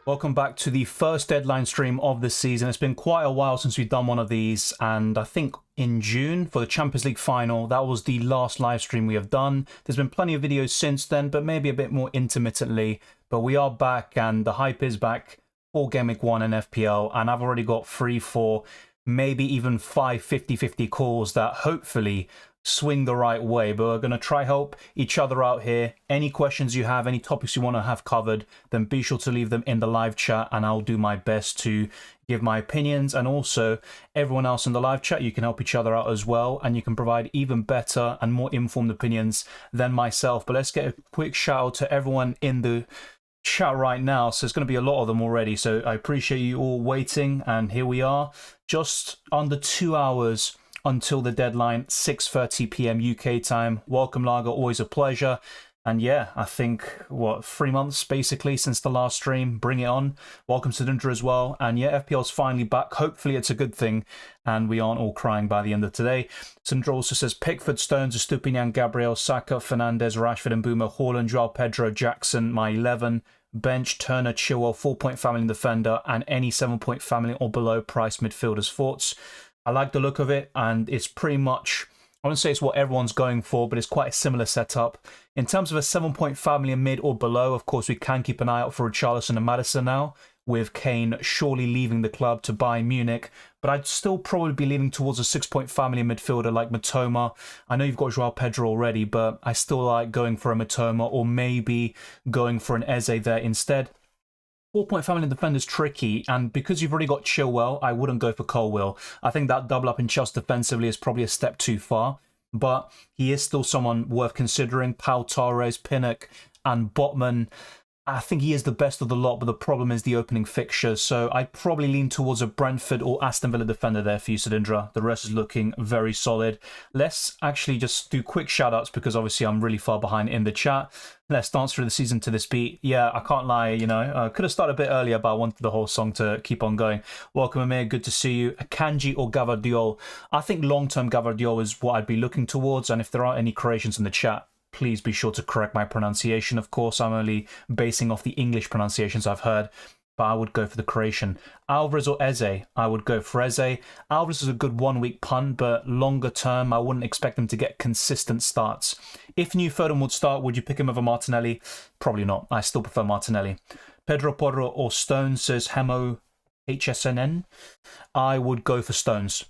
Welcome back to the first deadline stream of the season. It's been quite a while since we've done one of these, and I think in June for the Champions League final, that was the last live stream we have done. There's been plenty of videos since then, but maybe a bit more intermittently. But we are back, and the hype is back for Gameweek 1 and FPL, and I've already got 3, 4, maybe even 5 50-50 calls that hopefully swing the right way. But we're going to try help each other out here. Any questions you have, any topics you want to have covered, then be sure to leave them in the live chat, and I'll do my best to give my opinions. And also everyone else in the live chat, you can help each other out as well, and you can provide even better and more informed opinions than myself. But let's get a quick shout out to everyone in the chat right now. So there's going to be a lot of them already, so I appreciate you all waiting. And here we are, just under 2 hours until the deadline, 6:30 p.m. UK time. Welcome, Lager, always a pleasure. And yeah, I think, 3 months basically since the last stream. Bring it on. Welcome, Sudindra, as well. And yeah, FPL's finally back. Hopefully it's a good thing, and we aren't all crying by the end of today. Sudindra also says Pickford, Stones, Estupinian, Gabriel, Saka, Fernandez, Rashford, and Mbeumo, Haaland, Joao Pedro, Jackson, my 11. Bench, Turner, Chilwell, 4-point family defender, and any 7-point family or below price midfielders. Thoughts? I like the look of it, and it's pretty much, I wouldn't say it's what everyone's going for, but it's quite a similar setup. In terms of a 7-point family in mid or below, of course, we can keep an eye out for Richarlison and Maddison now, with Kane surely leaving the club to Bayern Munich. But I'd still probably be leaning towards a 6-point family midfielder like Matoma. I know you've got Joao Pedro already, but I still like going for a Matoma, or maybe going for an Eze there instead. 4-point family defender is tricky, and because you've already got Chilwell, I wouldn't go for Colwill. I think that double up in Chelsea defensively is probably a step too far, but he is still someone worth considering. Pau Torres, Pinnock, and Botman. I think he is the best of the lot, but the problem is the opening fixtures. So I'd probably lean towards a Brentford or Aston Villa defender there for you, Sudindra. The rest is looking very solid. Let's actually just do quick shout-outs, because obviously I'm really far behind in the chat. Let's dance through the season to this beat. Yeah, I can't lie, could have started a bit earlier, but I wanted the whole song to keep on going. Welcome, Amir. Good to see you. Akanji or Gavardiol? I think long-term Gavardiol is what I'd be looking towards, and if there aren't any Croatians in the chat, please be sure to correct my pronunciation. Of course, I'm only basing off the English pronunciations I've heard, but I would go for the Croatian. Alvarez or Eze? I would go for Eze. Alvarez is a good 1-week punt, but longer term, I wouldn't expect him to get consistent starts. If New Foden would start, would you pick him over Martinelli? Probably not. I still prefer Martinelli. Pedro Porro or Stones, says Hemo HSNN. I would go for Stones.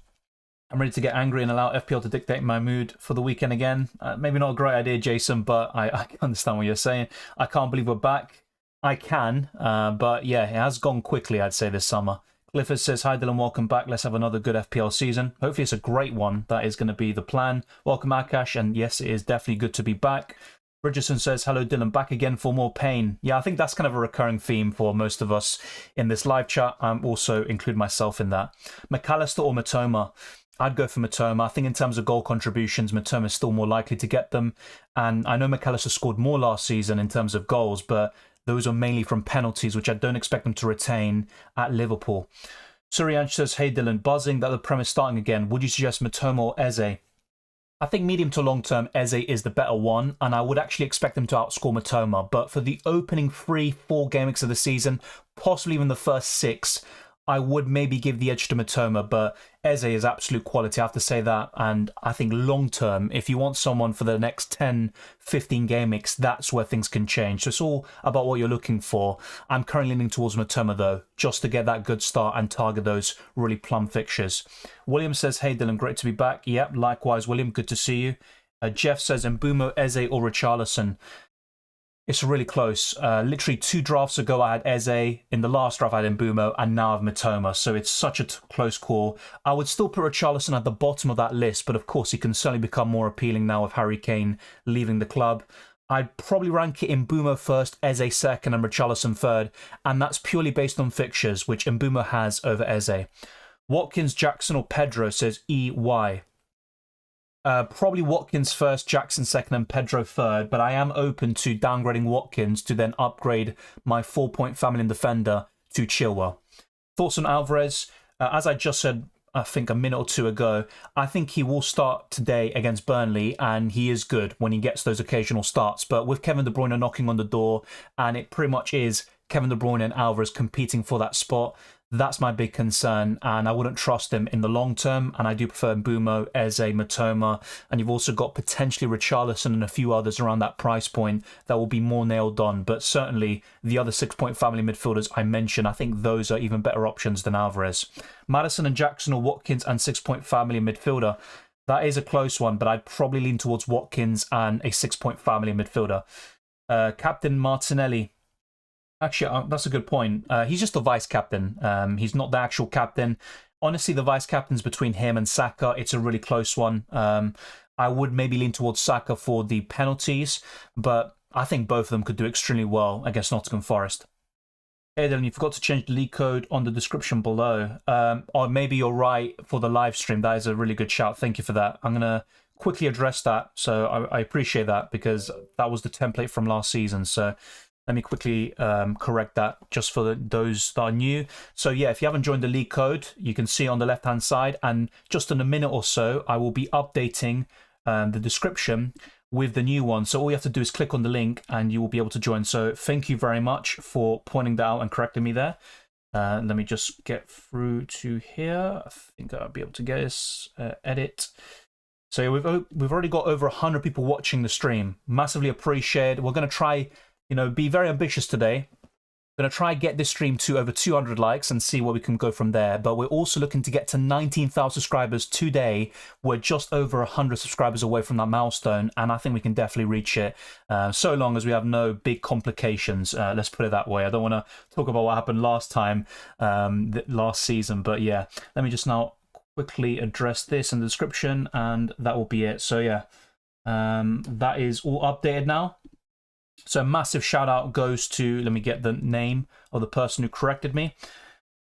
I'm ready to get angry and allow FPL to dictate my mood for the weekend again. Maybe not a great idea, Jason, but I understand what you're saying. I can't believe we're back. I can, but yeah, it has gone quickly, I'd say, this summer. Clifford says, hi Dylan, welcome back. Let's have another good FPL season. Hopefully it's a great one. That is going to be the plan. Welcome, Akash, and yes, it is definitely good to be back. Richardson says, hello Dylan, back again for more pain. Yeah, I think that's kind of a recurring theme for most of us in this live chat. I'm also include myself in that. McAllister or Matoma? I'd go for Matoma. I think in terms of goal contributions, Matoma is still more likely to get them. And I know McAllister scored more last season in terms of goals, but those are mainly from penalties, which I don't expect them to retain at Liverpool. Suryansh says, hey Dylan, buzzing that the Prem is starting again. Would you suggest Matoma or Eze? I think medium to long term, Eze is the better one, and I would actually expect them to outscore Matoma. But for the opening 3-4 game weeks of the season, possibly even the first 6, I would maybe give the edge to Matoma, but Eze is absolute quality, I have to say that. And I think long term, if you want someone for the next 10, 15 game weeks, that's where things can change. So it's all about what you're looking for. I'm currently leaning towards Matoma though, just to get that good start and target those really plum fixtures. William says, hey Dylan, great to be back. Yep, likewise William, good to see you. Jeff says, Mbeumo, Eze or Richarlison? It's really close. Literally 2 drafts ago, I had Eze. In the last draft, I had Mbeumo, and now I have Matoma. So it's such a close call. I would still put Richarlison at the bottom of that list, but of course, he can certainly become more appealing now with Harry Kane leaving the club. I'd probably rank it Mbeumo first, Eze second, and Richarlison third, and that's purely based on fixtures, which Mbeumo has over Eze. Watkins, Jackson, or Pedro, says EY. Probably Watkins first, Jackson second, and Pedro third. But I am open to downgrading Watkins to then upgrade my 4-point family and defender to Chilwell. Thoughts on Alvarez? As I just said, I think a minute or two ago, I think he will start today against Burnley, and he is good when he gets those occasional starts. But with Kevin De Bruyne knocking on the door, and it pretty much is Kevin De Bruyne and Alvarez competing for that spot, that's my big concern, and I wouldn't trust him in the long term. And I do prefer Mbumo, Eze, Matoma, and you've also got potentially Richarlison and a few others around that price point that will be more nailed on. But certainly the other 6-point family midfielders I mentioned, I think those are even better options than Alvarez. Maddison and Jackson or Watkins and 6-point family midfielder. That is a close one, but I'd probably lean towards Watkins and a 6-point family midfielder. Captain Martinelli. Actually, that's a good point. He's just a vice captain. He's not the actual captain. Honestly, the vice captain's between him and Saka. It's a really close one. I would maybe lean towards Saka for the penalties, but I think both of them could do extremely well against Nottingham Forest. Hey, Dylan, you forgot to change the league code on the description below. Or maybe you're right for the live stream. That is a really good shout. Thank you for that. I'm going to quickly address that. So I appreciate that because that was the template from last season. So let me quickly correct that just for those that are new. So yeah, if you haven't joined the league code, you can see on the left-hand side. And just in a minute or so, I will be updating the description with the new one. So all you have to do is click on the link and you will be able to join. So thank you very much for pointing that out and correcting me there. Let me just get through to here. I think I'll be able to get this, edit. So we've already got over 100 people watching the stream. Massively appreciated. We're going to try, be very ambitious today. Going to try get this stream to over 200 likes and see where we can go from there. But we're also looking to get to 19,000 subscribers today. We're just over 100 subscribers away from that milestone, and I think we can definitely reach it, so long as we have no big complications. Let's put it that way. I don't want to talk about what happened last time, last season, but yeah. Let me just now quickly address this in the description, and that will be it. So yeah, that is all updated now. So massive shout out goes to, let me get the name of the person who corrected me.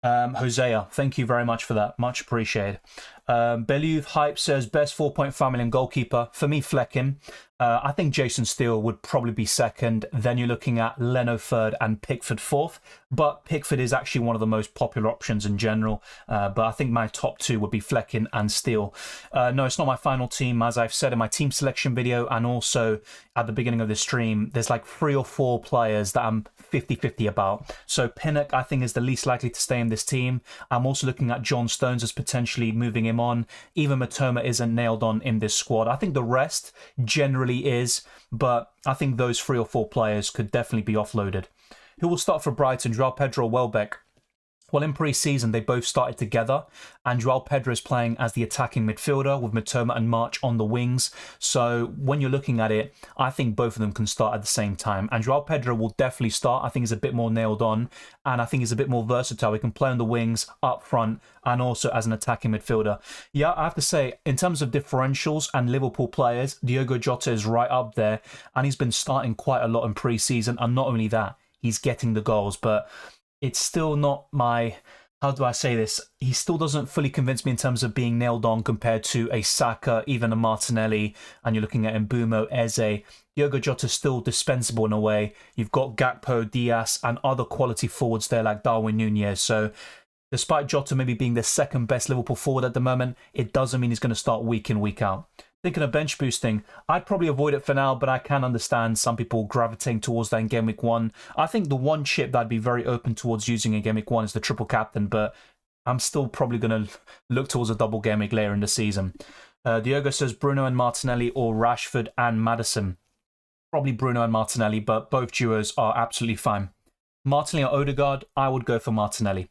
Hosea, thank you very much for that. Much appreciated. Beluve Hype says, best 4-point family and goalkeeper. For me, Fleckin. I think Jason Steele would probably be second. Then you're looking at Leno third and Pickford fourth. But Pickford is actually one of the most popular options in general. But I think my top two would be Fleckin and Steele. No, it's not my final team. As I've said in my team selection video and also at the beginning of the stream, there's like 3 or 4 players that I'm 50-50 about. So Pinnock, I think, is the least likely to stay in this team. I'm also looking at John Stones as potentially moving him on. Even Matoma isn't nailed on in this squad. I think the rest generally is, but I think those 3 or 4 players could definitely be offloaded. Who will start for Brighton, Joao Pedro or Welbeck? Well, in pre-season, they both started together, and Joao Pedro is playing as the attacking midfielder with Matoma and March on the wings. So when you're looking at it, I think both of them can start at the same time. And Joao Pedro will definitely start. I think he's a bit more nailed on, and I think he's a bit more versatile. He can play on the wings, up front, and also as an attacking midfielder. Yeah, I have to say, in terms of differentials and Liverpool players, Diogo Jota is right up there, and he's been starting quite a lot in pre-season. And not only that, he's getting the goals, but it's still not my, how do I say this? He still doesn't fully convince me in terms of being nailed on compared to a Saka, even a Martinelli, and you're looking at Mbumo, Eze. Diogo Jota is still dispensable in a way. You've got Gakpo, Diaz, and other quality forwards there like Darwin Nunez. So despite Jota maybe being the second best Liverpool forward at the moment, it doesn't mean he's going to start week in, week out. Thinking of bench boosting, I'd probably avoid it for now, but I can understand some people gravitating towards that in Game Week 1. I think the one chip that I'd be very open towards using in Game Week 1 is the triple captain, but I'm still probably going to look towards a double Game Week later in the season. Diogo says Bruno and Martinelli or Rashford and Maddison. Probably Bruno and Martinelli, but both duos are absolutely fine. Martinelli or Odegaard, I would go for Martinelli.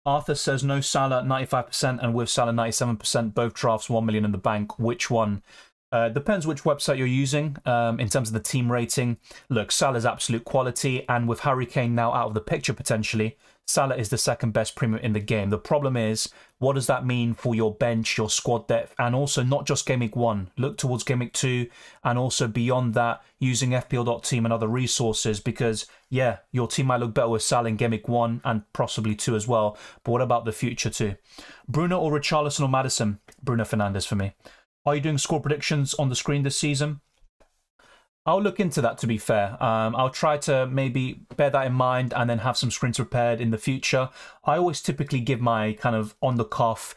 Arthur says no Salah 95% and with Salah 97%, both drafts 1 million in the bank. Which one? Depends which website you're using in terms of the team rating. Look, Salah's absolute quality, and with Harry Kane now out of the picture potentially, Salah is the second best premium in the game. The problem is, what does that mean for your bench, your squad depth, and also not just Game Week 1. Look towards Game Week 2, and also beyond that, using FPL.Team and other resources, because, yeah, your team might look better with Salah in Game Week 1 and possibly 2 as well. But what about the future too? Bruno or Richarlison or Maddison? Bruno Fernandes for me. Are you doing score predictions on the screen this season? I'll look into that, to be fair. I'll try to maybe bear that in mind and then have some screens prepared in the future. I always typically give my kind of on-the-cuff,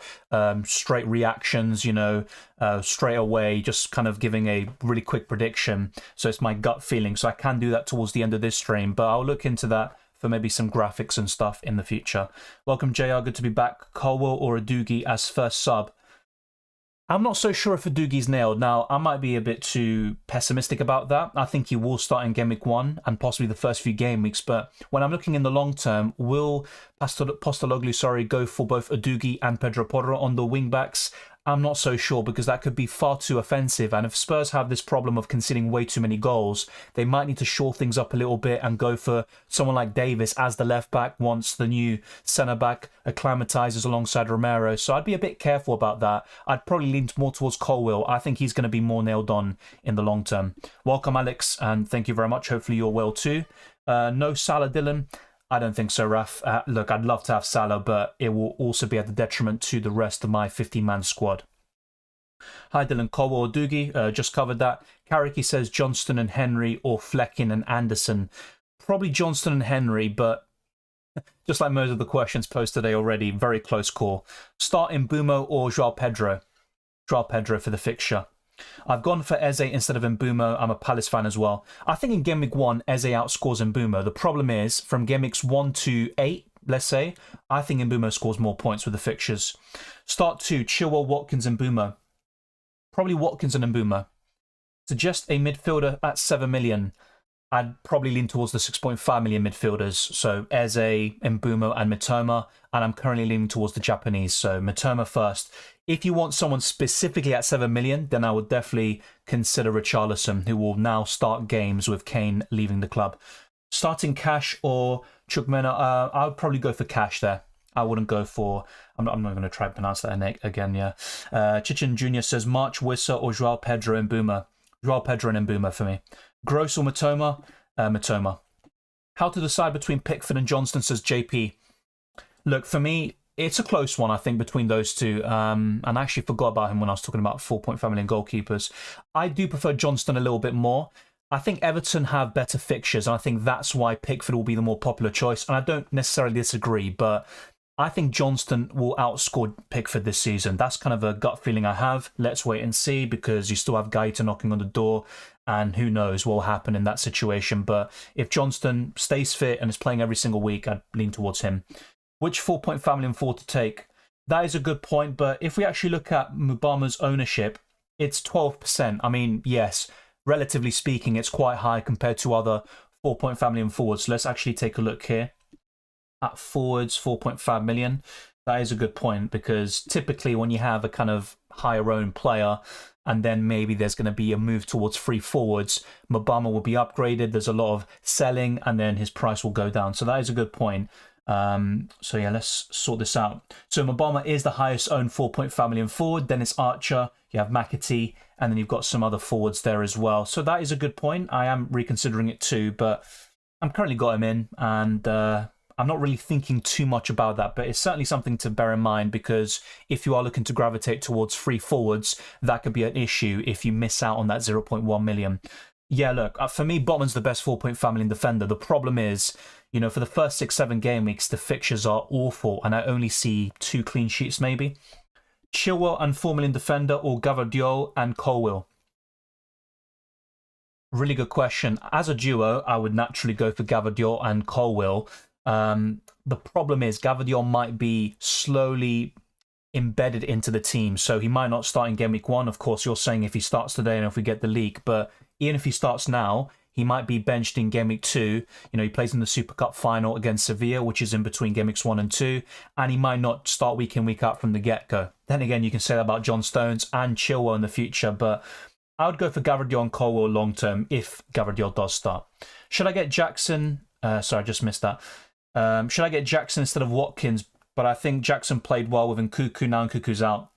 straight reactions, straight away, just kind of giving a really quick prediction. So it's my gut feeling. So I can do that towards the end of this stream, but I'll look into that for maybe some graphics and stuff in the future. Welcome, JR. Good to be back. Colwell or Adugi as first sub? I'm not so sure if Adugi's nailed. Now, I might be a bit too pessimistic about that. I think he will start in Game Week 1 and possibly the first few game weeks. But when I'm looking in the long term, will Postologlu, go for both Adugi and Pedro Porro on the wing backs? I'm not so sure, because that could be far too offensive. And if Spurs have this problem of conceding way too many goals, they might need to shore things up a little bit and go for someone like Davis as the left back once the new centre back acclimatizes alongside Romero. So I'd be a bit careful about that. I'd probably lean more towards Colwill. I think he's going to be more nailed on in the long term. Welcome, Alex, and thank you very much. Hopefully you're well too. No Salah, Dylan. I don't think so, Raf. Look, I'd love to have Salah, but it will also be at the detriment to the rest of my 50-man squad. Hi, Dylan. Colwell or Doogie? Just covered that. Carricky says Johnston and Henry or Fleckin and Anderson. Probably Johnston and Henry, but just like most of the questions posted today already, very close call. Start in Mbumo or João Pedro? João Pedro for the fixture. I've gone for Eze instead of Mbumo. I'm a Palace fan as well. I think in Game Week 1, Eze outscores Mbumo. The problem is, from Game Weeks 1 to 8, let's say, I think Mbumo scores more points with the fixtures. Start 2, Chilwell, Watkins, and Mbumo. Probably Watkins and Mbumo. Suggest a midfielder at 7 million. I'd probably lean towards the 6.5 million midfielders. So Eze, Mbumo, and Mitoma. And I'm currently leaning towards the Japanese. So Mitoma first. If you want someone specifically at 7 million, then I would definitely consider Richarlison, who will now start games with Kane leaving the club. Starting Cash or Chukmena, I would probably go for Cash there. I wouldn't go for... I'm not going to try to pronounce that again, yeah. Chichin Jr. says March, Wissa or João Pedro and Mbuma. João Pedro and Mbuma for me. Gross or Mitoma? Mitoma. How to decide between Pickford and Johnston, says JP. Look, for me, it's a close one, I think, between those two. And I actually forgot about him when I was talking about 4.5 million goalkeepers. I do prefer Johnston a little bit more. I think Everton have better fixtures, and I think that's why Pickford will be the more popular choice. And I don't necessarily disagree, but I think Johnston will outscore Pickford this season. That's kind of a gut feeling I have. Let's wait and see, because you still have Gaeta knocking on the door, and who knows what will happen in that situation. But if Johnston stays fit and is playing every single week, I'd lean towards him. Which 4.5 million forward to take? That is a good point, but if we actually look at Mubama's ownership, it's 12%. I mean, yes, relatively speaking, it's quite high compared to other 4.5 million forwards. So let's actually take a look here at forwards, 4.5 million. That is a good point, because typically when you have a kind of higher owned player and then maybe there's going to be a move towards free forwards, Mubama will be upgraded. There's a lot of selling and then his price will go down. So that is a good point. So yeah, let's sort this out. So Mubama is the highest owned 4.5 million forward. Then it's Archer, you have McAtee, and then you've got some other forwards there as well. So that is a good point. I am reconsidering it too, but I'm currently got him in, and I'm not really thinking too much about that, but it's certainly something to bear in mind, because if you are looking to gravitate towards free forwards, that could be an issue if you miss out on that 0.1 million. Yeah, look, for me, Botman's the best 4.5 million defender. The problem is, you know, for the first 6-7 game weeks, the fixtures are awful, and I only see 2 clean sheets maybe. Chilwell and 4 million defender, or Gvardiol and Colwill? Really good question. As a duo, I would naturally go for Gvardiol and Colwill. The problem is Gvardiol might be slowly embedded into the team, so he might not start in Game Week 1. Of course, you're saying if he starts today and if we get the league, but even if he starts now, he might be benched in Game Week 2. You know, he plays in the Super Cup final against Sevilla, which is in between Game Weeks 1 and 2, and he might not start week in, week out from the get-go. Then again, you can say that about John Stones and Chilwell in the future, but I would go for Gvardiol and Colwill long-term if Gvardiol does start. Should I get Jackson? Sorry, I just missed that. Should I get Jackson instead of Watkins? But I think Jackson played well with Nkunku. Now Nkunku's out.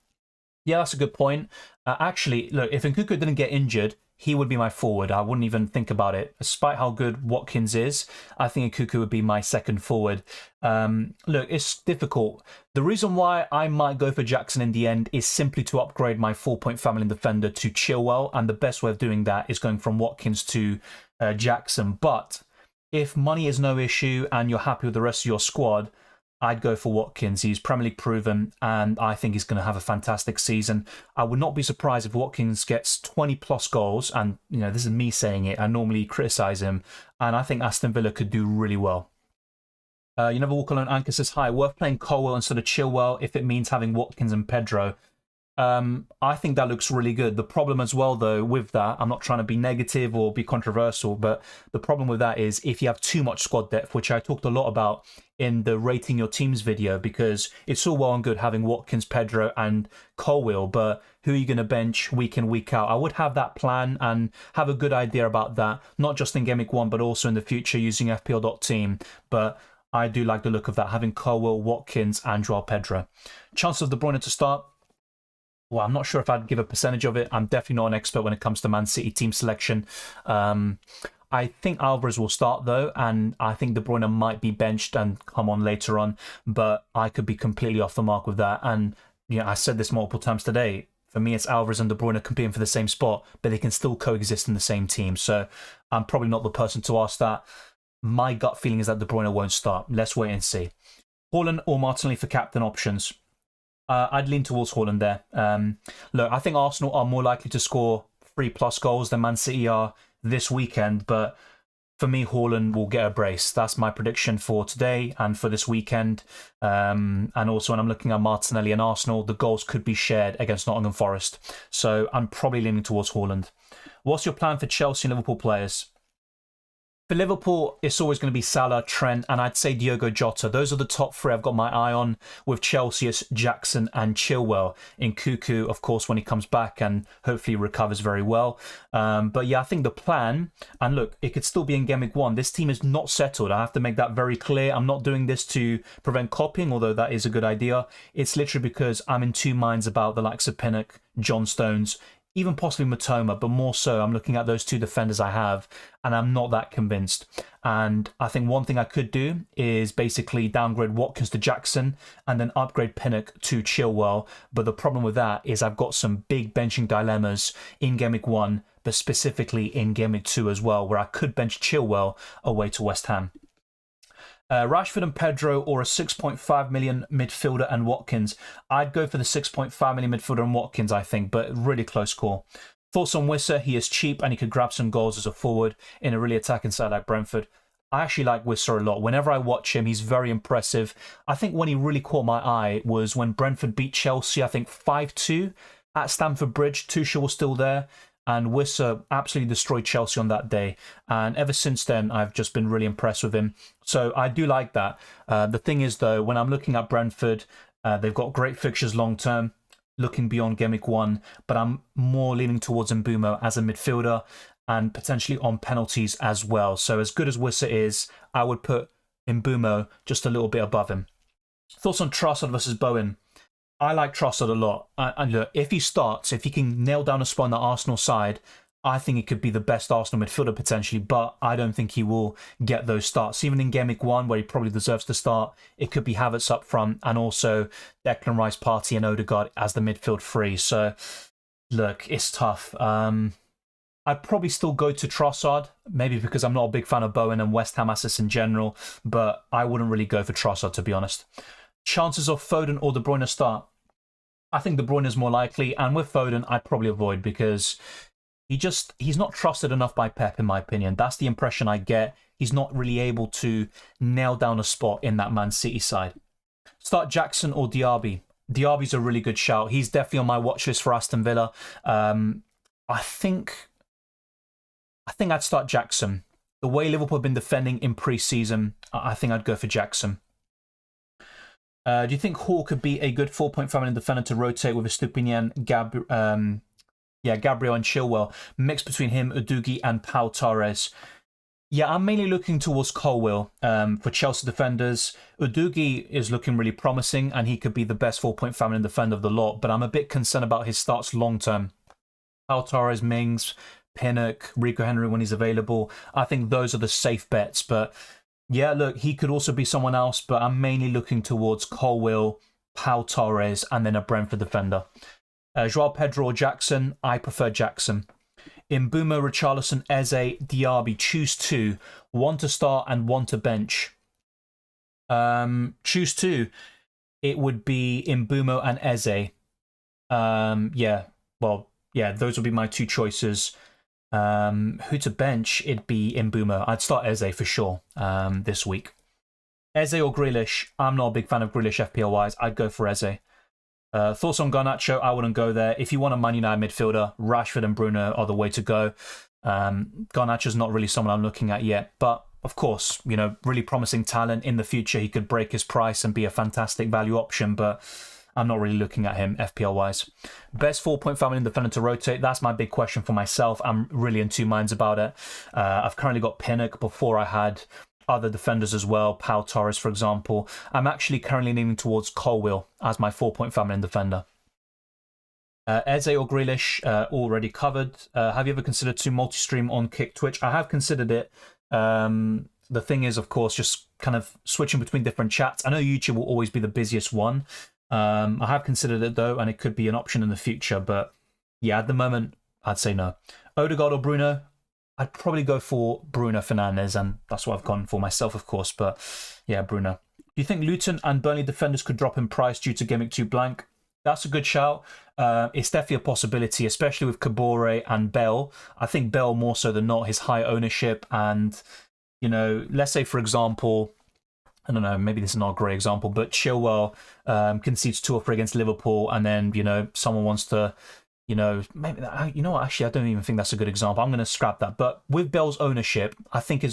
Yeah, that's a good point. Actually, look, if Nkunku didn't get injured, he would be my forward. I wouldn't even think about it. Despite how good Watkins is, I think Nkuku would be my second forward. Look, it's difficult. The reason why I might go for Jackson in the end is simply to upgrade my 4-point family defender to Chilwell, and the best way of doing that is going from Watkins to Jackson. But if money is no issue and you're happy with the rest of your squad, I'd go for Watkins. He's Premier League proven, and I think he's going to have a fantastic season. I would not be surprised if Watkins gets 20 plus goals, and this is me saying it. I normally criticise him, and I think Aston Villa could do really well. You Never Walk Alone Anchor says, hi, worth playing Colwell instead of Chilwell if it means having Watkins and Pedro. I think that looks really good. The problem as well, though, with that, I'm not trying to be negative or be controversial, but the problem with that is if you have too much squad depth, which I talked a lot about in the rating your teams video, because it's all well and good having Watkins, Pedro and Colwell, but who are you going to bench week in, week out? I would have that plan and have a good idea about that, not just in Gameweek 1, but also in the future using FPL.Team. But I do like the look of that, having Colwell, Watkins and Joao Pedro. Chance of De Bruyne to start? Well, I'm not sure if I'd give a percentage of it. I'm definitely not an expert when it comes to Man City team selection. I think Alvarez will start, though, and I think De Bruyne might be benched and come on later on, but I could be completely off the mark with that. And I said this multiple times today. For me, it's Alvarez and De Bruyne competing for the same spot, but they can still coexist in the same team. So I'm probably not the person to ask that. My gut feeling is that De Bruyne won't start. Let's wait and see. Haaland or Martinelli for captain options? I'd lean towards Haaland there. Look, I think Arsenal are more likely to score 3+ goals than Man City are this weekend, but for me, Haaland will get a brace. That's my prediction for today and for this weekend. And also when I'm looking at Martinelli and Arsenal, the goals could be shared against Nottingham Forest. So I'm probably leaning towards Haaland. What's your plan for Chelsea and Liverpool players? For Liverpool, it's always going to be Salah, Trent, and I'd say Diogo Jota. Those are the top three I've got my eye on. With Chelsea, it's Jackson and Chilwell. Nkuku, of course, when he comes back and hopefully recovers very well. But yeah, I think the plan, and look, it could still be in Gameweek 1. This team is not settled. I have to make that very clear. I'm not doing this to prevent copying, although that is a good idea. It's literally because I'm in two minds about the likes of Pinnock, John Stones, even possibly Matoma, but more so I'm looking at those two defenders I have and I'm not that convinced. And I think one thing I could do is basically downgrade Watkins to Jackson and then upgrade Pinnock to Chilwell. But the problem with that is I've got some big benching dilemmas in Gameweek 1, but specifically in Gameweek 2 as well, where I could bench Chilwell away to West Ham. Rashford and Pedro or a 6.5 million midfielder and Watkins. I'd go for the 6.5 million midfielder and Watkins, I think, but really close call. Thoughts on Wissa? He is cheap and he could grab some goals as a forward in a really attacking side like Brentford. I actually like Wissa a lot. Whenever I watch him, he's very impressive. I think when he really caught my eye was when Brentford beat Chelsea, I think 5-2 at Stamford Bridge. Tuchel was still there. And Wissa absolutely destroyed Chelsea on that day. And ever since then, I've just been really impressed with him. So I do like that. The thing is, though, when I'm looking at Brentford, they've got great fixtures long term, looking beyond Gameweek 1. But I'm more leaning towards Mbeumo as a midfielder and potentially on penalties as well. So as good as Wissa is, I would put Mbeumo just a little bit above him. Thoughts on Trossard versus Bowen? I like Trossard a lot. And look, if he starts, if he can nail down a spot on the Arsenal side, I think he could be the best Arsenal midfielder potentially, but I don't think he will get those starts. Even in Gameweek 1, where he probably deserves to start, it could be Havertz up front and also Declan Rice, Partey and Odegaard as the midfield three. So, look, it's tough. I'd probably still go to Trossard, maybe because I'm not a big fan of Bowen and West Ham assets in general, but I wouldn't really go for Trossard, to be honest. Chances of Foden or De Bruyne start? I think De Bruyne is more likely, and with Foden, I'd probably avoid because he's not trusted enough by Pep, in my opinion. That's the impression I get. He's not really able to nail down a spot in that Man City side. Start Jackson or Diaby? Diaby's a really good shout. He's definitely on my watch list for Aston Villa. I think I'd start Jackson. The way Liverpool have been defending in pre-season, I think I'd go for Jackson. Do you think Hall could be a good 4-point family defender to rotate with Estupinian, Gabriel and Chilwell, mixed between him, Udogie and Pau Torres? Yeah, I'm mainly looking towards Colwell for Chelsea defenders. Udogie is looking really promising and he could be the best 4-point family defender of the lot, but I'm a bit concerned about his starts long term. Pau Torres, Mings, Pinnock, Rico Henry when he's available. I think those are the safe bets. But yeah, look, he could also be someone else, but I'm mainly looking towards Colwill, Pau Torres, and then a Brentford defender. Joao Pedro or Jackson? I prefer Jackson. Mbeumo, Richarlison, Eze, Diaby. Choose two. One to start and one to bench. Choose two. It would be Mbeumo and Eze. Yeah, those would be my two choices. Who to bench? It'd be Mbeumo. I'd start Eze for sure this week. Eze or Grealish? I'm not a big fan of Grealish FPL-wise. I'd go for Eze. Thoughts on Garnacho? I wouldn't go there. If you want a Man United midfielder, Rashford and Bruno are the way to go. Garnacho's not really someone I'm looking at yet. But, of course, you know, really promising talent. In the future, he could break his price and be a fantastic value option. But I'm not really looking at him FPL-wise. Best 4-point family defender to rotate? That's my big question for myself. I'm really in two minds about it. I've currently got Pinnock. Before I had other defenders as well, Pau Torres, for example. I'm actually currently leaning towards Colwill as my 4-point family defender. Eze or Grealish, already covered. Have you ever considered to multi-stream on Kick Twitch? I have considered it. The thing is, of course, just kind of switching between different chats. I know YouTube will always be the busiest one. I have considered it, though, and it could be an option in the future. But, yeah, at the moment, I'd say no. Odegaard or Bruno? I'd probably go for Bruno Fernandes, and that's what I've gone for myself, of course. But yeah, Bruno. Do you think Luton and Burnley defenders could drop in price due to Gameweek 2 blank? That's a good shout. It's definitely a possibility, especially with Kabore and Bell. I think Bell more so than not, his high ownership. And, you know, let's say, for example, I don't know, maybe this is not a great example, but Chilwell concedes 2 or 3 against Liverpool, and then, you know, someone wants to, you know, maybe, you know what, actually, I don't even think that's a good example. I'm going to scrap that. But with Bell's ownership, I think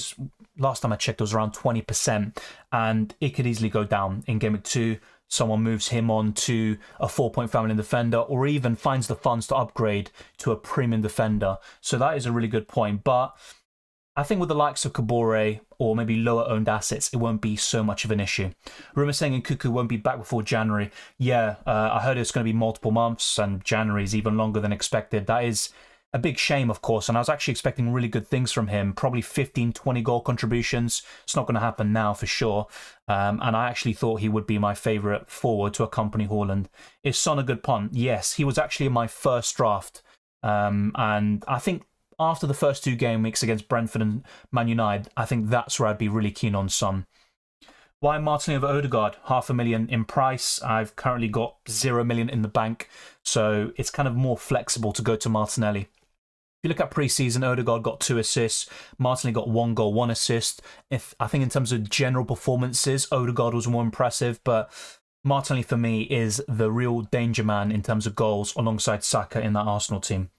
last time I checked, it was around 20%, and it could easily go down in Game Week 2. Someone moves him on to a 4-point family defender, or even finds the funds to upgrade to a premium defender. So that is a really good point. But I think with the likes of Kabore or maybe lower owned assets, it won't be so much of an issue. Rumour saying Nkuku won't be back before January. Yeah, I heard it's going to be multiple months, and January is even longer than expected. That is a big shame, of course, and I was actually expecting really good things from him, probably 15, 20 goal contributions. It's not going to happen now for sure. And I actually thought he would be my favourite forward to accompany Haaland. Is Son a good punt? Yes, he was actually in my first draft. And I think after the first 2 game weeks against Brentford and Man United, I think that's where I'd be really keen on Son. Why Martinelli over Odegaard? $500,000 in price. I've currently got 0 million in the bank, so it's kind of more flexible to go to Martinelli. If you look at pre-season, Odegaard got 2 assists, Martinelli got 1 goal, 1 assist. I think in terms of general performances, Odegaard was more impressive, but Martinelli for me is the real danger man in terms of goals alongside Saka in that Arsenal team.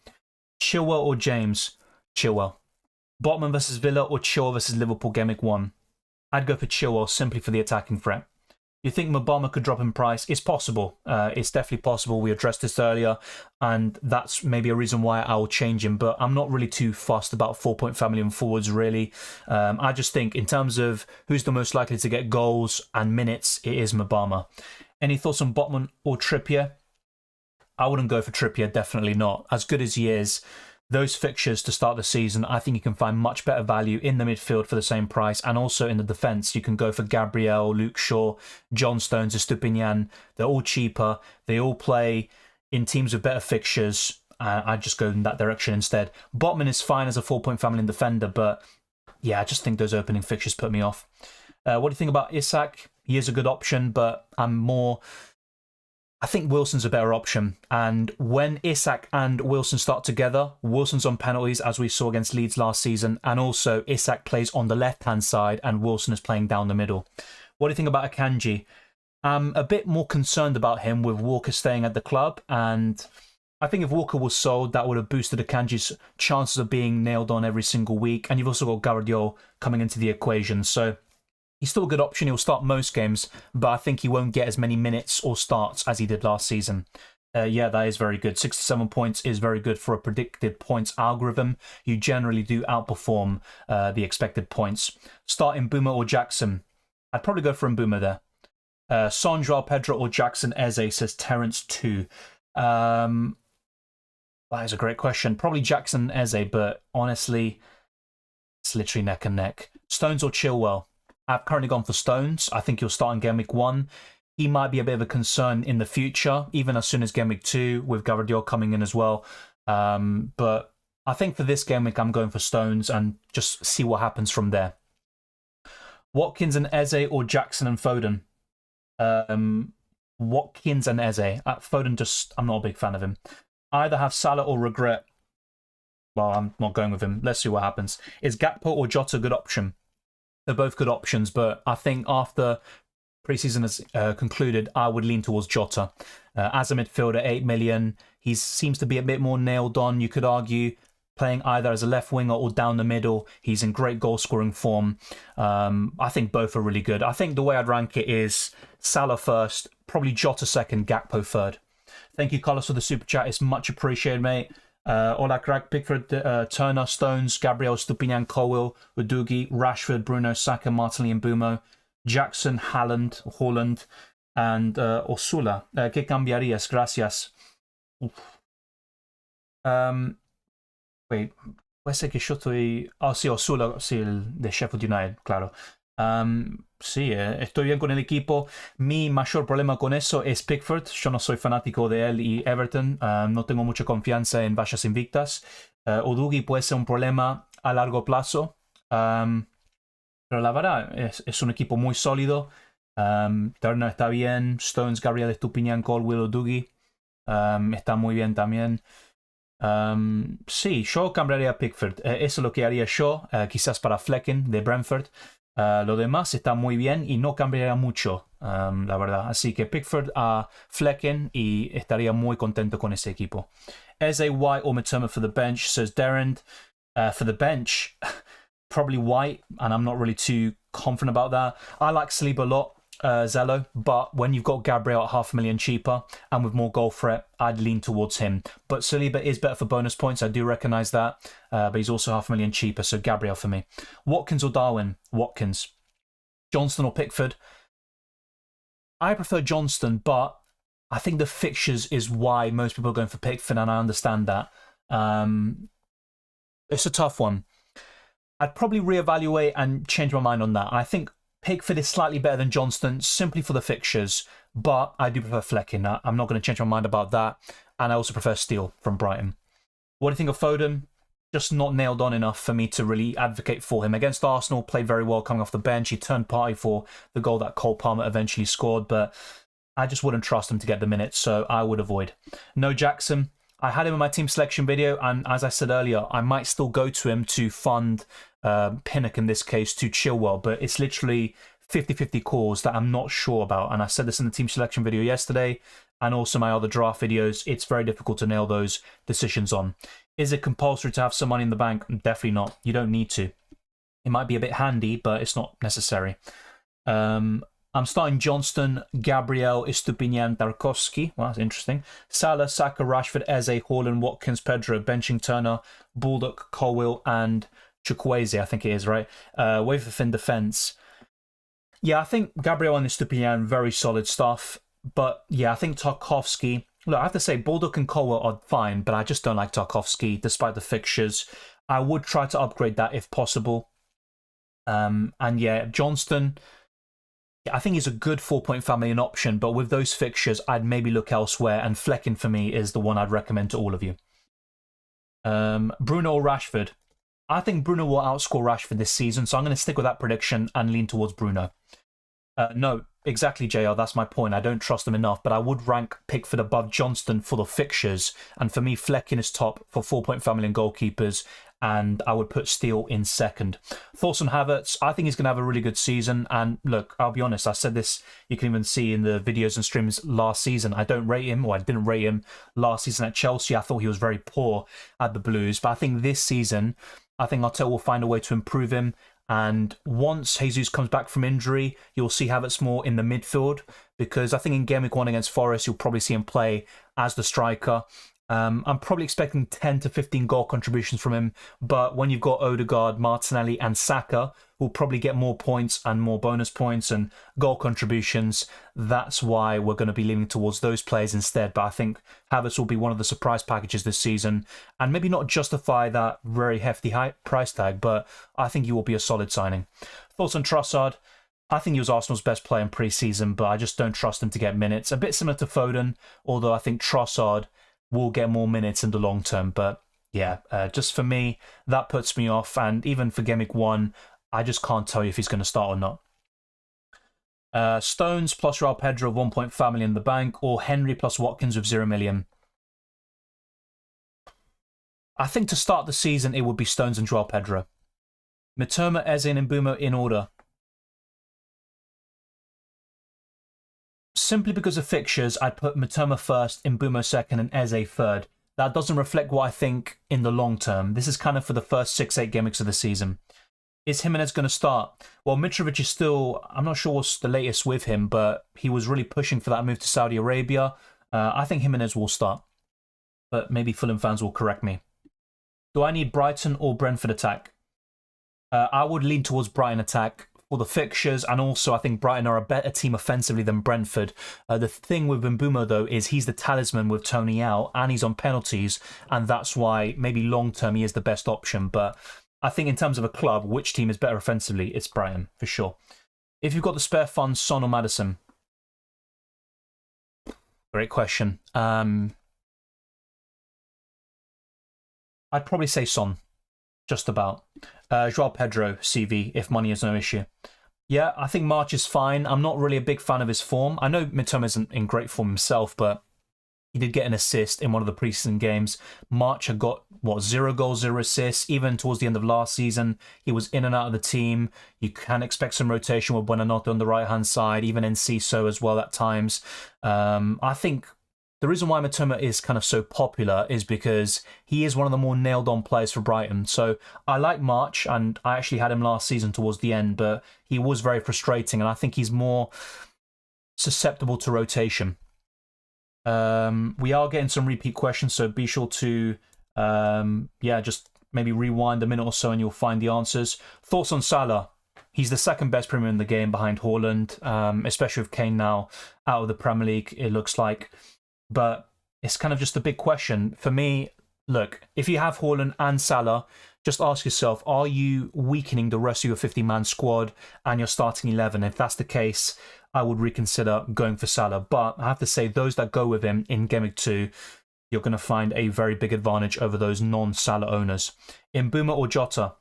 Chilwell or James? Chilwell. Botman versus Villa or Chilwell versus Liverpool Game Week 1? I'd go for Chilwell simply for the attacking threat. You think Mabama could drop in price? It's possible. It's definitely possible. We addressed this earlier, and that's maybe a reason why I'll change him. But I'm not really too fussed about 4-point family and forwards, really. I just think in terms of who's the most likely to get goals and minutes, it is Mabama. Any thoughts on Botman or Trippier? I wouldn't go for Trippier, definitely not. As good as he is, those fixtures to start the season, I think you can find much better value in the midfield for the same price, and also in the defence. You can go for Gabriel, Luke Shaw, John Stones, Estupinian. They're all cheaper. They all play in teams with better fixtures. I'd just go in that direction instead. Botman is fine as a 4-point family and defender, but yeah, I just think those opening fixtures put me off. What do you think about Isak? He is a good option, but I think Wilson's a better option. And when Isak and Wilson start together, Wilson's on penalties, as we saw against Leeds last season. And also, Isak plays on the left-hand side and Wilson is playing down the middle. What do you think about Akanji? I'm a bit more concerned about him with Walker staying at the club. And I think if Walker was sold, that would have boosted Akanji's chances of being nailed on every single week. And you've also got Gvardiol coming into the equation. So he's still a good option. He'll start most games, but I think he won't get as many minutes or starts as he did last season. Yeah, that is very good. 67 points is very good for a predicted points algorithm. You generally do outperform the expected points. Start Mbeumo or Jackson? I'd probably go for Mbeumo there. Son, Joao Pedro or Jackson Eze, says Terence 2. That is a great question. Probably Jackson Eze, but honestly, it's literally neck and neck. Stones or Chilwell? I've currently gone for Stones. I think he'll start in Game Week 1. He might be a bit of a concern in the future, even as soon as Game Week 2, with Gvardiol coming in as well. But I think for this Game Week, I'm going for Stones and just see what happens from there. Watkins and Eze or Jackson and Foden? Watkins and Eze. Foden, I'm not a big fan of him. Either have Salah or regret. Well, I'm not going with him. Let's see what happens. Is Gakpo or Jota a good option? They're both good options, but I think after preseason has concluded, I would lean towards Jota. As a midfielder, 8 million, he seems to be a bit more nailed on, you could argue, playing either as a left winger or down the middle. He's in great goal-scoring form. I think both are really good. I think the way I'd rank it is Salah first, probably Jota second, Gakpo third. Thank you, Carlos, for the super chat. It's much appreciated, mate. Ola Craig, Pickford, Turner, Stones, Gabriel, Stupinian, Colwill, Udogie, Rashford, Bruno, Saka, Martinelli, and Bumo, Jackson, Haaland, and Osula. ¿Qué cambiarías? Gracias. Wait, puede ser que yo estoy... sí, Osula, sí, el de Sheffield United, claro. Sí, estoy bien con el equipo. Mi mayor problema con eso es Pickford. Yo no soy fanático de él y Everton. No tengo mucha confianza en Vallas Invictas. Udogie puede ser un problema a largo plazo. Pero la verdad, es un equipo muy sólido. Turner está bien. Stones, Gabriel, Estupinian, Colwill, Udogie. Está muy bien también. Sí, yo cambiaría a Pickford. Eso es lo que haría yo, quizás para Flecken de Brentford. Lo demás está muy bien y no cambiaría mucho, la verdad. Así que Pickford a Flecken y estaría muy contento con ese equipo. Eze, White or McTominay for the bench, says Darren. For the bench, probably White, and I'm not really too confident about that. I like Saliba a lot, Zello, but when you've got Gabriel at 500,000 cheaper and with more goal threat, I'd lean towards him. But Saliba is better for bonus points, I do recognise that, but he's also 500,000 cheaper, so Gabriel for me. Watkins or Darwin? Watkins. Johnston or Pickford? I prefer Johnston, but I think the fixtures is why most people are going for Pickford, and I understand that. It's a tough one. I'd probably reevaluate and change my mind on that. I think Pickford is slightly better than Johnston simply for the fixtures, but I do prefer Flecken. I'm not going to change my mind about that. And I also prefer Steele from Brighton. What do you think of Foden? Just not nailed on enough for me to really advocate for him. Against Arsenal, played very well coming off the bench. He turned party for the goal that Cole Palmer eventually scored, but I just wouldn't trust him to get the minutes, so I would avoid. No Jackson. I had him in my team selection video, and as I said earlier, I might still go to him to fund Pinnock in this case to Chilwell, but it's literally 50-50 calls that I'm not sure about. And I said this in the team selection video yesterday, and also my other draft videos. It's very difficult to nail those decisions on. Is it compulsory to have some money in the bank? Definitely not. You don't need to. It might be a bit handy, but it's not necessary. I'm starting Johnston, Gabriel, Estupinian, Tarkovsky. Well, that's interesting. Salah, Saka, Rashford, Eze, Haaland, Watkins, Pedro, benching Turner, Baldock, Colwill, and Chukwueze, I think it is, right? Wave in defence. Yeah, I think Gabriel and Estupinian, very solid stuff. But yeah, I think Tarkovsky... Look, I have to say, Baldock and Colwill are fine, but I just don't like Tarkovsky, despite the fixtures. I would try to upgrade that if possible. And yeah, Johnston... I think he's a good 4.5 million option, but with those fixtures, I'd maybe look elsewhere, and Flecken for me is the one I'd recommend to all of you. Bruno or Rashford? I think Bruno will outscore Rashford this season, so I'm going to stick with that prediction and lean towards Bruno. No, exactly, JR, that's my point. I don't trust him enough, but I would rank Pickford above Johnston for the fixtures, and for me, Flecken is top for 4.5 million goalkeepers, and I would put Steele in second. Thoughts on Havertz? I think he's going to have a really good season. And look, I'll be honest, I said this, you can even see in the videos and streams last season. I don't rate him, or I didn't rate him last season at Chelsea. I thought he was very poor at the Blues. But I think this season, I think Arteta will find a way to improve him. And once Jesus comes back from injury, you'll see Havertz more in the midfield. Because I think in Game Week 1 against Forest, you'll probably see him play as the striker. I'm probably expecting 10 to 15 goal contributions from him, but when you've got Odegaard, Martinelli, and Saka, who'll probably get more points and more bonus points and goal contributions, that's why we're going to be leaning towards those players instead. But I think Havertz will be one of the surprise packages this season, and maybe not justify that very hefty high price tag, but I think he will be a solid signing. Thoughts on Trossard? I think he was Arsenal's best player in pre-season, but I just don't trust him to get minutes. A bit similar to Foden, although I think Trossard will get more minutes in the long term. But yeah, just for me, that puts me off. And even for Gameweek 1, I just can't tell you if he's going to start or not. Stones plus Joao Pedro 1.5 million in the bank, or Henry plus Watkins with 0 million. I think to start the season, it would be Stones and Joao Pedro. Mitoma, Eze, and Mbeumo in order. Simply because of fixtures, I'd put Mitoma first, Mbeumo second, and Eze third. That doesn't reflect what I think in the long term. This is kind of for the first 6-8 game weeks of the season. Is Jimenez going to start? Well, Mitrovic is still, I'm not sure what's the latest with him, but he was really pushing for that move to Saudi Arabia. I think Jimenez will start, but maybe Fulham fans will correct me. Do I need Brighton or Brentford attack? I would lean towards Brighton attack for the fixtures, and also I think Brighton are a better team offensively than Brentford. The thing with Mbeumo, though, is he's the talisman with Tony out, and he's on penalties, and that's why maybe long-term he is the best option. But I think in terms of a club, which team is better offensively? It's Brighton, for sure. If you've got the spare funds, Son or Maddison? Great question. I'd probably say Son, just about. Joao Pedro, CV, if money is no issue. Yeah, I think March is fine. I'm not really a big fan of his form. I know Mitoma isn't in great form himself, but he did get an assist in one of the preseason games. March had got, 0 goals, 0 assists. Even towards the end of last season, he was in and out of the team. You can expect some rotation with Buonanotte on the right-hand side, even Enciso as well at times. I think the reason why Mitoma is kind of so popular is because he is one of the more nailed-on players for Brighton. So I like March, and I actually had him last season towards the end, but he was very frustrating, and I think he's more susceptible to rotation. We are getting some repeat questions, so be sure to, just maybe rewind a minute or so and you'll find the answers. Thoughts on Salah? He's the second best Premier in the game behind Haaland, especially with Kane now out of the Premier League, it looks like. But it's kind of just a big question. For me, look, if you have Haaland and Salah, just ask yourself, are you weakening the rest of your 50-man squad and your starting 11? If that's the case, I would reconsider going for Salah. But I have to say, those that go with him in Game Week 2, you're going to find a very big advantage over those non-Salah owners. Mbeumo or Jota?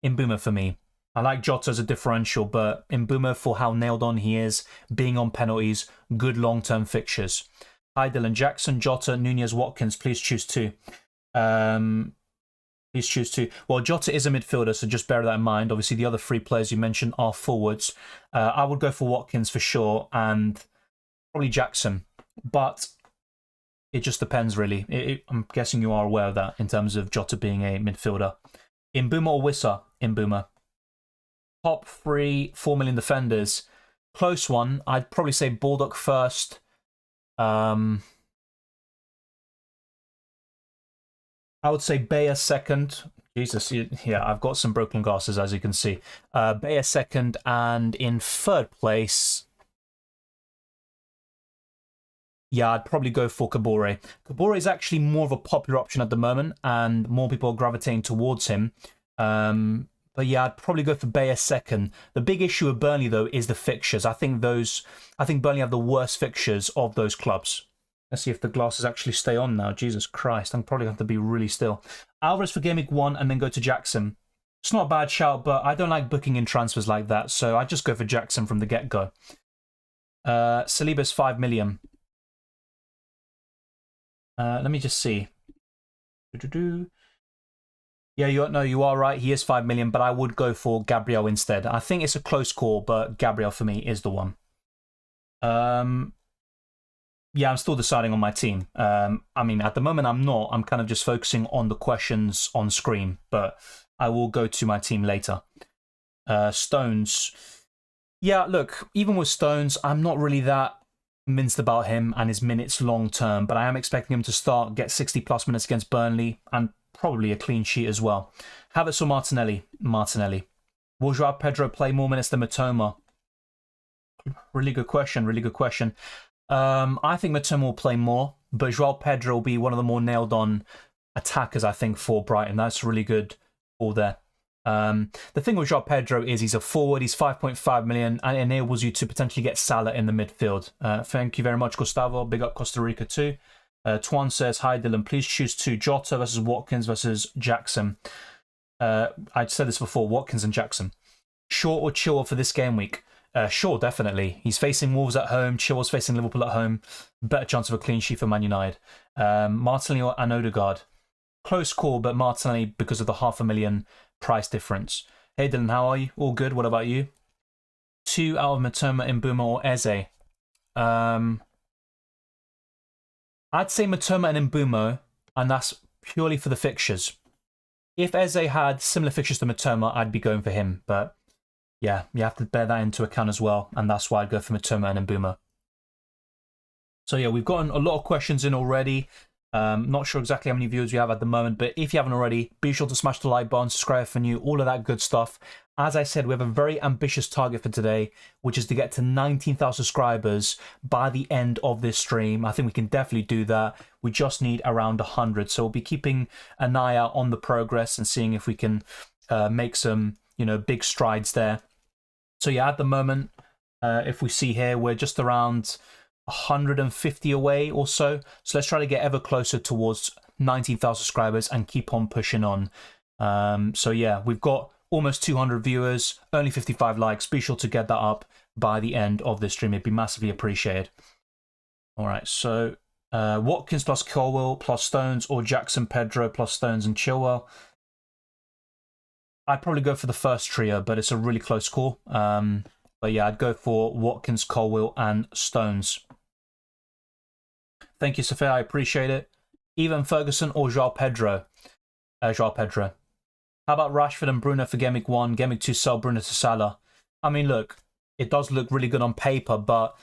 Mbeumo for me. I like Jota as a differential, but Mbeumo for how nailed on he is, being on penalties, good long-term fixtures. Hi, Dylan. Jackson, Jota, Nunez, Watkins. Please choose two. Please choose two. Well, Jota is a midfielder, so just bear that in mind. Obviously, the other three players you mentioned are forwards. I would go for Watkins for sure, and probably Jackson. But it just depends, really. I'm guessing you are aware of that in terms of Jota being a midfielder. Mbeumo or Wissa? Mbeumo. Top 3 4 million defenders. Close one. I'd probably say Baldock first. I would say Bayer second. Jesus, yeah, I've got some broken glasses, as you can see. Bayer second, and in third place, yeah, I'd probably go for Kabore. Kabore is actually more of a popular option at the moment, and more people are gravitating towards him. But yeah, I'd probably go for Bayer second. The big issue with Burnley, though, is the fixtures. I think Burnley have the worst fixtures of those clubs. Let's see if the glasses actually stay on now. Jesus Christ, I'm probably going to have to be really still. Alvarez for Game Week 1 and then go to Jackson. It's not a bad shout, but I don't like booking in transfers like that, so I just go for Jackson from the get-go. Saliba's 5 million. Let me just see. Yeah, you are right. He is 5 million, but I would go for Gabriel instead. I think it's a close call, but Gabriel for me is the one. Yeah, I'm still deciding on my team. I mean, at the moment, I'm not. I'm kind of just focusing on the questions on screen, but I will go to my team later. Stones. Yeah, look, even with Stones, I'm not really that convinced about him and his minutes long term, but I am expecting him to start, get 60 plus minutes against Burnley, and probably a clean sheet as well. Havertz or Martinelli? Martinelli. Will Joao Pedro play more minutes than Mitoma? Really good question, really good question. I think Mitoma will play more, but Joao Pedro will be one of the more nailed on attackers, I think, for Brighton. That's really good all there. The thing with Joao Pedro is he's a forward, he's 5.5 million, and it enables you to potentially get Salah in the midfield. Thank you very much, Gustavo. Big up Costa Rica too. Tuan says, hi Dylan, please choose two, Jota versus Watkins versus Jackson. I'd said this before, Watkins and Jackson. Shaw or Chilwell for this game week? Shaw, definitely. He's facing Wolves at home, Chilwell's facing Liverpool at home. Better chance of a clean sheet for Man United. Martinelli and Odegaard. Close call, but Martinelli because of the $500,000 price difference. Hey Dylan, how are you? All good. What about you? 2 out of Mitoma, Mbeumo or Eze. I'd say Mitoma and Mbeumo, and that's purely for the fixtures. If Eze had similar fixtures to Mitoma, I'd be going for him. But yeah, you have to bear that into account as well, and that's why I'd go for Mitoma and Mbeumo. So yeah, we've gotten a lot of questions in already. Not sure exactly how many viewers we have at the moment, but if you haven't already, be sure to smash the like button, subscribe for new, all of that good stuff. As I said, we have a very ambitious target for today, which is to get to 19,000 subscribers by the end of this stream. I think we can definitely do that. We just need around 100. So we'll be keeping an eye out on the progress and seeing if we can make some, big strides there. So yeah, at the moment, if we see here, we're just around 150 away or so. So let's try to get ever closer towards 19,000 subscribers and keep on pushing on. So yeah, we've got almost 200 viewers, only 55 likes. Be sure to get that up by the end of this stream. It'd be massively appreciated. All right, so Watkins plus Colwell plus Stones or Jackson, Pedro plus Stones and Chilwell. I'd probably go for the first trio, but it's a really close call. But yeah, I'd go for Watkins, Colwell and Stones. Thank you, Sophia. I appreciate it. Even Ferguson or Joao Pedro? Joao Pedro. How about Rashford and Bruno for Game Week 1? Game Week 2, sell Bruno to Salah. I mean, look, it does look really good on paper, but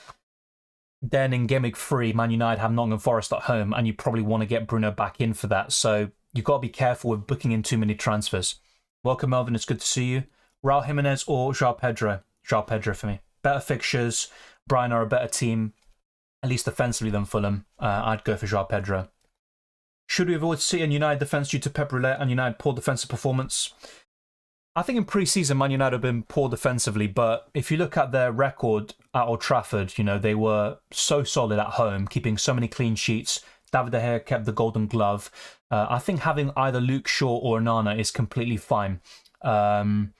then in Game Week 3, Man United have Nottingham Forest at home, and you probably want to get Bruno back in for that. So you've got to be careful with booking in too many transfers. Welcome, Melvin. It's good to see you. Raul Jimenez or Joao Pedro? Joao Pedro for me. Better fixtures. Brighton are a better team, at least defensively, than Fulham. I'd go for Joao Pedro. Should we avoid City and United defence due to Pep Roulette and United poor defensive performance? I think in pre-season, Man United have been poor defensively, but if you look at their record at Old Trafford, they were so solid at home, keeping so many clean sheets. David De Gea kept the Golden Glove. I think having either Luke Shaw or Onana is completely fine. And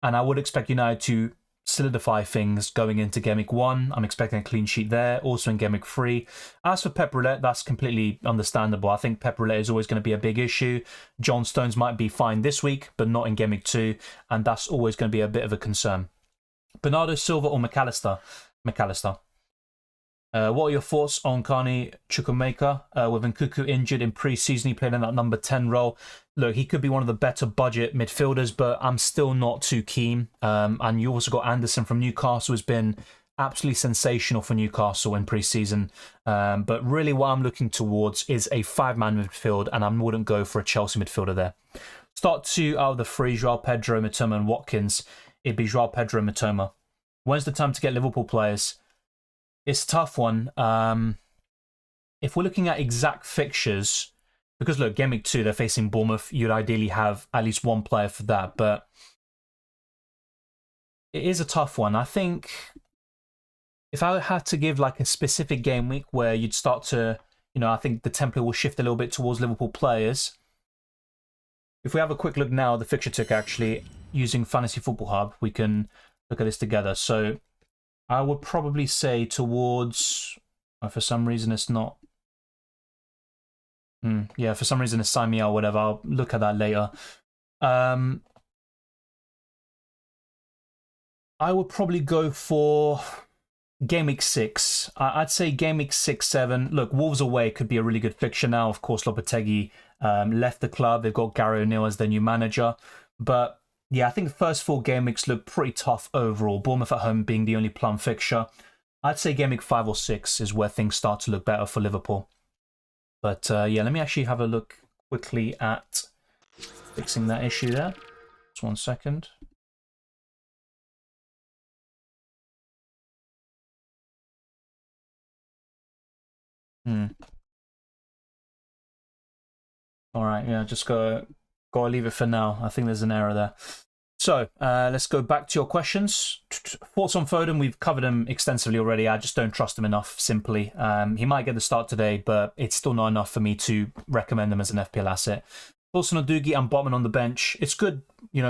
I would expect United to solidify things going into Game Week 1. I'm expecting a clean sheet there, also in Game Week 3. As for Pep Roulette, that's completely understandable. I think Pep Roulette is always going to be a big issue. John Stones might be fine this week, but not in Game Week 2, and that's always going to be a bit of a concern. Bernardo Silva or McAllister? McAllister. What are your thoughts on Carney Chukwuemeka? With Nkuku injured in pre-season, he played in that number 10 role. Look, he could be one of the better budget midfielders, but I'm still not too keen. And you also got Anderson from Newcastle, who's been absolutely sensational for Newcastle in pre-season. But really what I'm looking towards is a 5-man midfield, and I wouldn't go for a Chelsea midfielder there. Start 2 out of the 3, Joao Pedro, Mitoma and Watkins. It'd be Joao Pedro and Mitoma. When's the time to get Liverpool players? It's a tough one. If we're looking at exact fixtures, because look, Game Week 2, they're facing Bournemouth. You'd ideally have at least one player for that, but it is a tough one. I think if I had to give like a specific game week where you'd start to, I think the template will shift a little bit towards Liverpool players. If we have a quick look now, the fixture tick actually, using Fantasy Football Hub, we can look at this together. So I would probably say towards, for some reason it's not. Yeah, for some reason it's signed me out, whatever. I'll look at that later. I would probably go for Game Week 6. I'd say Game Week 6, 7. Look, Wolves away could be a really good fixture now. Of course, Lopetegui left the club. They've got Gary O'Neill as their new manager. But yeah, I think the first 4 game weeks look pretty tough overall. Bournemouth at home being the only plum fixture. I'd say Game Week 5 or 6 is where things start to look better for Liverpool. But yeah, let me actually have a look quickly at fixing that issue there. Just 1 second. All right, yeah, just gotta leave it for now. I think there's an error there. So let's go back to your questions. Thoughts on Foden? We've covered him extensively already. I just don't trust him enough, simply. He might get the start today, but it's still not enough for me to recommend him as an FPL asset. Also, Udogie and Botman on the bench. It's good,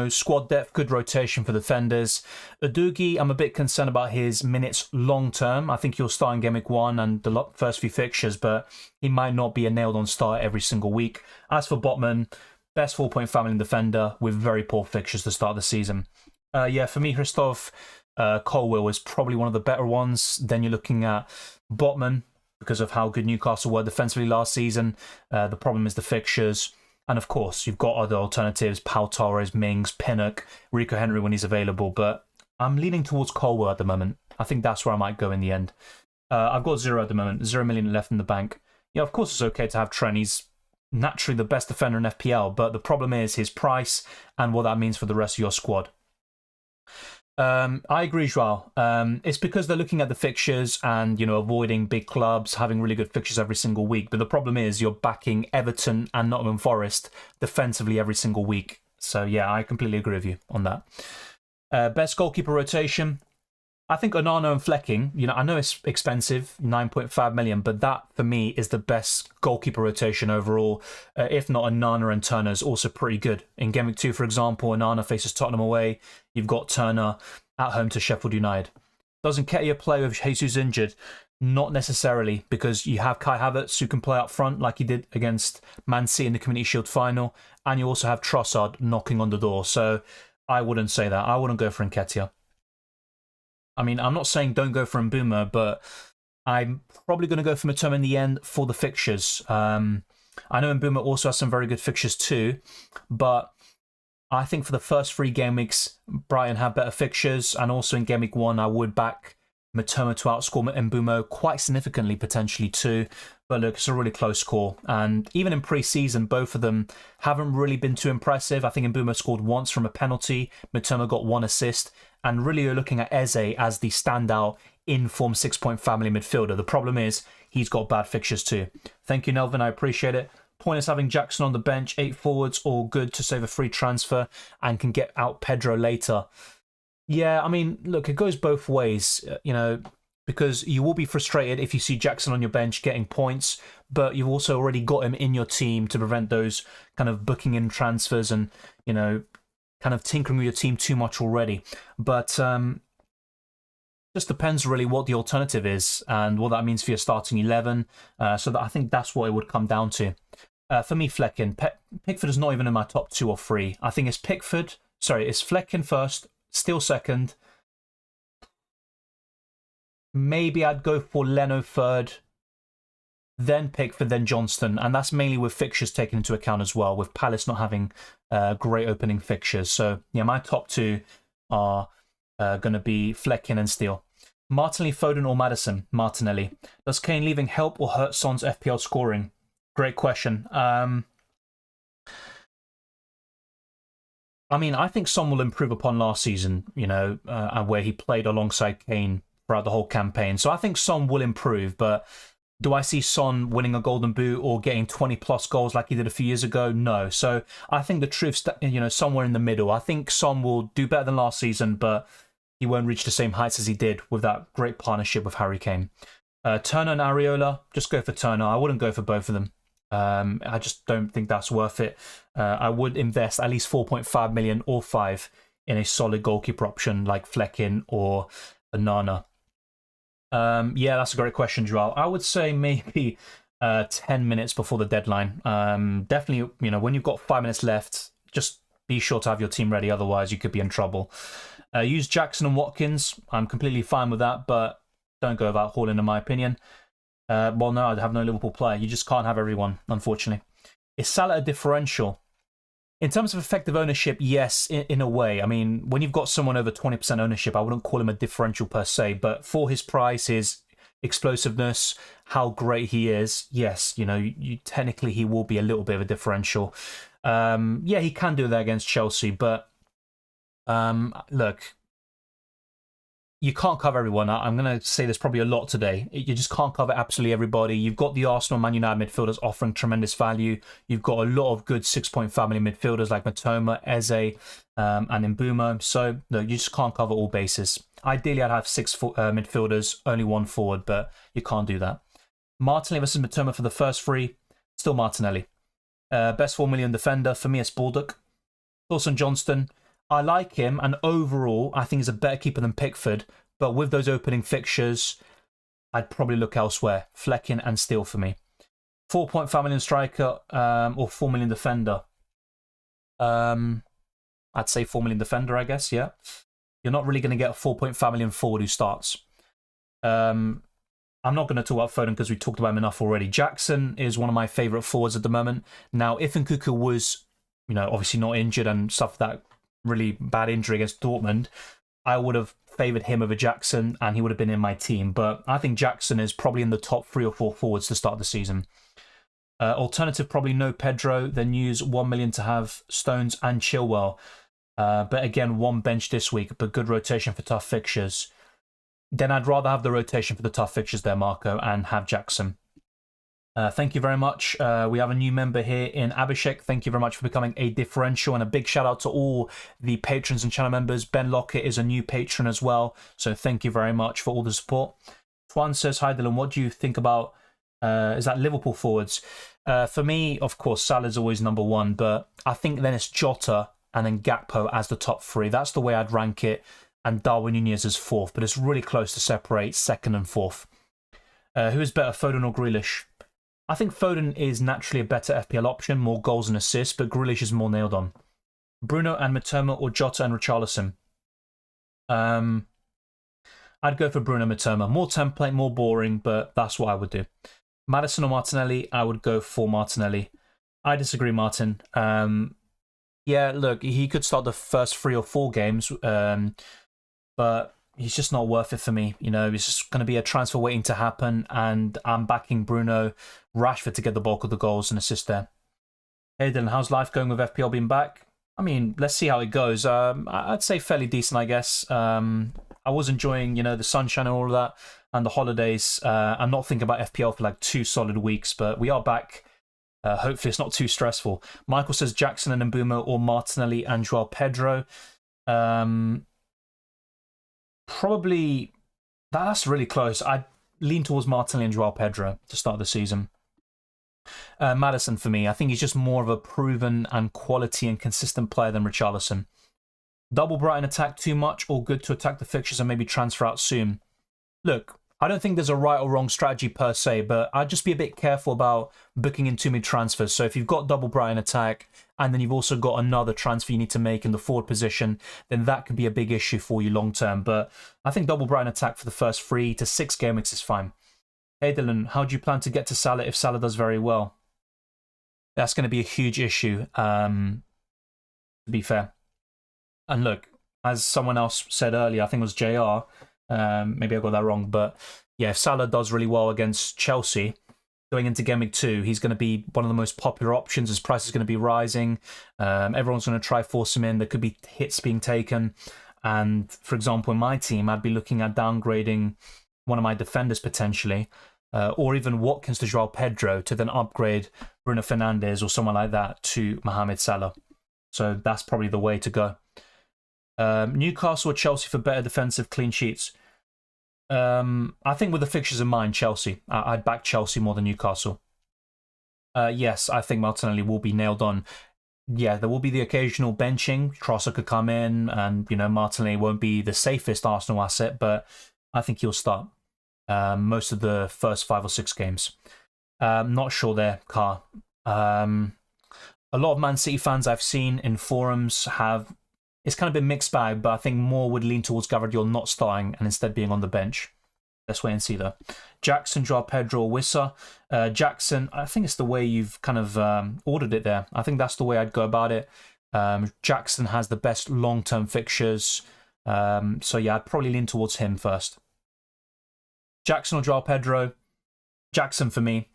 squad depth, good rotation for defenders. Udogie, I'm a bit concerned about his minutes long term. I think he'll start in Game Week 1 and the first few fixtures, but he might not be a nailed-on start every single week. As for Botman, best 4-point family defender with very poor fixtures to start the season. Yeah, for me, Christoph Colwill is probably one of the better ones. Then you're looking at Botman because of how good Newcastle were defensively last season. The problem is the fixtures. And of course, you've got other alternatives, Pau Torres, Mings, Pinnock, Rico Henry when he's available. But I'm leaning towards Colwill at the moment. I think that's where I might go in the end. I've got 0 at the moment, 0 million left in the bank. Yeah, of course it's okay to have Trent. He's naturally the best defender in FPL, but the problem is his price and what that means for the rest of your squad. I agree, Joao. It's because they're looking at the fixtures and, avoiding big clubs, having really good fixtures every single week. But the problem is you're backing Everton and Nottingham Forest defensively every single week. So, yeah, I completely agree with you on that. Best goalkeeper rotation. I think Onana and Flecking, I know it's expensive, 9.5 million, but that for me is the best goalkeeper rotation overall. If not, Onana and Turner is also pretty good. In Game Week 2, for example, Onana faces Tottenham away. You've got Turner at home to Sheffield United. Doesn't Ketia play with Jesus injured? Not necessarily, because you have Kai Havertz who can play up front like he did against Man City in the Community Shield final, and you also have Trossard knocking on the door. So I wouldn't say that. I wouldn't go for Nketiah. I mean, I'm not saying don't go for Mbeumo, but I'm probably going to go for Mitoma in the end for the fixtures. I know Mbeumo also has some very good fixtures too, but I think for the first 3 game weeks, Brighton have better fixtures, and also in Game Week 1, I would back Mitoma to outscore Mbeumo quite significantly, potentially too. But look, it's a really close score. And even in pre-season, both of them haven't really been too impressive. I think Mbeumo scored once from a penalty. Mitoma got 1 assist. And really you're looking at Eze as the standout in-form 6-point family midfielder. The problem is he's got bad fixtures too. Thank you, Nelvin. I appreciate it. Point is having Jackson on the bench, 8 forwards, all good to save a free transfer and can get out Pedro later. Yeah, I mean, look, it goes both ways, because you will be frustrated if you see Jackson on your bench getting points, but you've also already got him in your team to prevent those kind of booking in transfers and, kind of tinkering with your team too much already. But just depends really what the alternative is and what that means for your starting 11. So that I think that's what it would come down to. For me, Flecking. Pickford is not even in my top 2 or 3. I think it's it's Flecking first, still second. Maybe I'd go for Leno third, then Pickford, then Johnston. And that's mainly with fixtures taken into account as well, with Palace not having great opening fixtures. So, yeah, my top 2 are going to be Flecking and Steele. Martinelli, Foden or Maddison? Martinelli. Does Kane leaving help or hurt Son's FPL scoring? Great question. I mean, I think Son will improve upon last season, where he played alongside Kane throughout the whole campaign. So I think Son will improve, but do I see Son winning a golden boot or getting 20-plus goals like he did a few years ago? No. So I think the truth's, somewhere in the middle. I think Son will do better than last season, but he won't reach the same heights as he did with that great partnership with Harry Kane. Turner and Areola, just go for Turner. I wouldn't go for both of them. I just don't think that's worth it. I would invest at least 4.5 million or 5 in a solid goalkeeper option like Flecking or Onana. Yeah, that's a great question, Joel. I would say maybe 10 minutes before the deadline. Definitely, when you've got 5 minutes left, just be sure to have your team ready. Otherwise, you could be in trouble. Use Jackson and Watkins. I'm completely fine with that, but don't go about Haaland, in my opinion. Well, no, I'd have no Liverpool player. You just can't have everyone, unfortunately. Is Salah a differential? In terms of effective ownership, yes, in a way. I mean, when you've got someone over 20% ownership, I wouldn't call him a differential per se, but for his price, his explosiveness, how great he is, yes, you technically he will be a little bit of a differential. Yeah, he can do that against Chelsea, but look, you can't cover everyone. I'm going to say there's probably a lot today. You just can't cover absolutely everybody. You've got the Arsenal, Man United midfielders offering tremendous value. You've got a lot of good 6-point family midfielders like Matoma, Eze, and Mbeumo. So, no, you just can't cover all bases. Ideally, I'd have 6 midfielders, only 1 forward, but you can't do that. Martinelli versus Matoma for the first 3, still Martinelli. Best 4 million defender, for me, it's Baldock. Dawson Johnston, I like him, and overall, I think he's a better keeper than Pickford. But with those opening fixtures, I'd probably look elsewhere. Flecking and Steele for me. 4.5 million striker or 4 million defender. I'd say 4 million defender, I guess, yeah. You're not really going to get a 4.5 million forward who starts. I'm not going to talk about Foden because we talked about him enough already. Jackson is one of my favourite forwards at the moment. Now, if Nkuku was, obviously not injured and stuff that really bad injury against Dortmund, I would have favoured him over Jackson and he would have been in my team. But I think Jackson is probably in the top 3 or 4 forwards to start the season. Alternative, probably no Pedro, then use 1 million to have Stones and Chilwell. But again, 1 bench this week, but good rotation for tough fixtures. Then I'd rather have the rotation for the tough fixtures there, Marco, and have Jackson. Thank you very much. We have a new member here in Abhishek. Thank you very much for becoming a differential, and a big shout out to all the patrons and channel members. Ben Lockett is a new patron as well, so thank you very much for all the support. Twan says, hi Dylan, what do you think about, is that Liverpool forwards? For me, of course, Salah's always number 1, but I think then it's Jota and then Gakpo as the top 3. That's the way I'd rank it, and Darwin Nunez as 4th, but it's really close to separate 2nd and 4th. Who is better, Foden or Grealish? I think Foden is naturally a better FPL option, more goals and assists, but Grealish is more nailed on. Bruno and Matoma or Jota and Richarlison? I'd go for Bruno Matoma. More template, more boring, but that's what I would do. Maddison or Martinelli? I would go for Martinelli. I disagree, Martin. Yeah, look, he could start the first 3 or 4 games, but he's just not worth it for me. It's just going to be a transfer waiting to happen, and I'm backing Bruno Rashford to get the bulk of the goals and assists there. Hey Dylan, how's life going with FPL being back? I mean, let's see how it goes. I'd say fairly decent, I guess. I was enjoying, the sunshine and all of that, and the holidays. I'm not thinking about FPL for like 2 solid weeks, but we are back. Hopefully it's not too stressful. Michael says Jackson and Mbeumo or Martinelli and Joao Pedro. Probably, that's really close. I'd lean towards Martinelli and Joao Pedro to start the season. Maddison for me. I think he's just more of a proven and quality and consistent player than Richarlison. Double Brighton attack too much or good to attack the fixtures and maybe transfer out soon? Look, I don't think there's a right or wrong strategy per se, but I'd just be a bit careful about booking in too many transfers. So if you've got double Brighton attack and then you've also got another transfer you need to make in the forward position, then that could be a big issue for you long term. But I think double Brighton attack for the first 3 to 6 game weeks is fine. Hey Dylan, how do you plan to get to Salah if Salah does very well? That's going to be a huge issue, to be fair. And look, as someone else said earlier, I think it was JR, maybe I got that wrong, but yeah, if Salah does really well against Chelsea, going into Game Week 2, he's going to be one of the most popular options. His price is going to be rising. Everyone's going to try force him in. There could be hits being taken. And for example, in my team, I'd be looking at downgrading one of my defenders potentially, or even Watkins to Joao Pedro to then upgrade Bruno Fernandes or someone like that to Mohamed Salah. So that's probably the way to go. Newcastle or Chelsea for better defensive clean sheets? I think with the fixtures in mind, Chelsea. I'd back Chelsea more than Newcastle. Yes, I think Martinelli will be nailed on. Yeah, there will be the occasional benching. Trossard could come in, and Martinelli won't be the safest Arsenal asset, but I think he'll start most of the first 5 or 6 games. Not sure there, Car. A lot of Man City fans I've seen in forums have. It's kind of been mixed bag, but I think more would lean towards Gavardiol not starting and instead being on the bench. Let's wait and see though. Jackson, Joao Pedro, Wissa. Jackson, I think it's the way you've kind of ordered it there. I think that's the way I'd go about it. Jackson has the best long-term fixtures. So yeah, I'd probably lean towards him first. Jackson or Joao Pedro? Jackson for me.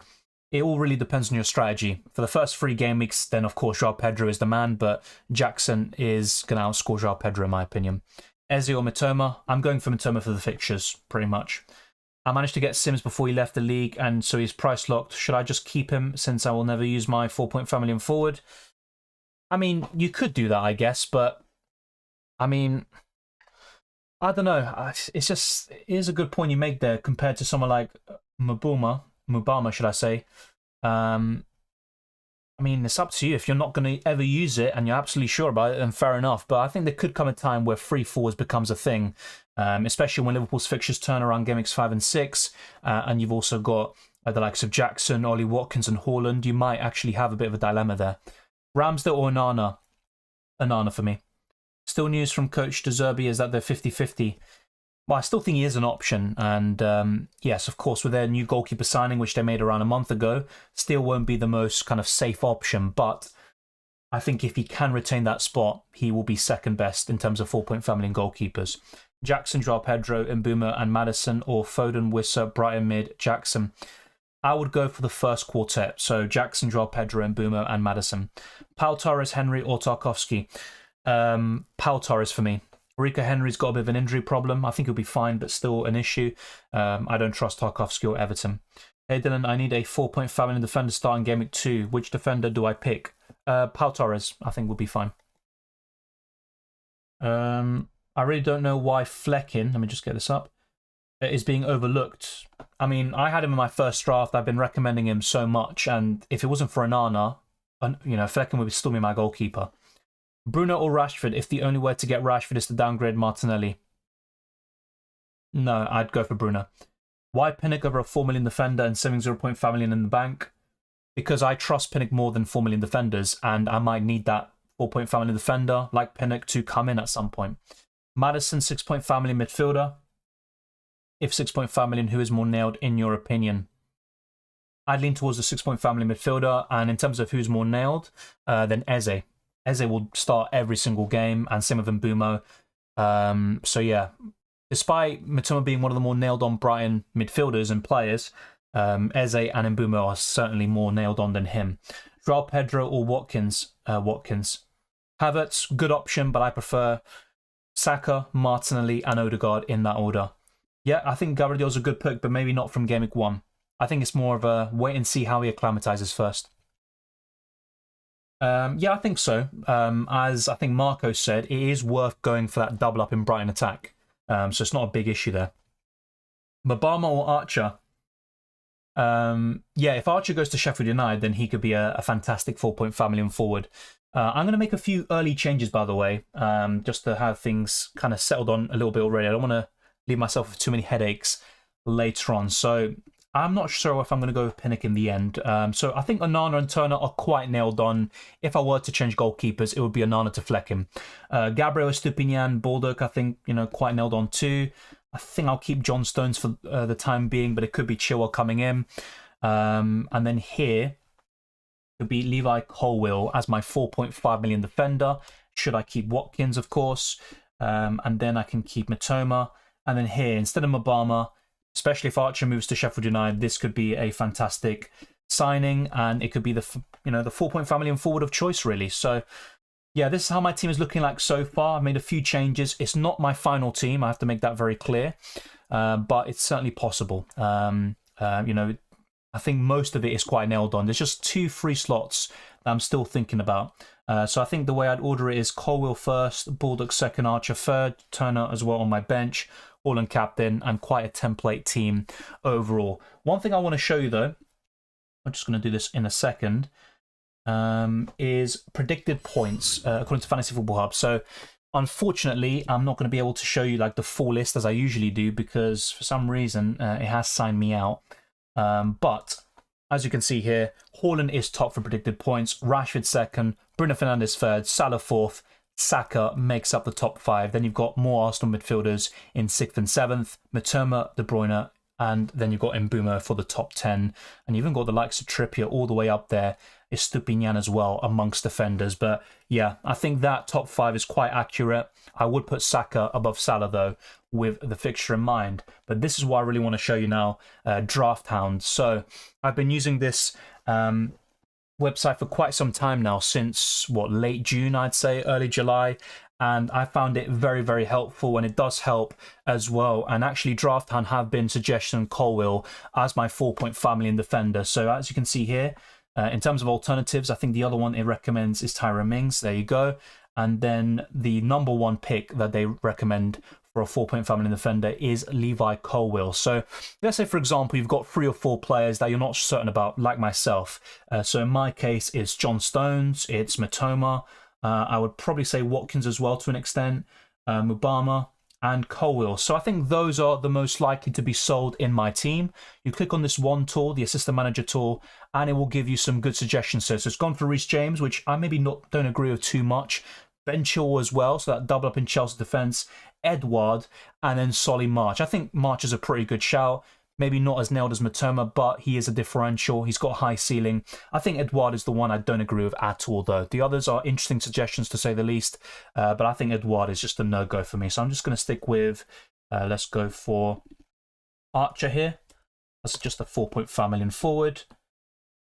It all really depends on your strategy. For the first 3 game weeks, then of course Joao Pedro is the man, but Jackson is going to outscore Joao Pedro in my opinion. Eze or Mitoma? I'm going for Mitoma for the fixtures, pretty much. I managed to get Sims before he left the league, and so he's price locked. Should I just keep him since I will never use my 4.5 million forward? I mean, you could do that, I guess, but I mean, I don't know. It's just, it is a good point you make there compared to someone like Mubama, should I say. I mean, it's up to you. If you're not going to ever use it and you're absolutely sure about it, then fair enough. But I think there could come a time where free forwards becomes a thing, especially when Liverpool's fixtures turn around game weeks 5 and 6, and you've also got the likes of Jackson, Ollie Watkins, and Haaland. You might actually have a bit of a dilemma there. Ramsdale or Onana? Onana for me. Still news from Coach De Zerbi is that they're 50-50. Well, I still think he is an option. And yes, of course, with their new goalkeeper signing, which they made around a month ago, still won't be the most kind of safe option. But I think if he can retain that spot, he will be second best in terms of 4.5 million goalkeepers. Jackson, Joao Pedro, Mbeumo and Maddison, or Foden, Wissa, Brighton mid, Jackson. I would go for the first quartet. So Jackson, Joao Pedro, Mbeumo and Maddison. Pau Torres, Henry or Tarkowski. Pau Torres for me. Rico Henry's got a bit of an injury problem. I think he'll be fine, but still an issue. I don't trust Tarkowski or Everton. Hey Dylan, I need a 4.5 million defender starting game week 2. Which defender do I pick? Pau Torres, I think, will be fine. I really don't know why Fleckin, let me just get this up, is being overlooked. I mean, I had him in my first draft. I've been recommending him so much, and if it wasn't for Onana, Fleckin would still be my goalkeeper. Bruno or Rashford, if the only way to get Rashford is to downgrade Martinelli? No, I'd go for Bruno. Why Pinnock over a 4 million defender and saving 0.5 million in the bank? Because I trust Pinnock more than 4 million defenders, and I might need that 4.5 million defender like Pinnock to come in at some point. Maddison, 6.5 million midfielder. If 6.5 million, who is more nailed in your opinion? I'd lean towards the 6.5 million midfielder, and in terms of who's more nailed, then Eze. Eze will start every single game, and same with Mbeumo. So yeah, despite Mitoma being one of the more nailed-on Brighton midfielders and players, Eze and Mbeumo are certainly more nailed-on than him. Joao Pedro or Watkins? Watkins. Havertz, good option, but I prefer Saka, Martinelli, and Odegaard in that order. Yeah, I think Gvardiol's a good pick, but maybe not from game week 1. I think it's more of a wait and see how he acclimatizes first. Yeah, I think so. As I think Marco said, it is worth going for that double up in Brighton attack. So it's not a big issue there. Mabama or Archer? Yeah, if Archer goes to Sheffield United, then he could be a fantastic 4.5 million forward. I'm going to make a few early changes, by the way, just to have things kind of settled on a little bit already. I don't want to leave myself with too many headaches later on. So I'm not sure if I'm going to go with Pinnock in the end. So I think Onana and Turner are quite nailed on. If I were to change goalkeepers, it would be Onana to Fleckin. Gabriel Estupinian, Baldock, I think, quite nailed on too. I think I'll keep John Stones for the time being, but it could be Chilwell coming in. And then here, it would be Levi Colwill as my 4.5 million defender. Should I keep Watkins, of course? And then I can keep Mitoma. And then here, instead of Mabama, especially if Archer moves to Sheffield United, this could be a fantastic signing, and it could be the 4.5 million forward of choice, really. So, yeah, this is how my team is looking like so far. I've made a few changes. It's not my final team. I have to make that very clear, but it's certainly possible. I think most of it is quite nailed on. There's just 2 free slots that I'm still thinking about. So I think the way I'd order it is Colwill first, Baldock second, Archer third, Turner as well on my bench, Haaland captain, and quite a template team overall. One thing I want to show you, though, I'm just going to do this in a second, is predicted points according to Fantasy Football Hub. So unfortunately, I'm not going to be able to show you like the full list as I usually do, because for some reason it has signed me out. But as you can see here, Haaland is top for predicted points, Rashford second, Bruno Fernandes third, Salah fourth, Saka makes up the top 5. Then you've got more Arsenal midfielders in 6th and 7th, Mitoma, De Bruyne And then you've got Mbeumo for the top 10. And you've even got the likes of Trippier all the way up there. Estupinian as well amongst defenders. But yeah, I think that top 5 is quite accurate. I would put Saka above Salah though, with the fixture in mind. But this is what I really want to show you now, Drafthound. So I've been using this website for quite some time now, since late June, I'd say, early July. And I found it very, very helpful, and it does help as well. And actually, Drafthound have been suggesting Colwill as my 4-point family and defender. So as you can see here, in terms of alternatives, I think the other one it recommends is Tyrone Mings. There you go. And then the number 1 pick that they recommend for a 4-point family and defender is Levi Colwill. So let's say, for example, you've got 3 or 4 players that you're not certain about, like myself. So in my case, it's John Stones, it's Matoma. I would probably say Watkins as well to an extent, Mubama and Colwill. So I think those are the most likely to be sold in my team. You click on this one tool, the Assistant Manager tool, and it will give you some good suggestions. So it's gone for Reece James, which I maybe don't agree with too much. Ben Chilwell as well, so that double up in Chelsea defence. Edouard, and then Solly March. I think March is a pretty good shout. Maybe not as nailed as Matoma, but he is a differential. He's got a high ceiling. I think Edouard is the one I don't agree with at all, though. The others are interesting suggestions, to say the least, but I think Edouard is just a no-go for me. So I'm just going to stick with, let's go for Archer here. That's just a 4-point family and forward.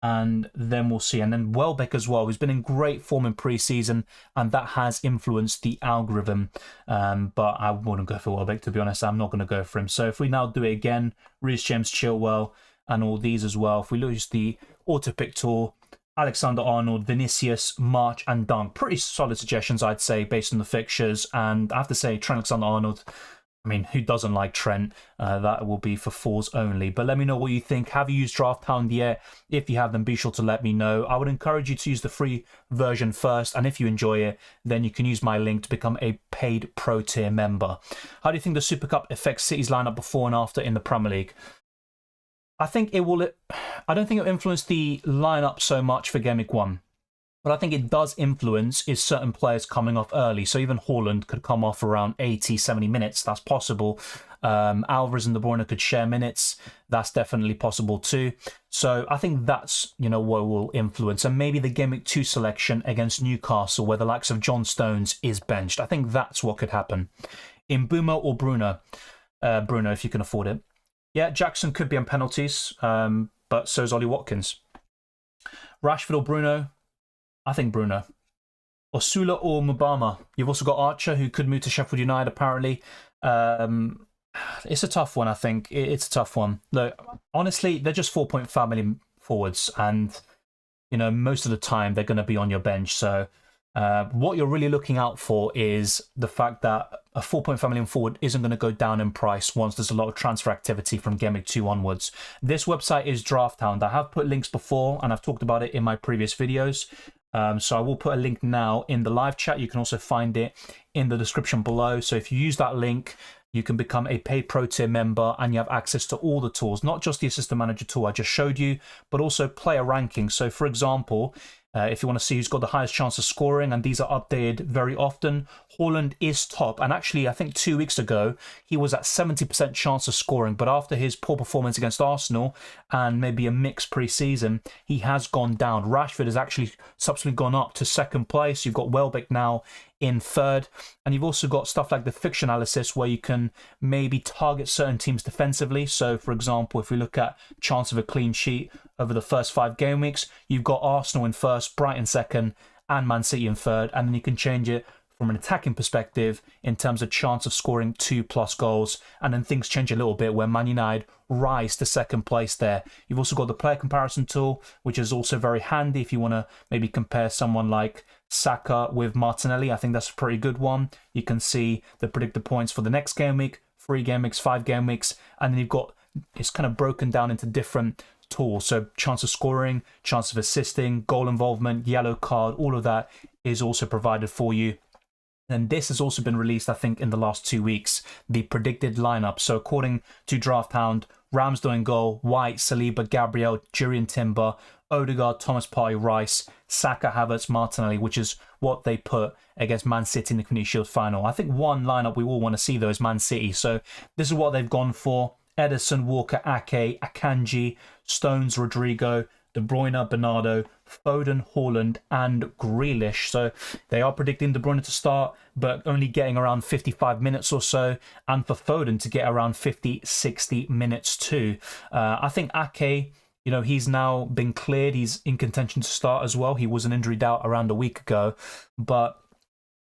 And then we'll see. And then Welbeck as well, who's been in great form in pre-season, and that has influenced the algorithm. But I wouldn't go for Welbeck, to be honest. I'm not going to go for him. So if we now do it again, Reece James, Chilwell, and all these as well. If we use the auto-pick tool, Alexander-Arnold, Vinicius, March, and Dunk. Pretty solid suggestions, I'd say, based on the fixtures. And I have to say, Trent Alexander-Arnold, I mean, who doesn't like Trent? That will be for fools only. But let me know what you think. Have you used Drafthound yet? If you have, then be sure to let me know. I would encourage you to use the free version first. And if you enjoy it, then you can use my link to become a paid Pro Tier member. How do you think the Super Cup affects City's lineup before and after in the Premier League? I think it will. I don't think it will influence the lineup so much for Game Week 1. But I think it does influence is certain players coming off early. So even Haaland could come off around 80, 70 minutes. That's possible. Alvarez and De Bruyne could share minutes. That's definitely possible too. So I think that's, what will influence. And maybe the Game Week 2 selection against Newcastle, where the likes of John Stones is benched. I think that's what could happen. Mbeumo or Bruno? Bruno, if you can afford it. Yeah, Jackson could be on penalties, but so is Ollie Watkins. Rashford or Bruno? I think Bruno. Osula or Mubama. You've also got Archer, who could move to Sheffield United, apparently. It's a tough one, I think. It's a tough one. Look, honestly, they're just 4-point family forwards, and, most of the time they're going to be on your bench. So what you're really looking out for is the fact that a 4-point family and forward isn't going to go down in price once there's a lot of transfer activity from Game Week 2 onwards. This website is Drafthound. I have put links before, and I've talked about it in my previous videos. So I will put a link now in the live chat. You can also find it in the description below. So if you use that link, you can become a paid Pro Tier member, and you have access to all the tools, not just the Assistant Manager tool I just showed you, but also player rankings. So for example, if you want to see who's got the highest chance of scoring, and these are updated very often, Haaland is top. And actually, I think 2 weeks ago, he was at 70% chance of scoring. But after his poor performance against Arsenal and maybe a mixed pre-season, he has gone down. Rashford has actually subsequently gone up to 2nd place. You've got Welbeck now in 3rd. And you've also got stuff like the Fixture Analysis, where you can maybe target certain teams defensively. So, for example, if we look at chance of a clean sheet over the first 5 game weeks, you've got Arsenal in 1st, Brighton 2nd, and Man City in 3rd. And then you can change it from an attacking perspective in terms of chance of scoring 2+ goals. And then things change a little bit where Man United rise to 2nd place there. You've also got the player comparison tool, which is also very handy if you want to maybe compare someone like Saka with Martinelli. I think that's a pretty good one. You can see the predicted points for the next game week, 3 game weeks, 5 game weeks, and then you've got, it's kind of broken down into different tools. So chance of scoring, chance of assisting, goal involvement, yellow card, all of that is also provided for you. And this has also been released, I think, in the last 2 weeks, the predicted lineup. So according to Drafthound, Ramsdale in goal, White, Saliba, Gabriel, Jurriën Timber, Odegaard, Thomas Partey, Rice, Saka, Havertz, Martinelli, which is what they put against Man City in the Community Shield final. I think one lineup we all want to see, though, is Man City. So this is what they've gone for. Edison, Walker, Ake, Akanji, Stones, Rodrigo, De Bruyne, Bernardo, Foden, Haaland, and Grealish. So they are predicting De Bruyne to start, but only getting around 55 minutes or so, and for Foden to get around 50, 60 minutes too. I think Ake, he's now been cleared. He's in contention to start as well. He was an injury doubt around a week ago, but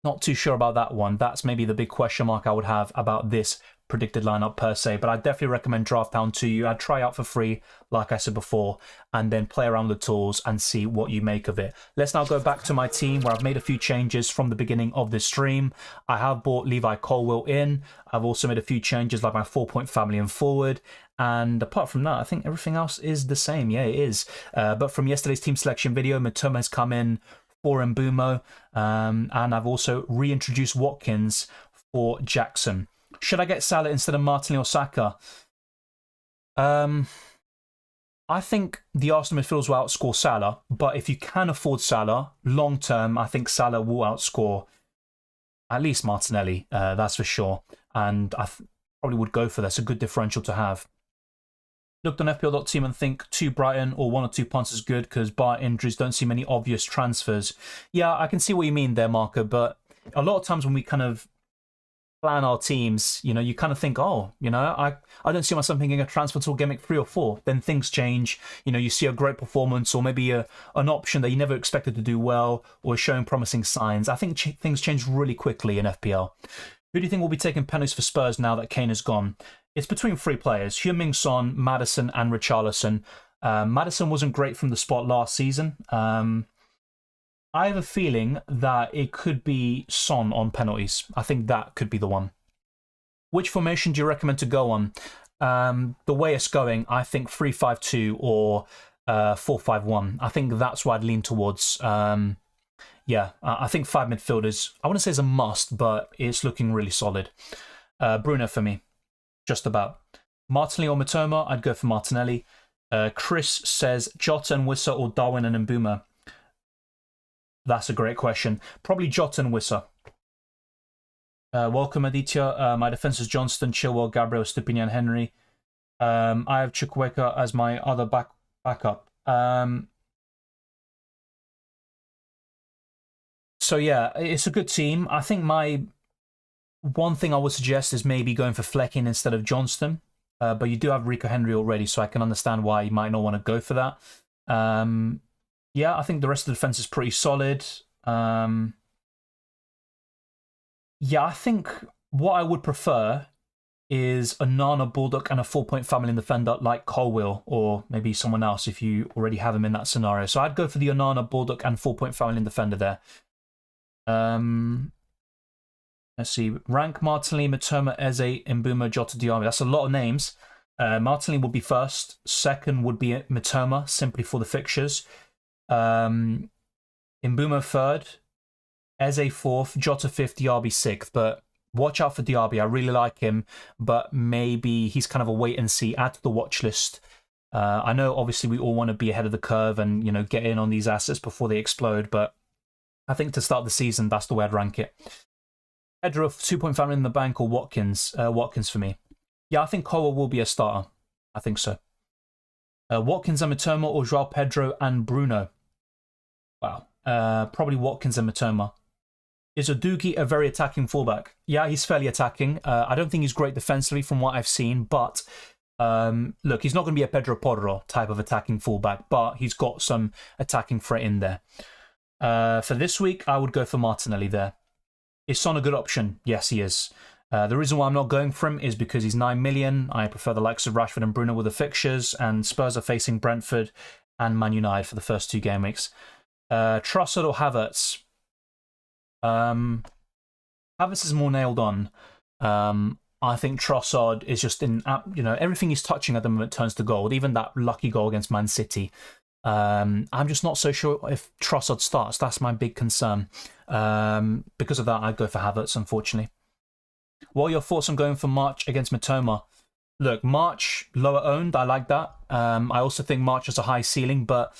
not too sure about that one. That's maybe the big question mark I would have about this predicted lineup per se, but I definitely recommend Drafthound to you. I'd try out for free, like I said before, and then play around with the tools and see what you make of it. Let's now go back to my team where I've made a few changes from the beginning of this stream. I have brought Levi Colwill in. I've also made a few changes like my 4-point family and forward. And apart from that, I think everything else is the same. Yeah, it is. But from yesterday's team selection video, Matoma has come in for Mbumo, and I've also reintroduced Watkins for Jackson. Should I get Salah instead of Martinelli or Saka? I think the Arsenal midfielders will outscore Salah, but if you can afford Salah, long term, I think Salah will outscore at least Martinelli, that's for sure. And I probably would go for that. It's a good differential to have. Looked on FPL.Team and think 2 Brighton or 1 or 2 punts is good because bar injuries don't see many obvious transfers. Yeah, I can see what you mean there, Marco, but a lot of times when we kind of plan our teams, you kind of think, I don't see myself making a transfer till Gameweek 3 or 4. Then things change. You see a great performance or maybe an option that you never expected to do well or is showing promising signs. I think things change really quickly in FPL. Who do you think will be taking penalties for Spurs now that Kane is gone? It's between 3 players, Heung-min Son, Maddison and Richarlison. Maddison wasn't great from the spot last season. I have a feeling that it could be Son on penalties. I think that could be the one. Which formation do you recommend to go on? The way it's going, I think 3-5-2 or 4-5-1. I think that's what I'd lean towards. Yeah, I think 5 midfielders, I wouldn't say it's a must, but it's looking really solid. Bruno for me, just about. Martinelli or Matoma, I'd go for Martinelli. Chris says Jota and Wissa or Darwin and Mbuma. That's a great question. Probably Jota and Wissa. Welcome, Aditya. My defense is Johnston, Chilwell, Gabriel, Stupinian, Henry. I have Chukwueka as my other backup. So yeah, it's a good team. I think my one thing I would suggest is maybe going for Flecking instead of Johnston. But you do have Rico Henry already, so I can understand why you might not want to go for that. Yeah, I think the rest of the defense is pretty solid. Yeah, I think what I would prefer is a Nana, Bulldog, and a 4-point family in defender like Colwill, or maybe someone else if you already have him in that scenario. So I'd go for the Onana, Bulldog, and 4-point family in defender there. Let's see. Rank Martinelli, Matoma, Eze, Mbuma, Jota, Diarmi. That's a lot of names. Martinelli would be first. Second would be Matoma, simply for the fixtures. Mbuma third. Eze fourth. Jota fifth. Diarmi sixth. But watch out for Diarmi. I really like him, but maybe he's kind of a wait and see. Add to the watch list. I know, obviously, we all want to be ahead of the curve and get in on these assets before they explode, but I think to start the season, that's the way I'd rank it. Pedro, 2-point family in the bank, or Watkins? Watkins for me. Yeah, I think Colwill will be a starter. I think so. Watkins and Matoma, or Joao Pedro and Bruno? Wow. Probably Watkins and Matoma. Is Odugi a very attacking fullback? Yeah, he's fairly attacking. I don't think he's great defensively from what I've seen, but look, he's not going to be a Pedro Porro type of attacking fullback, but he's got some attacking threat in there. For this week, I would go for Martinelli there. Is Son a good option? Yes, he is. The reason why I'm not going for him is because he's 9 million. I prefer the likes of Rashford and Bruno with the fixtures, and Spurs are facing Brentford and Man United for the first 2 game weeks. Trossard or Havertz? Havertz is more nailed on. I think Trossard is just in, everything he's touching at the moment turns to gold, even that lucky goal against Man City. I'm just not so sure if Trossard starts. That's my big concern. Because of that, I'd go for Havertz, unfortunately. What are your thoughts on going for March against Matoma? Look, March, lower owned. I like that. I also think March has a high ceiling, but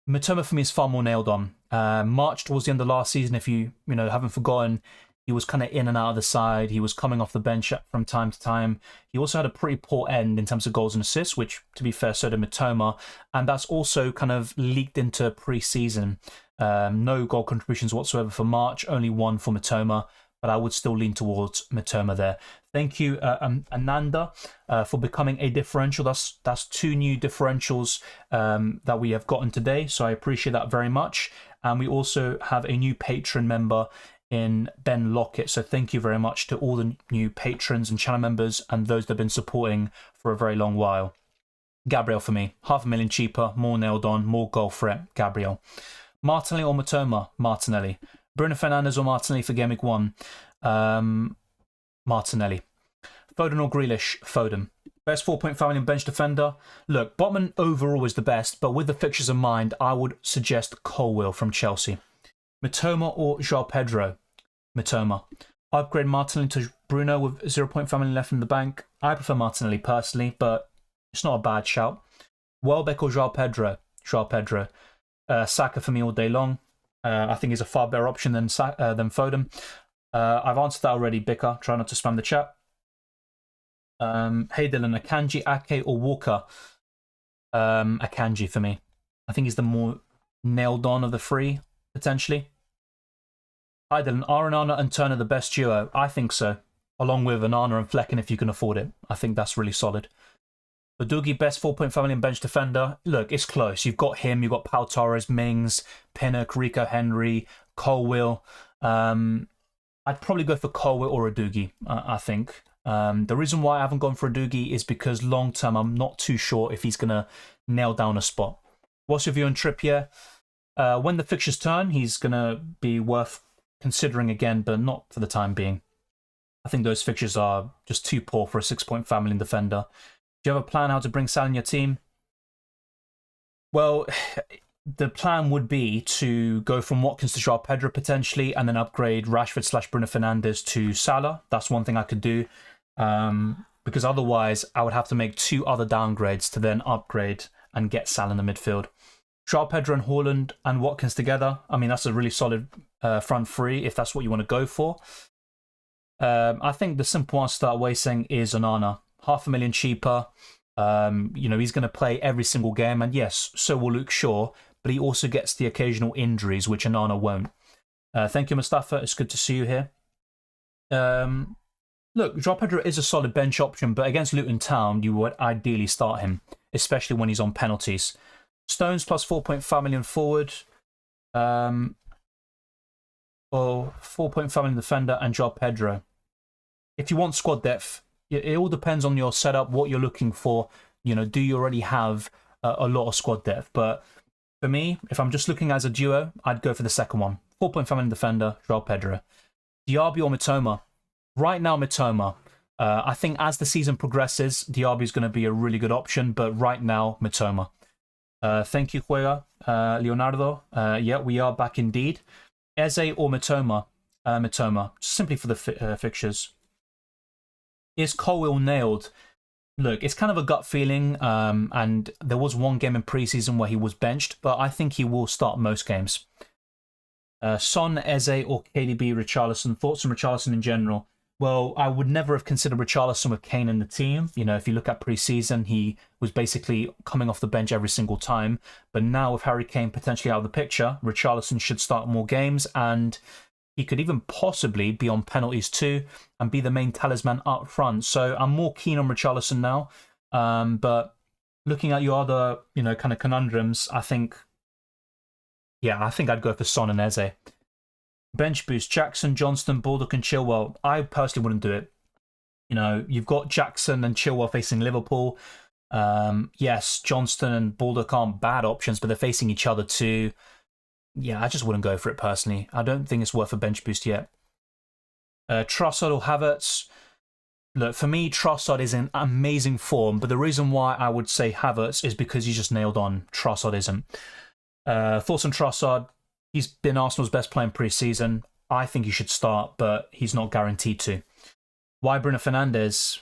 Matoma for me is far more nailed on. March towards the end of last season, if you haven't forgotten, He was kind of in and out of the side. He was coming off the bench from time to time. He also had a pretty poor end in terms of goals and assists, which, to be fair, so did Mitoma. And that's also kind of leaked into pre-season. No goal contributions whatsoever for March, only one for Mitoma, but I would still lean towards Mitoma there. Thank you, Ananda, for becoming a differential. That's 2 new differentials that we have gotten today, so I appreciate that very much. And we also have a new patron member in Ben Lockett, so thank you very much to all the new patrons and channel members and those that have been supporting for a very long while. Gabriel for me, $500,000 cheaper, more nailed on, more goal threat, Gabriel. Martinelli or Mitoma? Martinelli. Bruno Fernandes or Martinelli for Game Week 1? Martinelli. Foden or Grealish? Foden. Best 4.5 million bench defender? Look, Botman overall is the best, but with the fixtures in mind, I would suggest Colwill from Chelsea. Mitoma or João Pedro? Mitoma. Upgrade Martinelli to Bruno with 0.5 million left in the bank. I prefer Martinelli personally, but it's not a bad shout. Welbeck or João Pedro? João Pedro. Saka for me all day long. I think he's a far better option than Foden. I've answered that already, Bicker. Try not to spam the chat. Hey Dylan, Akanji, Ake or Walker? Akanji for me. I think he's the more nailed on of the 3, potentially. Hi Dylan, are Onana and Turner the best duo? I think so. Along with Onana and Flecken if you can afford it. I think that's really solid. Badugi, best 4.5 million bench defender. Look, it's close. You've got him, you've got Pau Torres, Mings, Pinnock, Rico Henry, Colwill. I'd probably go for Colwill or Adugi, I think. The reason why I haven't gone for Adugi is because long term I'm not too sure if he's going to nail down a spot. What's your view on Trippier? When the fixtures turn, he's going to be worth considering again, but not for the time being. I think those fixtures are just too poor for a 6.5 million defender. Do you have a plan how to bring Salah in your team? Well, the plan would be to go from Watkins to João Pedro potentially, and then upgrade Rashford / Bruno Fernandes to Salah. That's one thing I could do. Because otherwise, I would have to make 2 other downgrades to then upgrade and get Salah in the midfield. João Pedro and Haaland and Watkins together. I mean, that's a really solid front 3 if that's what you want to go for. I think the simple answer to that wasting is Onana. $500,000 cheaper. He's going to play every single game, and yes, so will Luke Shaw, but he also gets the occasional injuries, which Onana won't. Thank you, Mustafa. It's good to see you here. Look, João Pedro is a solid bench option, but against Luton Town, you would ideally start him, especially when he's on penalties. Stones plus 4.5 million forward, or 4.5 million defender, and João Pedro. If you want squad depth, it all depends on your setup, what you're looking for. Do you already have a lot of squad depth? But for me, if I'm just looking as a duo, I'd go for the second one. 4.5 million defender, João Pedro. Diaby or Mitoma? Right now, Mitoma. I think as the season progresses, Diaby is going to be a really good option, but right now, Mitoma. Thank you, Juega. Leonardo. Yeah, we are back indeed. Eze or Mitoma? Mitoma, simply for the fixtures. Is Colwill nailed? Look, it's kind of a gut feeling, and there was one game in pre-season where he was benched, but I think he will start most games. Son, Eze, or KDB, Richarlison? Thoughts on Richarlison in general? Well, I would never have considered Richarlison with Kane in the team. If you look at pre-season, he was basically coming off the bench every single time. But now with Harry Kane potentially out of the picture, Richarlison should start more games, and he could even possibly be on penalties too and be the main talisman up front. So I'm more keen on Richarlison now. But looking at your other, kind of conundrums, I think I'd go for Son and Eze. Bench boost, Jackson, Johnston, Baldock and Chilwell. I personally wouldn't do it. You've got Jackson and Chilwell facing Liverpool. Yes, Johnston and Baldock aren't bad options, but they're facing each other too. Yeah, I just wouldn't go for it personally. I don't think it's worth a bench boost yet. Trossard or Havertz? Look, for me, Trossard is in amazing form, but the reason why I would say Havertz is because he's just nailed on. Trossard isn't. Thoughts on Trossard? He's been Arsenal's best player in pre-season. I think he should start, but he's not guaranteed to. Why Bruno Fernandes?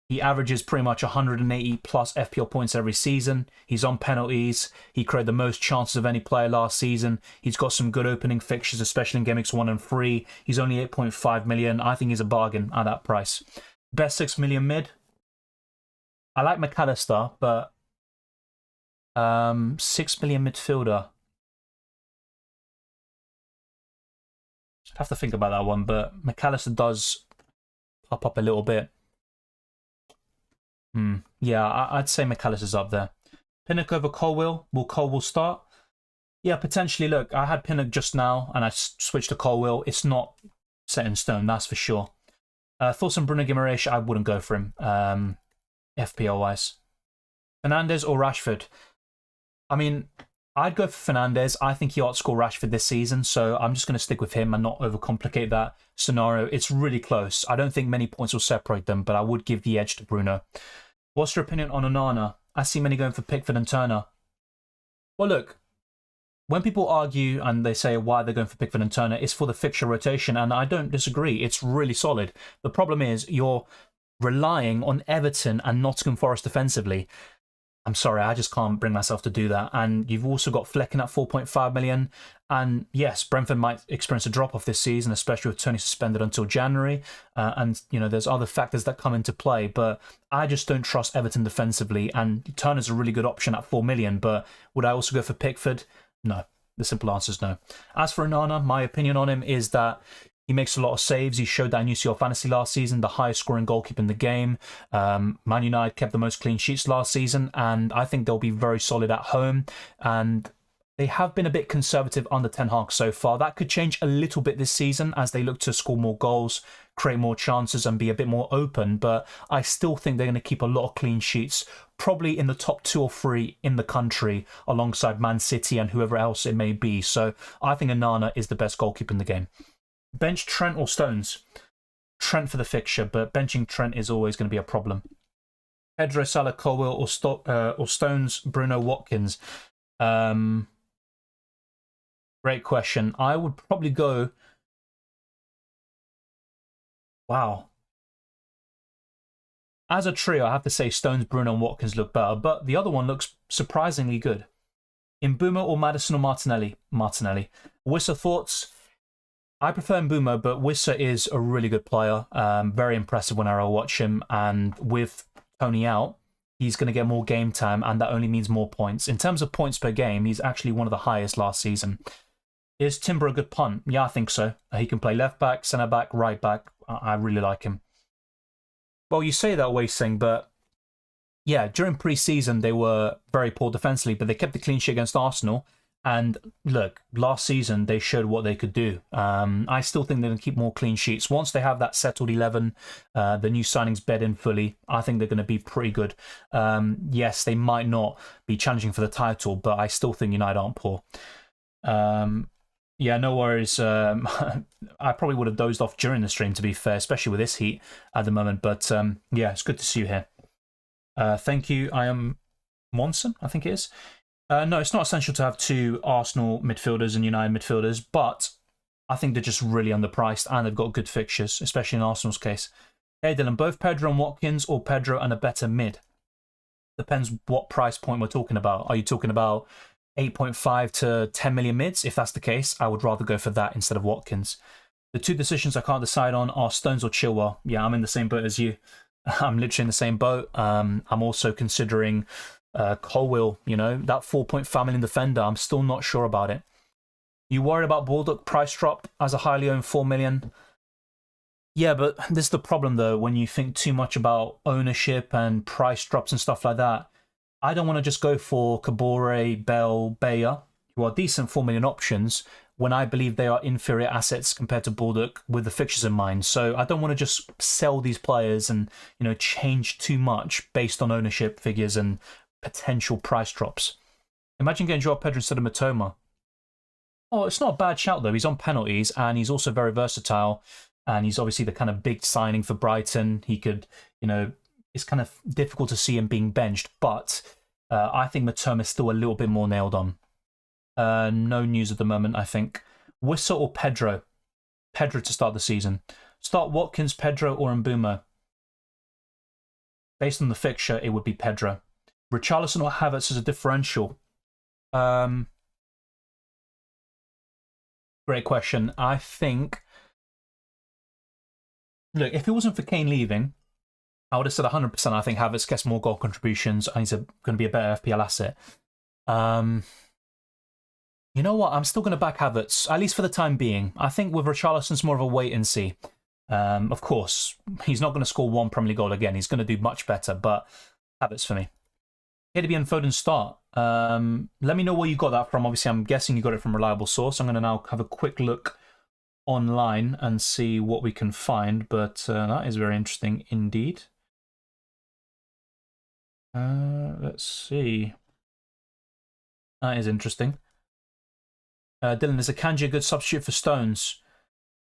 He averages pretty much 180 plus FPL points every season. He's on penalties. He created the most chances of any player last season. He's got some good opening fixtures, especially in Game Weeks 1 and 3. He's only 8.5 million. I think he's a bargain at that price. Best 6 million mid. I like McAllister, but 6 million midfielder. I'd have to think about that one, but McAllister does pop up a little bit. Yeah, I'd say McAllister's up there. Pinnock over Colwill. Will Colwill start? Yeah, potentially. Look, I had Pinnock just now, and I switched to Colwill. It's not set in stone, that's for sure. Thoughts on Bruno Guimaraes? I wouldn't go for him, FPL-wise. Fernandes or Rashford? I mean, I'd go for Fernandes. I think he outscored Rashford this season, so I'm just going to stick with him and not overcomplicate that scenario. It's really close. I don't think many points will separate them, but I would give the edge to Bruno. What's your opinion on Onana? I see many going for Pickford and Turner. Well, look, when people argue and they say why they're going for Pickford and Turner, it's for the fixture rotation, and I don't disagree. It's really solid. The problem is you're relying on Everton and Nottingham Forest defensively. I'm sorry, I just can't bring myself to do that. And you've also got Flecken at 4.5 million. And yes, Brentford might experience a drop-off this season, especially with Tony suspended until January. And, you know, there's other factors that come into play. But I just don't trust Everton defensively. And Turner's a really good option at 4 million. But would I also go for Pickford? No. The simple answer is no. As for Onana, my opinion on him is that he makes a lot of saves. He showed that in UCL Fantasy last season, the highest scoring goalkeeper in the game. Man United kept the most clean sheets last season, and I think they'll be very solid at home. And they have been a bit conservative under Ten Hag so far. That could change a little bit this season as they look to score more goals, create more chances, and be a bit more open. But I still think they're going to keep a lot of clean sheets, probably in the top 2 or 3 in the country, alongside Man City and whoever else it may be. So I think Onana is the best goalkeeper in the game. Bench Trent or Stones? Trent for the fixture, but benching Trent is always going to be a problem. Pedro, Salah, Colwill or Stones, Bruno, Watkins? Great question. I would probably go... Wow. As a trio, I have to say Stones, Bruno and Watkins look better, but the other one looks surprisingly good. Mbeumo or Maddison or Martinelli? Martinelli. Wissa, thoughts? I prefer Mbeumo, but Wissa is a really good player. Very impressive whenever I watch him. And with Tony out, he's going to get more game time, and that only means more points. In terms of points per game, he's actually one of the highest last season. Is Timber a good punt? Yeah, I think so. He can play left back, centre back, right back. I really like him. Well, you say that way, Singh, but yeah, during pre-season, they were very poor defensively, but they kept the clean sheet against Arsenal. And look, last season, they showed what they could do. I still think they're going to keep more clean sheets. Once they have that settled 11, the new signings bed in fully, I think they're going to be pretty good. Yes, they might not be challenging for the title, but I still think United aren't poor. Yeah, no worries. I probably would have dozed off during the stream, to be fair, especially with this heat at the moment. But yeah, it's good to see you here. Thank you. I am Monson, I think it is. No, it's not essential to have 2 Arsenal midfielders and United midfielders, but I think they're just really underpriced and they've got good fixtures, especially in Arsenal's case. Hey, Dylan, both Pedro and Watkins or Pedro and a better mid? Depends what price point we're talking about. Are you talking about 8.5 to 10 million mids? If that's the case, I would rather go for that instead of Watkins. The 2 decisions I can't decide on are Stones or Chilwell. Yeah, I'm in the same boat as you. I'm literally in the same boat. I'm also considering Colwill, you know, that 4.5 million defender. I'm still not sure about it. You worried about Baldock price drop as a highly owned 4 million? Yeah, but this is the problem though, when you think too much about ownership and price drops and stuff like that. I don't want to just go for Kabore, Bell, Bayer, who are decent 4 million options, when I believe they are inferior assets compared to Baldock with the fixtures in mind. So I don't want to just sell these players and, you know, change too much based on ownership figures and potential price drops. Imagine getting Joao Pedro instead of Matoma. Oh, it's not a bad shout though. He's on penalties and he's also very versatile. And he's obviously the kind of big signing for Brighton. He could, you know, it's kind of difficult to see him being benched. But I think Matoma is still a little bit more nailed on. No news at the moment, I think. Wissa or Pedro? Pedro to start the season. Start Watkins, Pedro or Mbeumo? based on the fixture, it would be Pedro. Richarlison or Havertz as a differential? Great question. I think, look, if it wasn't for Kane leaving, I would have said 100%. I think Havertz gets more goal contributions and he's going to be a better FPL asset. You know what? I'm still going to back Havertz, at least for the time being. I think with Richarlison, it's more of a wait and see. Of course, he's not going to score one Premier League goal again. He's going to do much better, but Havertz for me. KDB and Foden start. Let me know where you got that from. Obviously, I'm guessing you got it from a reliable source. I'm going to now have a quick look online and see what we can find, but that is very interesting indeed. Let's see. That is interesting. Dylan, is Akanji a good substitute for Stones?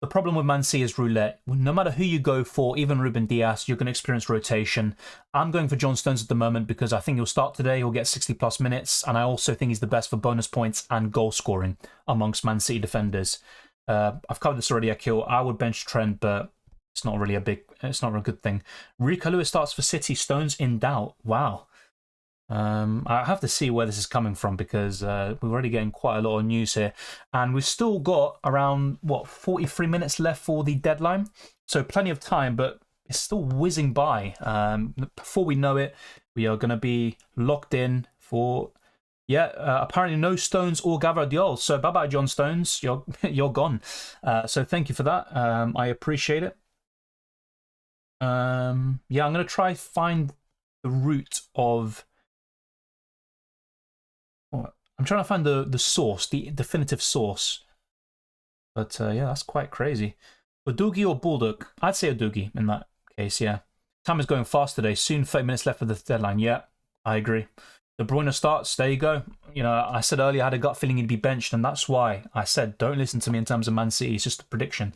The problem with Man City is roulette. No matter who you go for, even Ruben Dias, you're going to experience rotation. I'm going for John Stones at the moment because I think he'll start today. He'll get 60+ minutes, and I also think he's the best for bonus points and goal scoring amongst Man City defenders. I've covered this already, Akil. I would bench Trent, but it's not really it's not a good thing. Rico Lewis starts for City. Stones in doubt. Wow. I have to see where this is coming from because we're already getting quite a lot of news here. And we've still got around, 43 minutes left for the deadline. So plenty of time, but it's still whizzing by. Before we know it, we are going to be locked in for, apparently no Stones or Gvardiol. So bye-bye, John Stones. You're gone. So thank you for that. I appreciate it. I'm going to try find the root of... I'm trying to find the source, the definitive source. But that's quite crazy. Udogie or Bulldog? I'd say Udogie in that case, yeah. Time is going fast today. Soon 30 minutes left for the deadline. Yeah, I agree. De Bruyne starts. There you go. You know, I said earlier I had a gut feeling he'd be benched, and that's why I said don't listen to me in terms of Man City. It's just a prediction.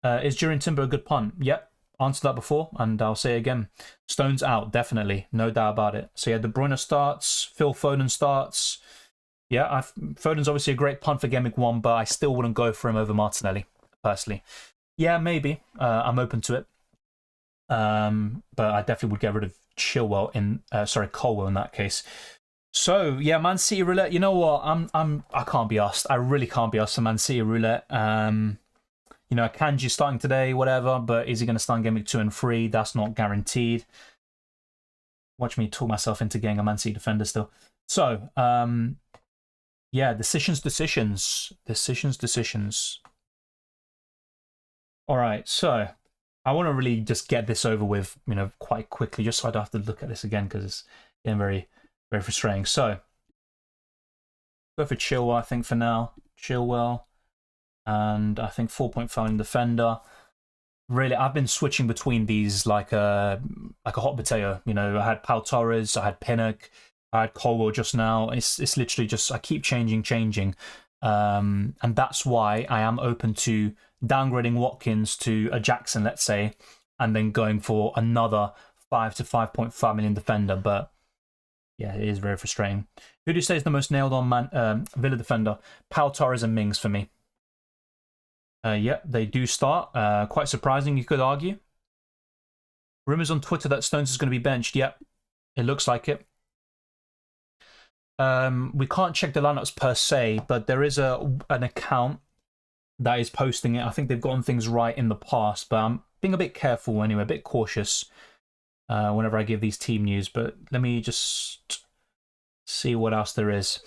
Is Jurrien Timber a good punt? Yep. Answered that before, and I'll say it again. Stones out, definitely. No doubt about it. So yeah, De Bruyne starts. Phil Foden starts. Yeah, Foden's obviously a great punt for Gameweek 1, but I still wouldn't go for him over Martinelli, personally. Yeah, maybe. I'm open to it. But I definitely would get rid of Colwell in that case. So, yeah, Man City roulette. You know what? I can't be asked. I really can't be asked for Man City roulette. You know, Akanji starting today, whatever, but is he going to start in Gameweek 2 and 3? That's not guaranteed. Watch me talk myself into getting a Man City defender still. So, yeah, decisions. All right, so I want to really just get this over with, you know, quite quickly, just so I don't have to look at this again because it's getting very, very frustrating. So, go for Chilwell, I think, for now. Chilwell, and I think 4.5 defender. Really, I've been switching between these like a hot potato. You know, I had Pau Torres, I had Pinnock, I had Colwell just now. It's literally just, I keep changing. And that's why I am open to downgrading Watkins to a Jackson, let's say, and then going for another 5 to 5.5 million defender. But yeah, it is very frustrating. Who do you say is the most nailed on Villa defender? Pau Torres and Mings for me. Yeah, they do start. Quite surprising, you could argue. Rumours on Twitter that Stones is going to be benched. Yep, it looks like it. We can't check the lineups per se, but there is an account that is posting it. I think they've gotten things right in the past, but I'm being a bit careful anyway, a bit cautious whenever I give these team news. But let me just see what else there is.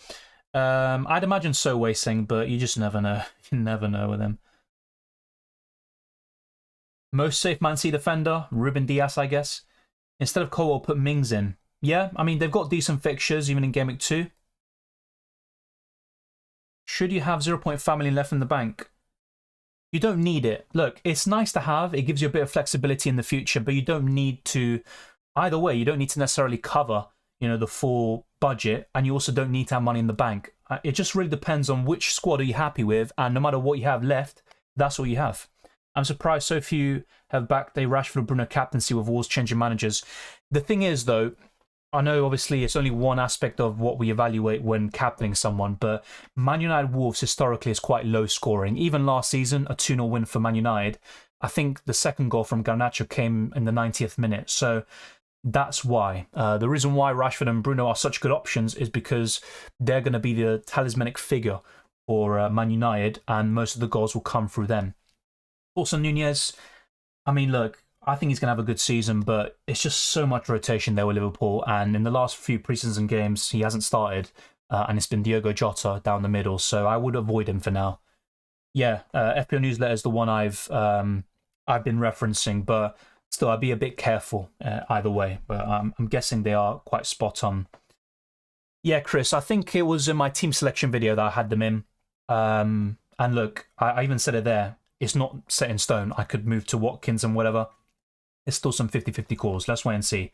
I'd imagine So Wasting, but you just never know. You never know with him. Most safe Man City defender, Ruben Dias, I guess. Instead of Colwell, put Mings in. Yeah, I mean, they've got decent fixtures, even in Gameweek 2. Should you have 0.5 million left in the bank? You don't need it. Look, it's nice to have. It gives you a bit of flexibility in the future, but you don't need to... Either way, you don't need to necessarily cover, you know, the full budget, and you also don't need to have money in the bank. It just really depends on which squad are you happy with, and no matter what you have left, that's all you have. I'm surprised so few have backed a Rashford Bruno captaincy with Wolves changing managers. The thing is, though, I know obviously it's only one aspect of what we evaluate when captaining someone, but Man United Wolves historically is quite low scoring. Even last season, a 2-0 win for Man United. I think the second goal from Garnacho came in the 90th minute. So That's why. The reason why Rashford and Bruno are such good options is because they're going to be the talismanic figure for Man United, and most of the goals will come through them. Also, Nunez, I mean, look, I think he's going to have a good season, but it's just so much rotation there with Liverpool, and in the last few preseason games, he hasn't started, and it's been Diogo Jota down the middle, so I would avoid him for now. Yeah, FPL Newsletter is the one I've been referencing, but still, I'd be a bit careful either way. But I'm guessing they are quite spot on. Yeah, Chris, I think it was in my team selection video that I had them in. And look, I even said it there. It's not set in stone. I could move to Watkins and whatever. It's still some 50-50 calls. Let's wait and see.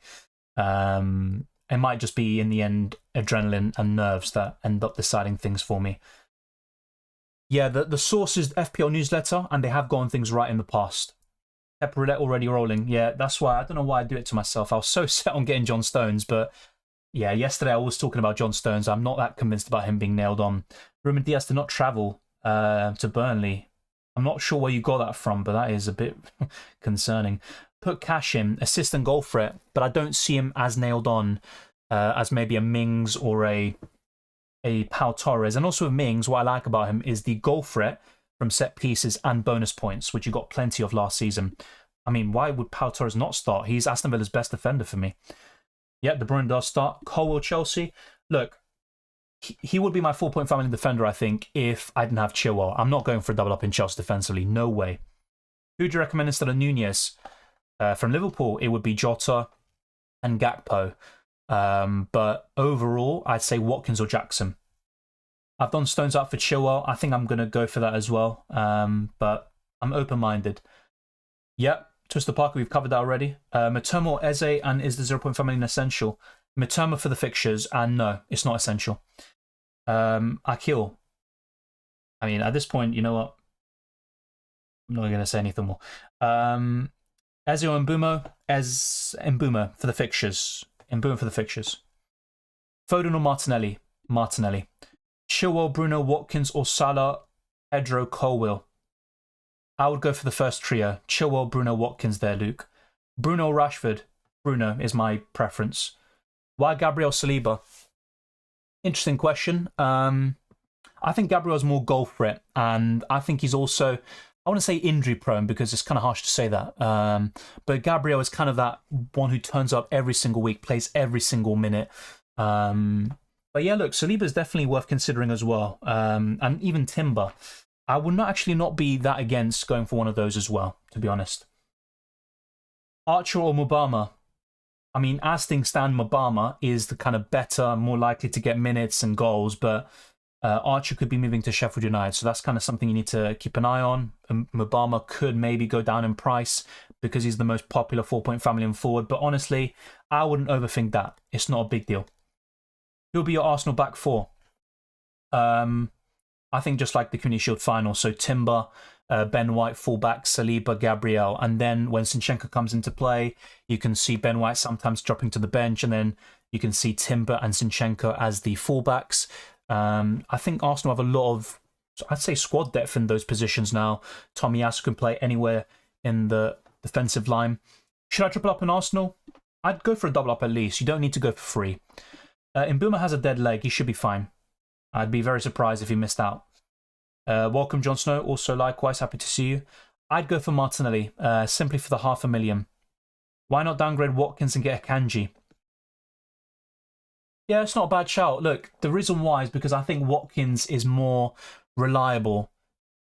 It might just be, in the end, adrenaline and nerves that end up deciding things for me. Yeah, the source is FPL Newsletter, and they have gotten things right in the past. Pep Roulette already rolling. Yeah, that's why. I don't know why I do it to myself. I was so set on getting John Stones, but yeah, yesterday I was talking about John Stones. I'm not that convinced about him being nailed on. Ruben Diaz did not travel to Burnley. I'm not sure where you got that from, but that is a bit concerning. Put cash in, assist and goal threat, but I don't see him as nailed on as maybe a Mings or a Pau Torres. And also with Mings, what I like about him is the goal threat from set pieces and bonus points, which you got plenty of last season. I mean, why would Pau Torres not start? He's Aston Villa's best defender for me. Yeah, De Bruyne does start. Colwill, Chelsea. Look, he would be my 4.5 million defender, I think, if I didn't have Chilwell. I'm not going for a double up in Chelsea defensively. No way. Who do you recommend instead of Nunez? From Liverpool, it would be Jota and Gakpo. But overall, I'd say Watkins or Jackson. I've done Stones out for Chilwell. I think I'm going to go for that as well. But I'm open-minded. Yep, Twister Parker, we've covered that already. Matoma or Eze, and is the 0.5 million essential? Matoma for the fixtures, and no, it's not essential. Akil. I mean, at this point, you know what? I'm not going to say anything more. Eze or Mbumo? Mbumo for the fixtures. Mbumo for the fixtures. Foden or Martinelli? Martinelli. Chilwell, Bruno, Watkins, or Salah, Pedro, Colwill. I would go for the first trio. Chilwell, Bruno, Watkins there, Luke. Bruno, Rashford. Bruno is my preference. Why Gabriel Saliba? Interesting question. I think Gabriel's more goal threat, and I think he's also, I want to say injury prone because it's kind of harsh to say that. But Gabriel is kind of that one who turns up every single week, plays every single minute. But yeah, look, Saliba is definitely worth considering as well. And even Timber. I would not be that against going for one of those as well, to be honest. Archer or Mubama? I mean, as things stand, Mubama is the kind of better, more likely to get minutes and goals, but Archer could be moving to Sheffield United, so that's kind of something you need to keep an eye on. Mubama could maybe go down in price because he's the most popular 4.5 million forward, but honestly, I wouldn't overthink that. It's not a big deal. Who'll be your Arsenal back four? I think just like the Community Shield final, so Timber, Ben White, fullback, Saliba, Gabriel, and then when Zinchenko comes into play, you can see Ben White sometimes dropping to the bench, and then you can see Timber and Zinchenko as the fullbacks. I think Arsenal have a lot of, I'd say, squad depth in those positions now. Tomiyasu can play anywhere in the defensive line. Should I triple up in Arsenal? I'd go for a double up at least. You don't need to go for free. Mbuma has a dead leg. He should be fine. I'd be very surprised if he missed out. Welcome, Jon Snow. Also, likewise, happy to see you. I'd go for Martinelli, simply for the $500,000. Why not downgrade Watkins and get a Kanji? Yeah, it's not a bad shout. Look, the reason why is because I think Watkins is more reliable.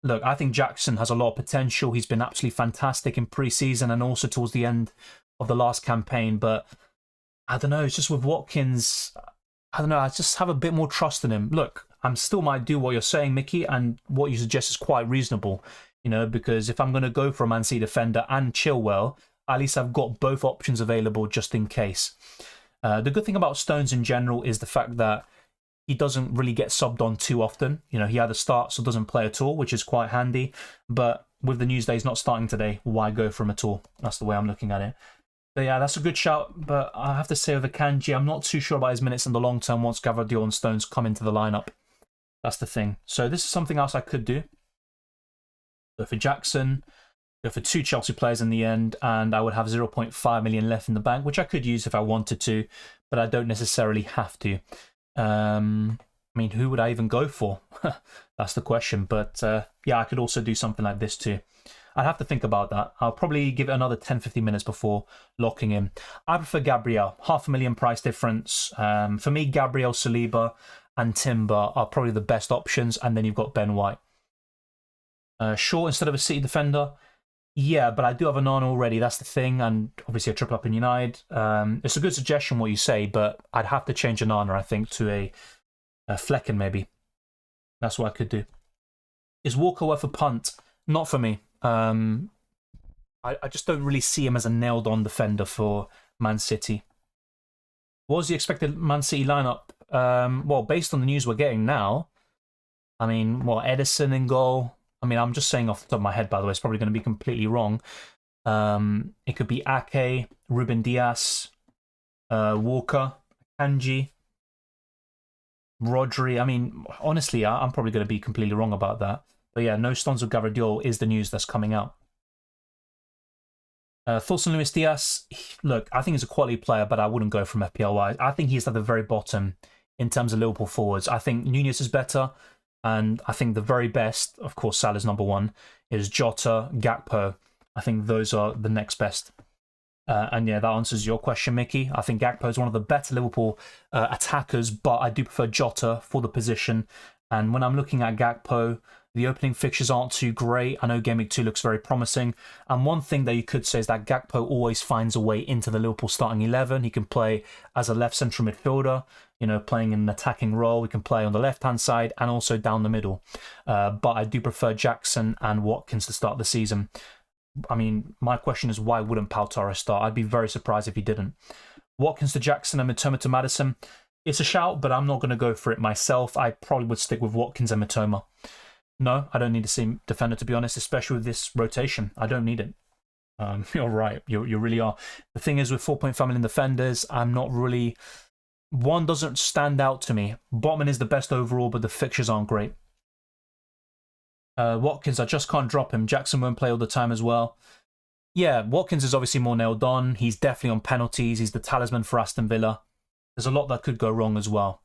Look, I think Jackson has a lot of potential. He's been absolutely fantastic in pre-season and also towards the end of the last campaign. But I don't know, it's just with Watkins, I don't know, I just have a bit more trust in him. Look, I still might do what you're saying, Mickey, and what you suggest is quite reasonable, you know, because if I'm going to go for a Man City defender and Chilwell, at least I've got both options available just in case. The good thing about Stones in general is the fact that he doesn't really get subbed on too often. You know, he either starts or doesn't play at all, which is quite handy. But with the news that he's not starting today, why go for him at all? That's the way I'm looking at it. But yeah, that's a good shout. But I have to say with Akanji, I'm not too sure about his minutes in the long term once Gvardiol and Stones come into the lineup. That's the thing. So this is something else I could do. Go for Jackson. go for 2 Chelsea players in the end, and I would have 0.5 million left in the bank, which I could use if I wanted to, but I don't necessarily have to. I mean, who would I even go for? That's the question. But yeah, I could also do something like this too. I'd have to think about that. I'll probably give it another 10-15 minutes before locking in. I prefer Gabriel. $500,000 price difference. For me, Gabriel, Saliba, and Timber are probably the best options. And then you've got Ben White. Shaw instead of a City defender. Yeah, but I do have a Nana already. That's the thing. And obviously a triple up in United. It's a good suggestion what you say, but I'd have to change a Nana, I think, to a Flecken maybe. That's what I could do. Is Walker worth a punt? Not for me. I just don't really see him as a nailed-on defender for Man City. What was the expected Man City lineup? Well, based on the news we're getting now, I mean, Edison in goal. I mean, I'm just saying off the top of my head, by the way, it's probably going to be completely wrong. It could be Ake, Ruben Dias, Walker, Kanji, Rodri. I mean, honestly, I'm probably going to be completely wrong about that. But yeah, no Stones of Gavardiol is the news that's coming out. Thoughts on Luis Diaz? Look, I think he's a quality player, but I wouldn't go from FPL-wise. I think he's at the very bottom in terms of Liverpool forwards. I think Nunez is better, and I think the very best, of course, Salah's number one, is Jota, Gakpo. I think those are the next best. And yeah, that answers your question, Mickey. I think Gakpo is one of the better Liverpool attackers, but I do prefer Jota for the position. And when I'm looking at Gakpo, the opening fixtures aren't too great. I know Game Week 2 looks very promising. And one thing that you could say is that Gakpo always finds a way into the Liverpool starting 11. He can play as a left central midfielder, you know, playing in an attacking role. He can play on the left-hand side and also down the middle. But I do prefer Jackson and Watkins to start the season. I mean, my question is, why wouldn't Pau Torres start? I'd be very surprised if he didn't. Watkins to Jackson and Mitoma to Maddison. It's a shout, but I'm not going to go for it myself. I probably would stick with Watkins and Mitoma. No, I don't need a same defender, to be honest, especially with this rotation. I don't need it. You're right. You really are. The thing is, with 4.5 million defenders, I'm not really... One doesn't stand out to me. Botman is the best overall, but the fixtures aren't great. Watkins, I just can't drop him. Jackson won't play all the time as well. Yeah, Watkins is obviously more nailed on. He's definitely on penalties. He's the talisman for Aston Villa. There's a lot that could go wrong as well.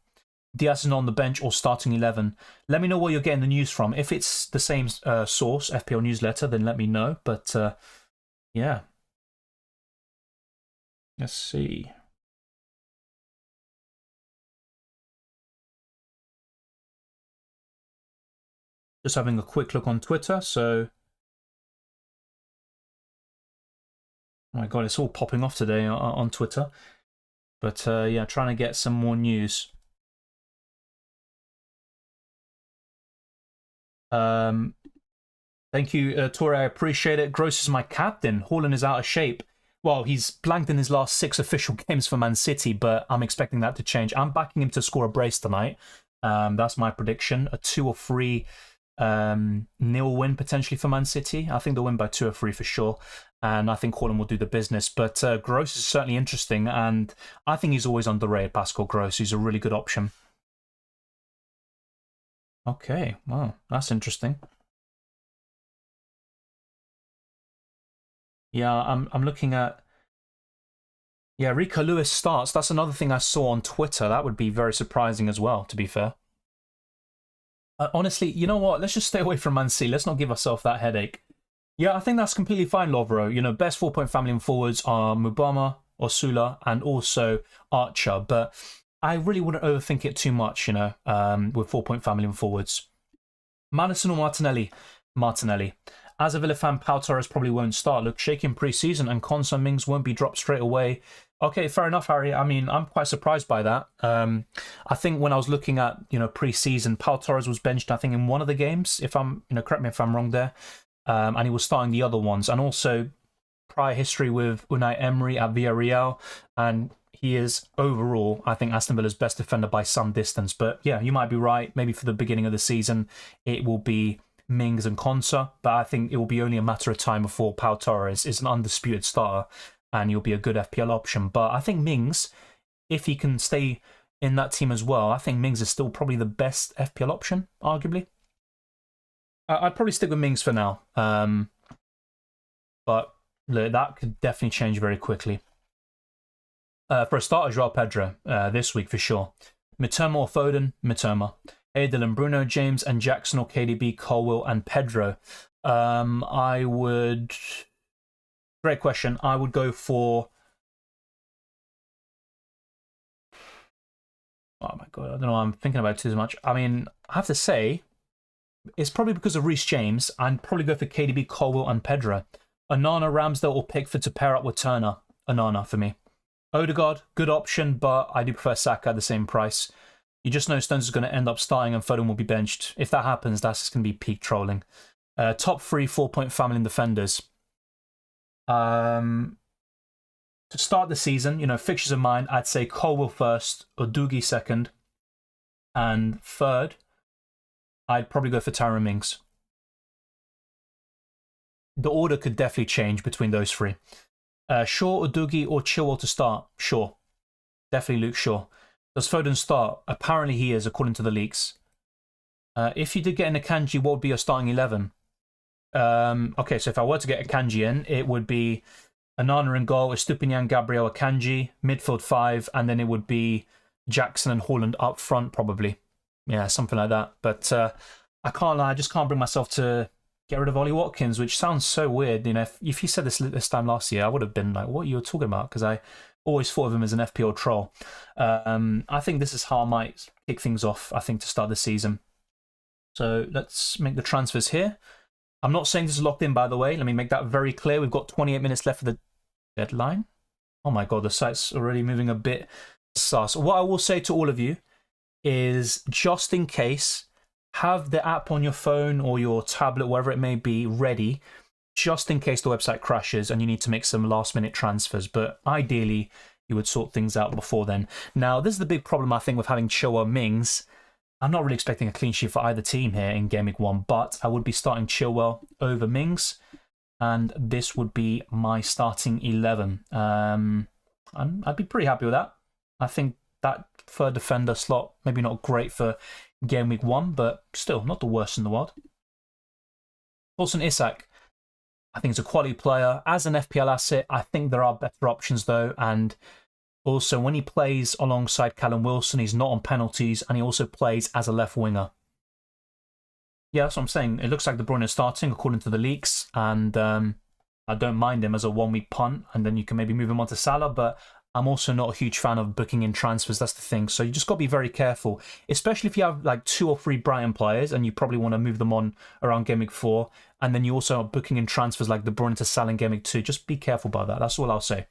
Diaz is on the bench or starting 11. Let me know where you're getting the news from. If it's the same source, FPL newsletter, then let me know. But yeah. Let's see. Just having a quick look on Twitter. So, oh my God, it's all popping off today on Twitter. But yeah, trying to get some more news. Thank you, Torre. I appreciate it. Gross is my captain. Haaland is out of shape. Well, he's blanked in his last 6 official games for Man City, but I'm expecting that to change. I'm backing him to score a brace tonight. That's my prediction. A 2 or 3 nil win potentially for Man City. I think they'll win by 2 or 3 for sure. And I think Haaland will do the business. But Gross is certainly interesting. And I think he's always underrated, Pascal Gross. He's a really good option. Okay, wow, that's interesting. Yeah, I'm looking at... Yeah, Rico Lewis starts. That's another thing I saw on Twitter. That would be very surprising as well, to be fair. Honestly, you know what? Let's just stay away from Man City. Let's not give ourselves that headache. Yeah, I think that's completely fine, Lovro. You know, best 4.5 million forwards are Mubama, Osula, and also Archer. But I really wouldn't overthink it too much, you know, with 4.5 million forwards. Maddison or Martinelli? Martinelli. As a Villa fan, Pau Torres probably won't start. Look, shaking pre-season and Konsa Mings won't be dropped straight away. Okay, fair enough, Harry. I mean, I'm quite surprised by that. I think when I was looking at, you know, pre-season, Pau Torres was benched, I think, in one of the games, if I'm, you know, correct me if I'm wrong there. And he was starting the other ones. And also prior history with Unai Emery at Villarreal. And he is overall, I think, Aston Villa's best defender by some distance. But yeah, you might be right. Maybe for the beginning of the season, it will be Mings and Konsa. But I think it will be only a matter of time before Pau Torres is an undisputed starter and he'll be a good FPL option. But I think Mings, if he can stay in that team as well, I think Mings is still probably the best FPL option, arguably. I'd probably stick with Mings for now. but look, that could definitely change very quickly. For a starter, Joao Pedro this week for sure. Mitoma or Foden? Mitoma. Dylan, Bruno, James, and Jackson or KDB, Colwill, and Pedro. I would... Great question. I would go for... Oh my god, I don't know why I'm thinking about it too much. I mean, I have to say, it's probably because of Reece James. I'd probably go for KDB, Colwill, and Pedro. Onana, Ramsdale, or Pickford to pair up with Turner. Onana for me. Odegaard, good option, but I do prefer Saka at the same price. You just know Stones is going to end up starting and Foden will be benched. If that happens, that's just going to be peak trolling. Top 3 4-point family and defenders. To start the season, you know, fixtures in mind, I'd say Colwill first, Udogie second, and third, I'd probably go for Tyrone Mings. The order could definitely change between those three. Shaw, Udogie, or Chilwell to start? Shaw. Definitely Luke Shaw. Does Foden start? Apparently he is, according to the leaks. If you did get in Akanji, what would be your starting 11? Okay, so if I were to get Akanji in, it would be Onana in goal, Estupiñán, Gabriel, Akanji, midfield 5, and then it would be Jackson and Haaland up front, probably. Yeah, something like that. But I can't lie, I just can't bring myself to get rid of Ollie Watkins, which sounds so weird. You know, if you said this time last year, I would have been like, what are you talking about? Because I always thought of him as an FPL troll. I think this is how I might kick things off, I think, to start the season. So let's make the transfers here. I'm not saying this is locked in, by the way. Let me make that very clear. We've got 28 minutes left for the deadline. Oh my god, the site's already moving a bit sus. What I will say to all of you is, just in case, have the app on your phone or your tablet, wherever it may be, ready, just in case the website crashes and you need to make some last-minute transfers. But ideally, you would sort things out before then. Now, this is the big problem, I think, with having Chilwell Mings. I'm not really expecting a clean sheet for either team here in Game Week 1, but I would be starting Chilwell over Mings, and this would be my starting 11. I'd be pretty happy with that. I think that third defender slot, maybe not great for Game Week 1, but still not the worst in the world. Wilson Isak, I think he's a quality player. As an FPL asset, I think there are better options though, and also, when he plays alongside Callum Wilson, he's not on penalties, and he also plays as a left winger. Yeah, that's what I'm saying. It looks like De Bruyne is starting, according to the leaks, and I don't mind him as a one-week punt, and then you can maybe move him on to Salah, but I'm also not a huge fan of booking in transfers. That's the thing. So you just got to be very careful, especially if you have like 2 or 3 Brighton players, and you probably want to move them on around Game Week 4, and then you also are booking in transfers like De Bruyne to Salah in Game Week 2. Just be careful about that. That's all I'll say.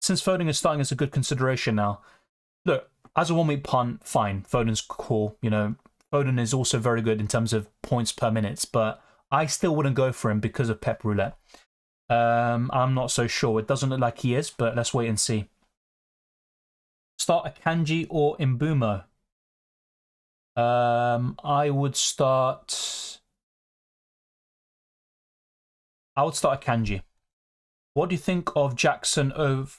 Since Foden is starting as a good consideration now, look, as a one-week punt, fine. Foden's cool. You know, Foden is also very good in terms of points per minute, but I still wouldn't go for him because of Pep Roulette. I'm not so sure. It doesn't look like he is, but let's wait and see. Start Akanji or Mbumo? I would start Akanji. What do you think of Jackson over...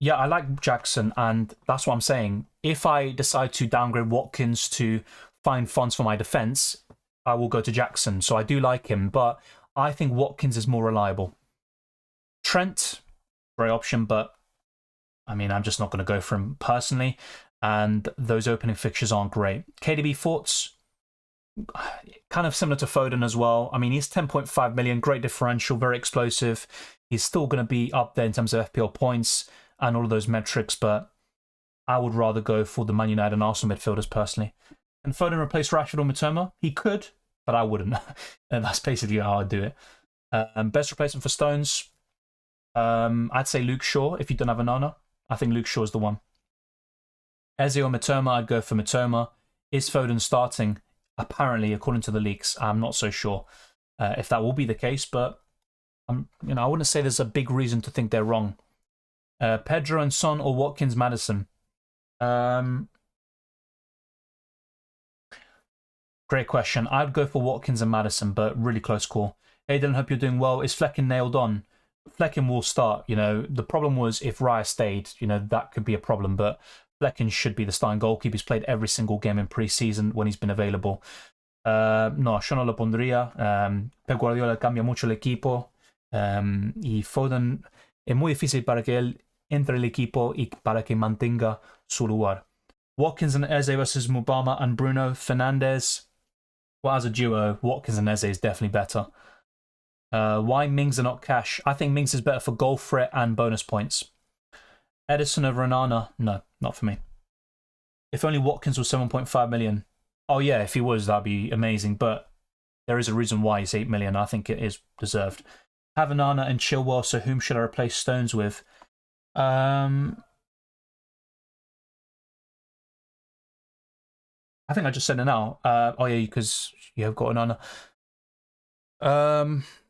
Yeah, I like Jackson, and that's what I'm saying. If I decide to downgrade Watkins to find funds for my defence, I will go to Jackson. So I do like him, but I think Watkins is more reliable. Trent, great option, but I mean, I'm just not going to go for him personally, and those opening fixtures aren't great. KDB thoughts? Kind of similar to Foden as well. I mean, he's 10.5 million, great differential, very explosive. He's still going to be up there in terms of FPL points and all of those metrics, but I would rather go for the Man United and Arsenal midfielders personally. Can Foden replace Rashford or Mitoma? He could, but I wouldn't. And that's basically how I'd do it. Best replacement for Stones? I'd say Luke Shaw if you don't have Onana. I think Luke Shaw is the one. Eze or Mitoma? I'd go for Mitoma. Is Foden starting? Apparently, according to the leaks, I'm not so sure if that will be the case, but I wouldn't say there's a big reason to think they're wrong. Pedro and Son or Watkins Maddison? Great question. I'd go for Watkins and Maddison, but really close call. Aidan, hope you're doing well. Is Flecken nailed on? Flecken will start. You know, the problem was if Raya stayed, you know, that could be a problem, but Flecken should be the starting goalkeeper. He's played every single game in pre-season when he's been available. No, yo no lo pondría. Pep Guardiola cambia mucho el equipo. Y Foden es muy difícil para que él entre el equipo y para que mantenga su lugar. Watkins and Eze versus Mubama and Bruno Fernandes. Well, as a duo, Watkins and Eze is definitely better. Why Mings are not cash? I think Mings is better for goal threat and bonus points. Edison over Onana? No, not for me. If only Watkins was 7.5 million. Oh yeah, if he was, that'd be amazing. But there is a reason why he's 8 million. I think it is deserved. Have Onana and Chilwell, so whom should I replace Stones with? I think I just said it now. Oh yeah, because you have got Onana.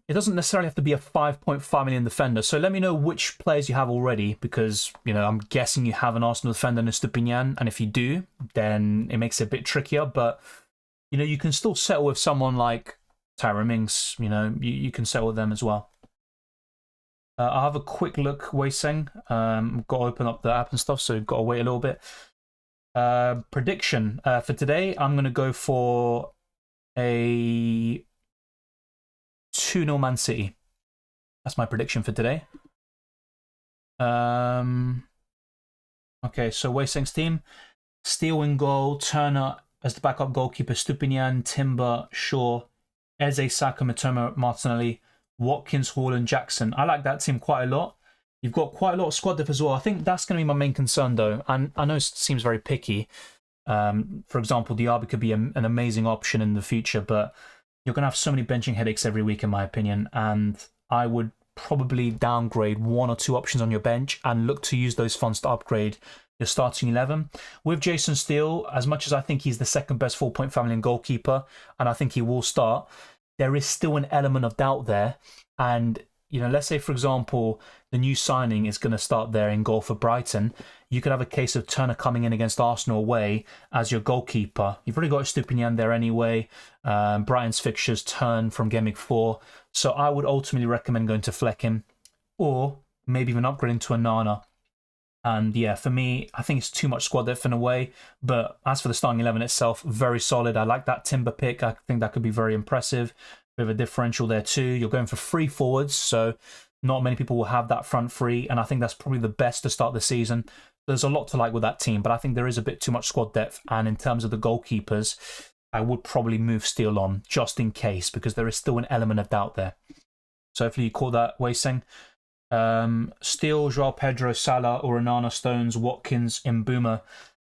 It doesn't necessarily have to be a 5.5 million defender. So let me know which players you have already, because I'm guessing you have an Arsenal defender in Estupinian, and if you do, then it makes it a bit trickier. But you can still settle with someone like Tyra Mings. You can settle with them as well. I'll have a quick look, Weiseng. Got to open up the app and stuff, so got to wait a little bit. Prediction for today, I'm going to go for a 2-0 Man City. That's my prediction for today. Okay, so Weiseng's team. Steele in goal, Turner as the backup goalkeeper, Stupinian, Timber, Shaw, Eze, Saka, Matoma, Martinelli, Watkins, Haaland, Jackson. I like that team quite a lot. You've got quite a lot of squad depth as well. I think that's going to be my main concern, though. And I know it seems very picky. For example, Diaby could be an amazing option in the future, but you're going to have so many benching headaches every week, in my opinion. And I would probably downgrade 1 or 2 options on your bench and look to use those funds to upgrade your starting 11. With Jason Steele, as much as I think he's the second best 4.5 million goalkeeper, and I think he will start, there is still an element of doubt there. And let's say, for example, the new signing is going to start there in goal for Brighton. You could have a case of Turner coming in against Arsenal away as your goalkeeper. You've already got Stupinian there anyway. Brighton's fixtures turn from Gameweek 4. So I would ultimately recommend going to Fleckham, or maybe even upgrading to Onana. And yeah, for me, I think it's too much squad depth in a way. But as for the starting 11 itself, very solid. I like that Timber pick. I think that could be very impressive. With a differential there too. You're going for 3 forwards, so not many people will have that front 3, and I think that's probably the best to start the season. There's a lot to like with that team, but I think there is a bit too much squad depth, and in terms of the goalkeepers, I would probably move Steele on, just in case, because there is still an element of doubt there. So hopefully you caught that, Weiseng. Steele, Joao Pedro, Salah, or Onana, Stones, Watkins, Mbuma.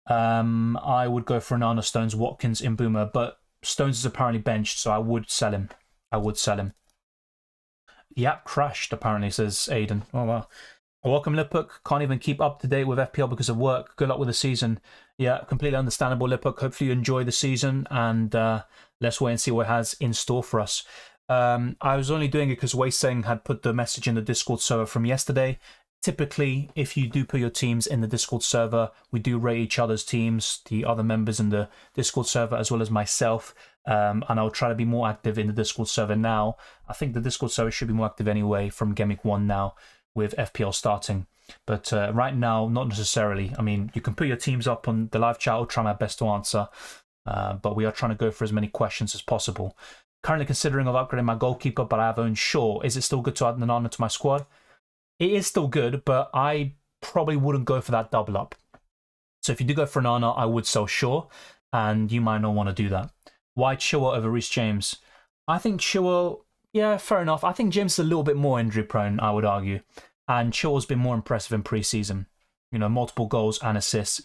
I would go for Onana, Stones, Watkins, Mbuma, but Stones is apparently benched, so I would sell him. The app crashed, apparently, says Aiden. Oh, wow. Welcome, Lipuk. Can't even keep up to date with FPL because of work. Good luck with the season. Yeah, completely understandable, Lipuk. Hopefully you enjoy the season, and let's wait and see what it has in store for us. I was only doing it because Weiseng had put the message in the Discord server from yesterday. Typically, if you do put your teams in the Discord server, we do rate each other's teams, the other members in the Discord server, as well as myself. And I'll try to be more active in the Discord server now. I think the Discord server should be more active anyway from Gameweek 1 now with FPL starting. But right now, not necessarily. I mean, you can put your teams up on the live chat. I'll try my best to answer. But we are trying to go for as many questions as possible. Currently considering of upgrading my goalkeeper, but I have owned Shaw. Is it still good to add Nanana to my squad? It is still good, but I probably wouldn't go for that double up. So if you do go for Nana, I would sell Shaw, and you might not want to do that. Why Chilwell over Reece James? I think Chilwell, yeah, fair enough. I think James is a little bit more injury prone, I would argue. And Chilwell's been more impressive in pre-season. Multiple goals and assists.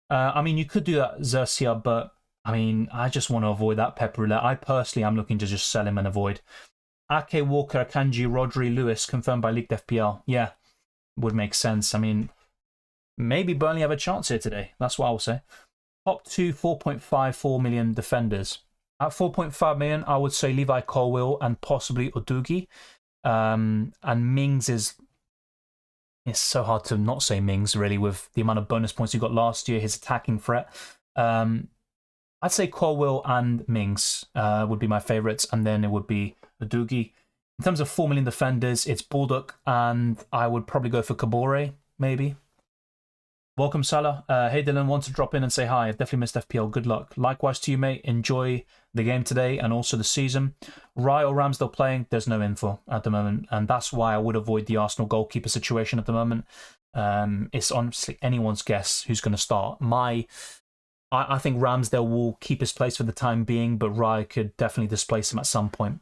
I mean, you could do that Xerxia, but I mean, I just want to avoid that Pep Roulette. I personally am looking to just sell him and avoid. Ake, Walker, Kanji, Rodri, Lewis, confirmed by Leaked FPL. Yeah, would make sense. I mean, maybe Burnley have a chance here today. That's what I will say. Top 2, 4.54 million defenders. At 4.5 million, I would say Levi Colwill and possibly Udogie. And Mings is... It's so hard to not say Mings, really, with the amount of bonus points he got last year, his attacking threat. I'd say Colwill and Mings would be my favourites, and then it would be Udogie. In terms of 4 million defenders, it's Baldock, and I would probably go for Kabore, maybe. Welcome, Salah. Hey, Dylan, want to drop in and say hi. I definitely missed FPL. Good luck. Likewise to you, mate. Enjoy the game today and also the season. Rye or Ramsdale playing, there's no info at the moment. And that's why I would avoid the Arsenal goalkeeper situation at the moment. It's honestly anyone's guess who's going to start. I think Ramsdale will keep his place for the time being, but Rye could definitely displace him at some point.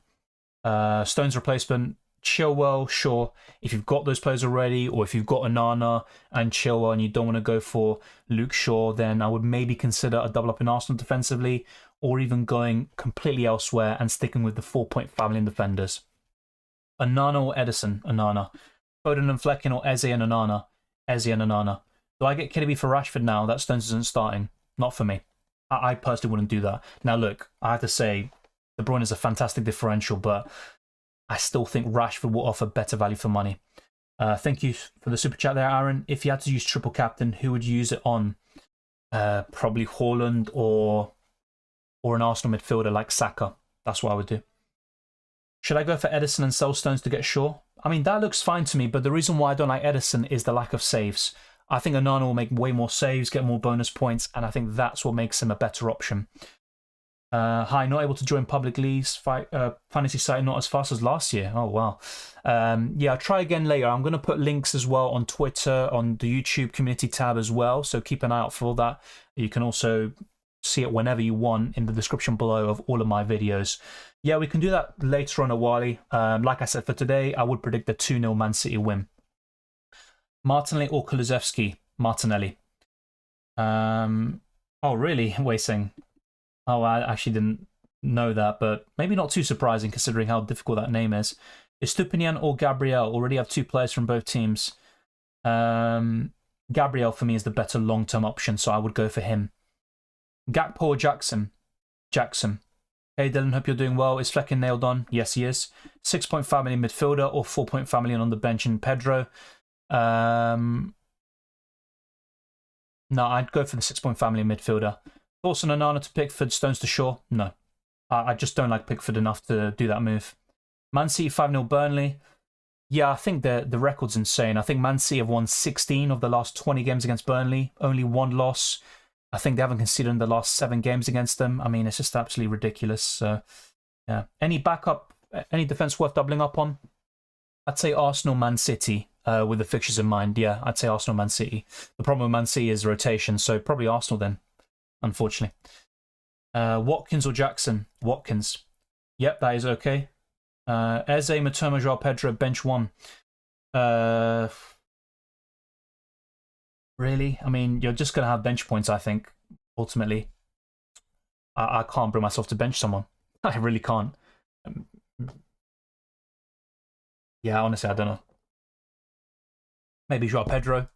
Stones replacement, Chilwell, sure. If you've got those players already, or if you've got Onana and Chilwell and you don't want to go for Luke Shaw, then I would maybe consider a double up in Arsenal defensively, or even going completely elsewhere and sticking with the 4-point family in defenders. Onana or Edison? Onana. Foden and Flecken or Eze and Onana? Eze and Onana. Do I get KDB for Rashford now? That Stones isn't starting. Not for me. I personally wouldn't do that. Now look, I have to say, De Bruyne is a fantastic differential, but I still think Rashford will offer better value for money. Thank you for the super chat there, Aaron. If you had to use triple captain, who would you use it on? Probably Haaland or an Arsenal midfielder like Saka. That's what I would do. Should I go for Edison and sell Stones to get Shaw? I mean, that looks fine to me, but the reason why I don't like Edison is the lack of saves. I think Onana will make way more saves, get more bonus points, and I think that's what makes him a better option. Hi, not able to join public leagues. Fantasy site not as fast as last year. Oh, wow. Yeah, I'll try again later. I'm going to put links as well on Twitter, on the YouTube community tab as well. So keep an eye out for all that. You can also see it whenever you want in the description below of all of my videos. Yeah, we can do that later on, Awali. Like I said, for today, I would predict a 2-0 Man City win. Martinelli or Kulusevski? Martinelli. Oh, really? Waiting. Oh, I actually didn't know that, but maybe not too surprising considering how difficult that name is. Estupinian or Gabriel? Already have two players from both teams. Gabriel for me is the better long-term option, so I would go for him. Gakpo or Jackson? Jackson. Hey Dylan, hope you're doing well. Is Flecken nailed on? Yes, he is. 6-point family midfielder or 4-point family on the bench in Pedro? No, I'd go for the 6-point family midfielder. Thoughts on Onana to Pickford, Stones to Shaw? No. I just don't like Pickford enough to do that move. Man City 5-0 Burnley. Yeah, I think the record's insane. I think Man City have won 16 of the last 20 games against Burnley. Only one loss. I think they haven't conceded in the last 7 games against them. I mean, it's just absolutely ridiculous. So, yeah. Any backup, any defense worth doubling up on? I'd say Arsenal, Man City, with the fixtures in mind. Yeah, I'd say Arsenal, Man City. The problem with Man City is rotation, so probably Arsenal then, unfortunately. Watkins or Jackson? Watkins. Yep, that is okay. Eze, Matoma, Joao Pedro, bench 1. Really? I mean, you're just going to have bench points, I think, ultimately. I can't bring myself to bench someone. I really can't. Yeah, honestly, I don't know. Maybe Joao Pedro.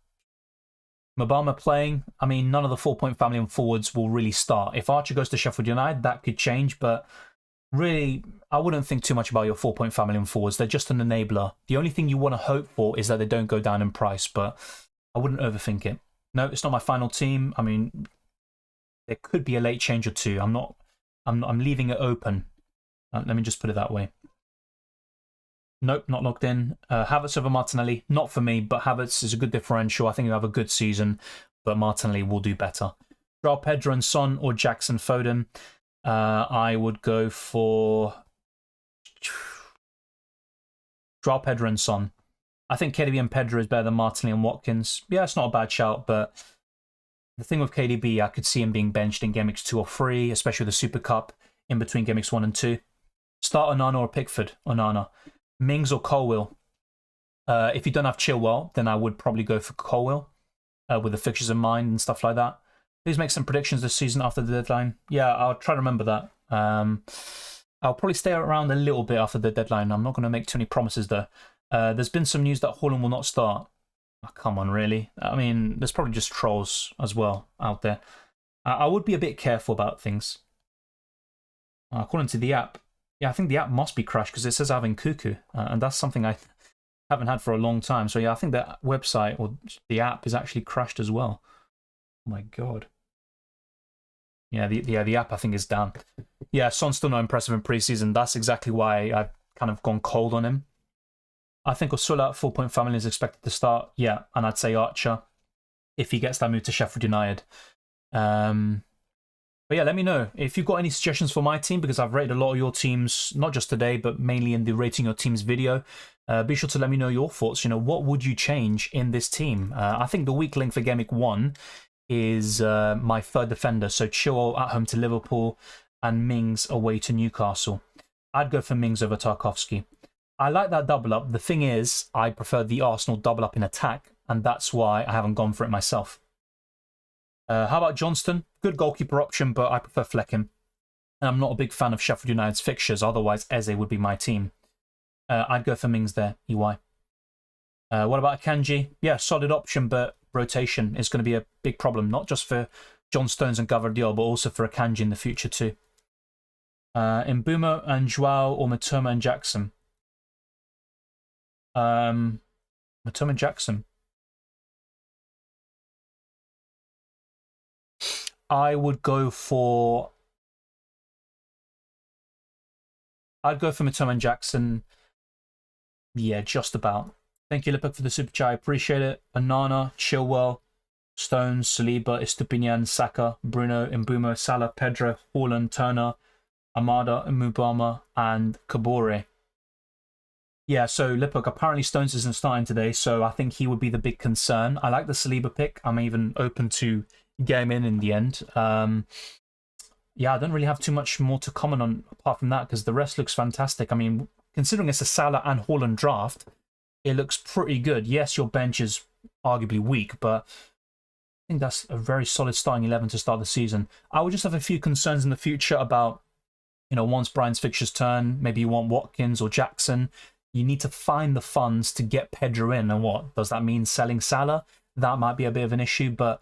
Mabama playing. I mean, none of the 4-point family and forwards will really start. If Archer goes to Sheffield United, that could change, but really, I wouldn't think too much about your 4-point family and forwards. They're just an enabler. The only thing you want to hope for is that they don't go down in price, but I wouldn't overthink it. No, it's not my final team. I mean, there could be a late change or two. I'm leaving it open. Let me just put it that way. Nope, not locked in. Havertz over Martinelli. Not for me, but Havertz is a good differential. I think he'll have a good season, but Martinelli will do better. Joao Pedro and Son or Jackson Foden. I would go for Joao Pedro and Son. I think KDB and Pedro is better than Martinelli and Watkins. Yeah, it's not a bad shout, but the thing with KDB, I could see him being benched in Game Weeks 2 or 3, especially with the Super Cup in between Game Weeks 1 and 2. Start Onana or Pickford? Onana. Mings or Colwill? If you don't have Chilwell, then I would probably go for Colwill with the fixtures in mind and stuff like that. Please make some predictions this season after the deadline. Yeah, I'll try to remember that. I'll probably stay around a little bit after the deadline. I'm not going to make too many promises though. There's been some news that Haaland will not start. Oh, come on, really? I mean, there's probably just trolls as well out there. I would be a bit careful about things. According to the app, yeah, I think the app must be crashed because it says having cuckoo, and that's something I haven't had for a long time. So yeah, I think that website or the app is actually crashed as well. Oh my god. Yeah, the app I think is down. Yeah, Son's still not impressive in preseason. That's exactly why I've kind of gone cold on him. I think Ursula at 4-point family is expected to start. Yeah, and I'd say Archer. if he gets that move to Sheffield United. But yeah, let me know if you've got any suggestions for my team, because I've rated a lot of your teams, not just today, but mainly in the rating your teams video. Be sure to let me know your thoughts. You know, what would you change in this team? I think the weak link for Gameweek 1 is my third defender. So Chilwell at home to Liverpool and Mings away to Newcastle. I'd go for Mings over Tarkowski. I like that double up. The thing is, I prefer the Arsenal double up in attack, and that's why I haven't gone for it myself. How about Johnston? Good goalkeeper option, but I prefer Flecken. And I'm not a big fan of Sheffield United's fixtures, otherwise Eze would be my team. I'd go for Mings there, EY. What about Akanji? Yeah, solid option, but rotation is going to be a big problem, not just for John Stones and Gavardiol, but also for Akanji in the future too. Mbeumo and Joao, or Matoma and Jackson? Matoma and Jackson. I'd go for Matoma and Jackson. Yeah, just about. Thank you, Lipuk, for the super chat. I appreciate it. Anana, Chilwell, Stones, Saliba, Estupinian, Saka, Bruno, Mbeumo, Salah, Pedro, Haaland, Turner, Amada, Mubama, and Kabore. Yeah, so Lipuk, apparently Stones isn't starting today, so I think he would be the big concern. I like the Saliba pick. I'm even open to get him in the end. Yeah, I don't really have too much more to comment on apart from that, because the rest looks fantastic. I mean, considering it's a Salah and Haaland draft, it looks pretty good. Yes, your bench is arguably weak, but I think that's a very solid starting 11 to start the season. I would just have a few concerns in the future about, you know, once Brian's fixtures turn, maybe you want Watkins or Jackson. You need to find the funds to get Pedro in. And what does that mean? Selling Salah? That might be a bit of an issue, but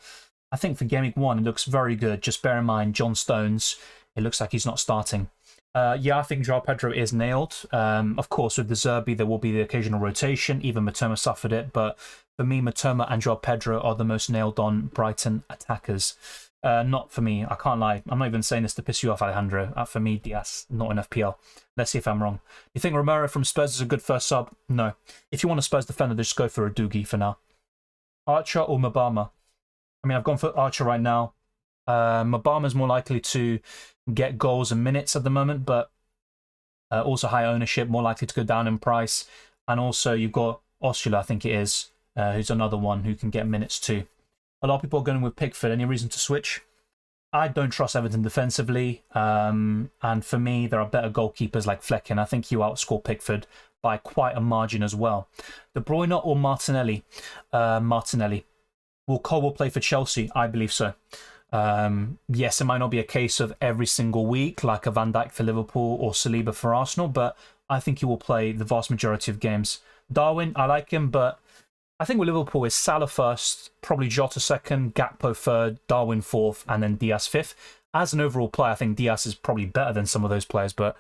I think for Gameweek 1, it looks very good. Just bear in mind, John Stones, it looks like he's not starting. Yeah, I think Joao Pedro is nailed. Of course, with the Zerbi, there will be the occasional rotation. Even Matoma suffered it. But for me, Matoma and Joao Pedro are the most nailed-on Brighton attackers. Not for me. I can't lie. I'm not even saying this to piss you off, Alejandro. For me, Diaz, not in FPL. Let's see if I'm wrong. You think Romero from Spurs is a good first sub? No. If you want a Spurs defender, just go for a Doogie for now. Archer or Mabama? I mean, I've gone for Archer right now. Mabama's more likely to get goals and minutes at the moment, but also high ownership, more likely to go down in price. And also you've got Osula, I think it is, who's another one who can get minutes too. A lot of people are going with Pickford. Any reason to switch? I don't trust Everton defensively. And for me, there are better goalkeepers like Flecken. I think you outscore Pickford by quite a margin as well. De Bruyne or Martinelli? Martinelli. Will Colwell play for Chelsea? I believe so. Yes, it might not be a case of every single week, like a Van Dijk for Liverpool or Saliba for Arsenal, but I think he will play the vast majority of games. Darwin, I like him, but I think with Liverpool is Salah first, probably Jota second, Gakpo third, Darwin fourth, and then Diaz fifth. As an overall player, I think Diaz is probably better than some of those players, but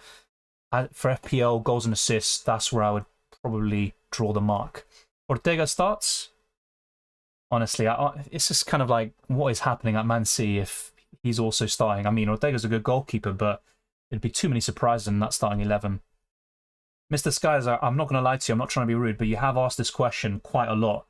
for FPL, goals and assists, that's where I would probably draw the mark. Ortega starts. Honestly, it's just kind of like, what is happening at Man City if he's also starting? I mean, Ortega's a good goalkeeper, but it'd be too many surprises in that starting 11. Mr. Skies, I'm not going to lie to you, I'm not trying to be rude, but you have asked this question quite a lot.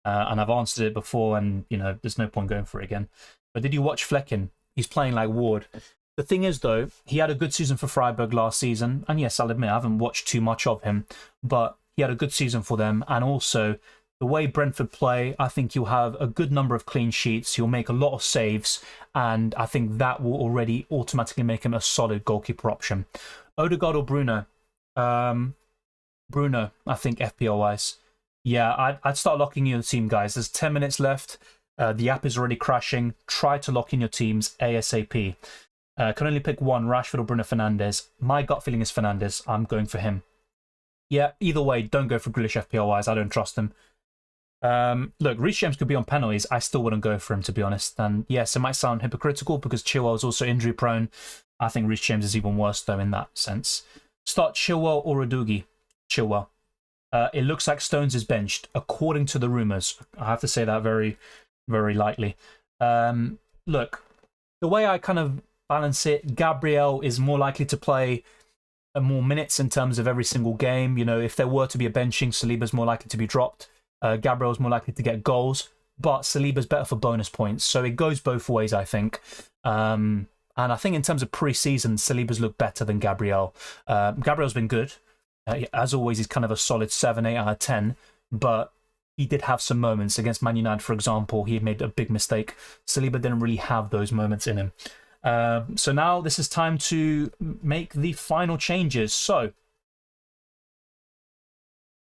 And I've answered it before, and, you know, there's no point going for it again. But did you watch Flecken? He's playing like Ward. The thing is, though, he had a good season for Freiburg last season. And yes, I'll admit, I haven't watched too much of him, but he had a good season for them. And also, the way Brentford play, I think you'll have a good number of clean sheets. He'll make a lot of saves, and I think that will already automatically make him a solid goalkeeper option. Odegaard or Bruno? Bruno, I think, FPL-wise. Yeah, I'd start locking in your team, guys. There's 10 minutes left. The app is already crashing. Try to lock in your teams ASAP. Can only pick one, Rashford or Bruno Fernandes. My gut feeling is Fernandes. I'm going for him. Yeah, either way, don't go for Grealish FPL-wise. I don't trust him. Look, Reece James could be on penalties. I still wouldn't go for him, to be honest. And yes, it might sound hypocritical because Chilwell is also injury prone. I think Reece James is even worse, though, in that sense. Start Chilwell or Udogie? Chilwell. It looks like Stones is benched, according to the rumours. I have to say that very, very lightly. Look, the way I kind of balance it, Gabriel is more likely to play more minutes in terms of every single game. You know, if there were to be a benching, Saliba's more likely to be dropped. Gabriel's more likely to get goals. but Saliba's better for bonus points. So it goes both ways, I think. And I think in terms of pre-season, Saliba's looked better than Gabriel. Gabriel's been good. As always, he's kind of a solid 7, 8 out of 10. But he did have some moments against Man United, for example. He made a big mistake. Saliba didn't really have those moments in him. So now this is time to make the final changes. So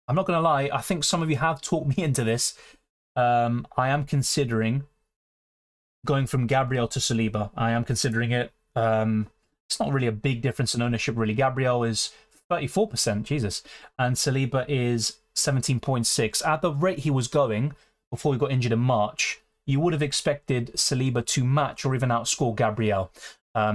I'm not going to lie. I think some of you have talked me into this. I am considering going from Gabriel to Saliba. I am considering it. It's not really a big difference in ownership, really. Gabriel is 34%, Jesus, and Saliba is 17.6. At the rate he was going before he got injured in March, you would have expected Saliba to match or even outscore Gabriel.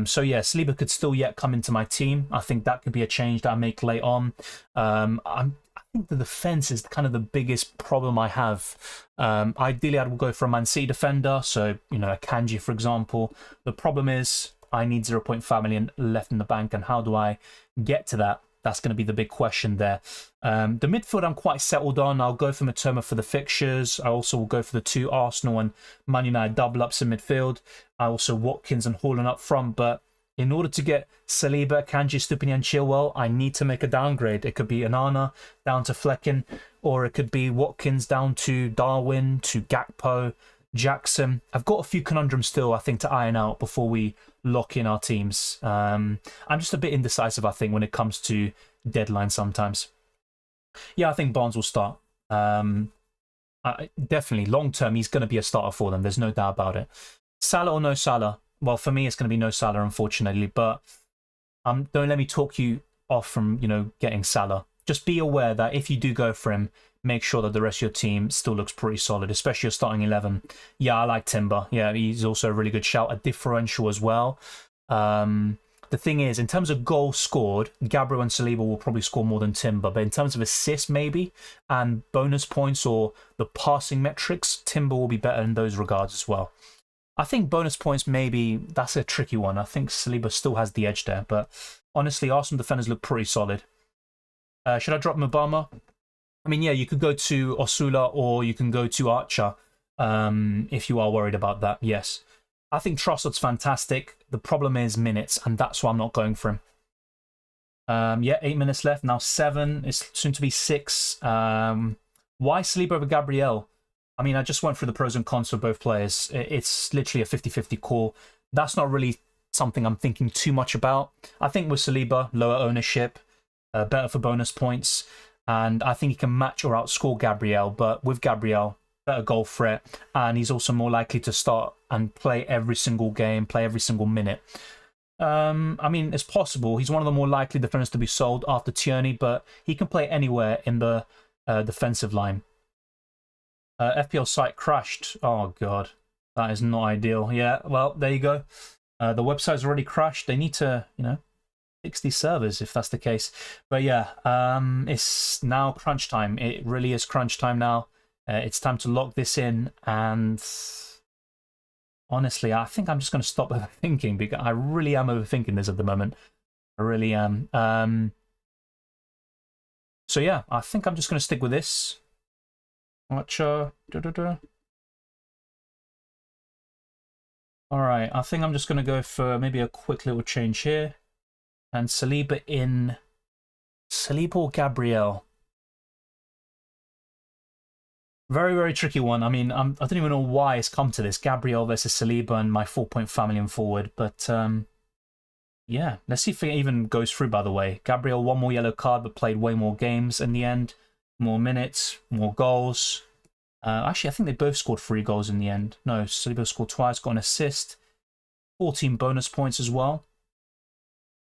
So yeah, Saliba could still yet come into my team. I think that could be a change that I make late on. I think the defense is kind of the biggest problem I have. Ideally, I would go for a Man City defender, so a Kanji, for example. The problem is I need 0.5 million left in the bank, and how do I get to that? That's going to be the big question there. The midfield I'm quite settled on. I'll go for Matoma for the fixtures. I also will go for the 2 Arsenal and Man United double-ups in midfield. I also Watkins and Haaland up front, but in order to get Saliba, Kanji, Stupini and Chilwell, I need to make a downgrade. It could be Anana down to Flecken, or it could be Watkins down to Darwin, to Gakpo, Jackson. I've got a few conundrums still, I think, to iron out before we lock in our teams. I'm just a bit indecisive, I think, when it comes to deadline sometimes. Yeah, I think Barnes will start. Definitely, long term, he's going to be a starter for them. There's no doubt about it. Salah or no Salah? Well, for me, it's going to be no Salah, unfortunately. But don't let me talk you off from, getting Salah. Just be aware that if you do go for him, make sure that the rest of your team still looks pretty solid, especially your starting 11. Yeah, I like Timber. Yeah, he's also a really good shout. A differential as well. The thing is, in terms of goals scored, Gabriel and Saliba will probably score more than Timber. But in terms of assists, maybe, and bonus points or the passing metrics, Timber will be better in those regards as well. I think bonus points, maybe, that's a tricky one. I think Saliba still has the edge there. But honestly, Arsenal defenders look pretty solid. Should I drop Mubama? I mean, yeah, you could go to Osula or you can go to Archer if you are worried about that, yes. I think Trossard's fantastic. The problem is minutes, and that's why I'm not going for him. Yeah, 8 minutes left. Now 7. It's soon to be 6. Why Saliba over Gabriel? I mean, I just went through the pros and cons for both players. It's literally a 50-50 call. That's not really something I'm thinking too much about. I think with Saliba, lower ownership, better for bonus points, and I think he can match or outscore Gabriel. But with Gabriel, better goal threat, and he's also more likely to start and play every single game, play every single minute. I mean, it's possible. He's one of the more likely defenders to be sold after Tierney, but he can play anywhere in the defensive line. FPL site crashed. Oh, God. That is not ideal. Yeah, well, there you go. The website's already crashed. They need to, fix these servers if that's the case. But yeah, it's now crunch time. It really is crunch time now. It's time to lock this in. And honestly, I think I'm just going to stop overthinking because I really am overthinking this at the moment. I really am. So yeah, I think I'm just going to stick with this. Archer. Alright, I think I'm just going to go for maybe a quick little change here. And Saliba in... Saliba or Gabriel? Very, very tricky one. I mean, I don't even know why it's come to this. Gabriel versus Saliba and my 4.5 million forward. But, yeah. Let's see if it even goes through, by the way. Gabriel, 1 more yellow card, but played way more games in the end. More minutes, more goals. Actually, I think they both scored 3 goals in the end. No, Saliba scored twice, got an assist. 14 bonus points as well.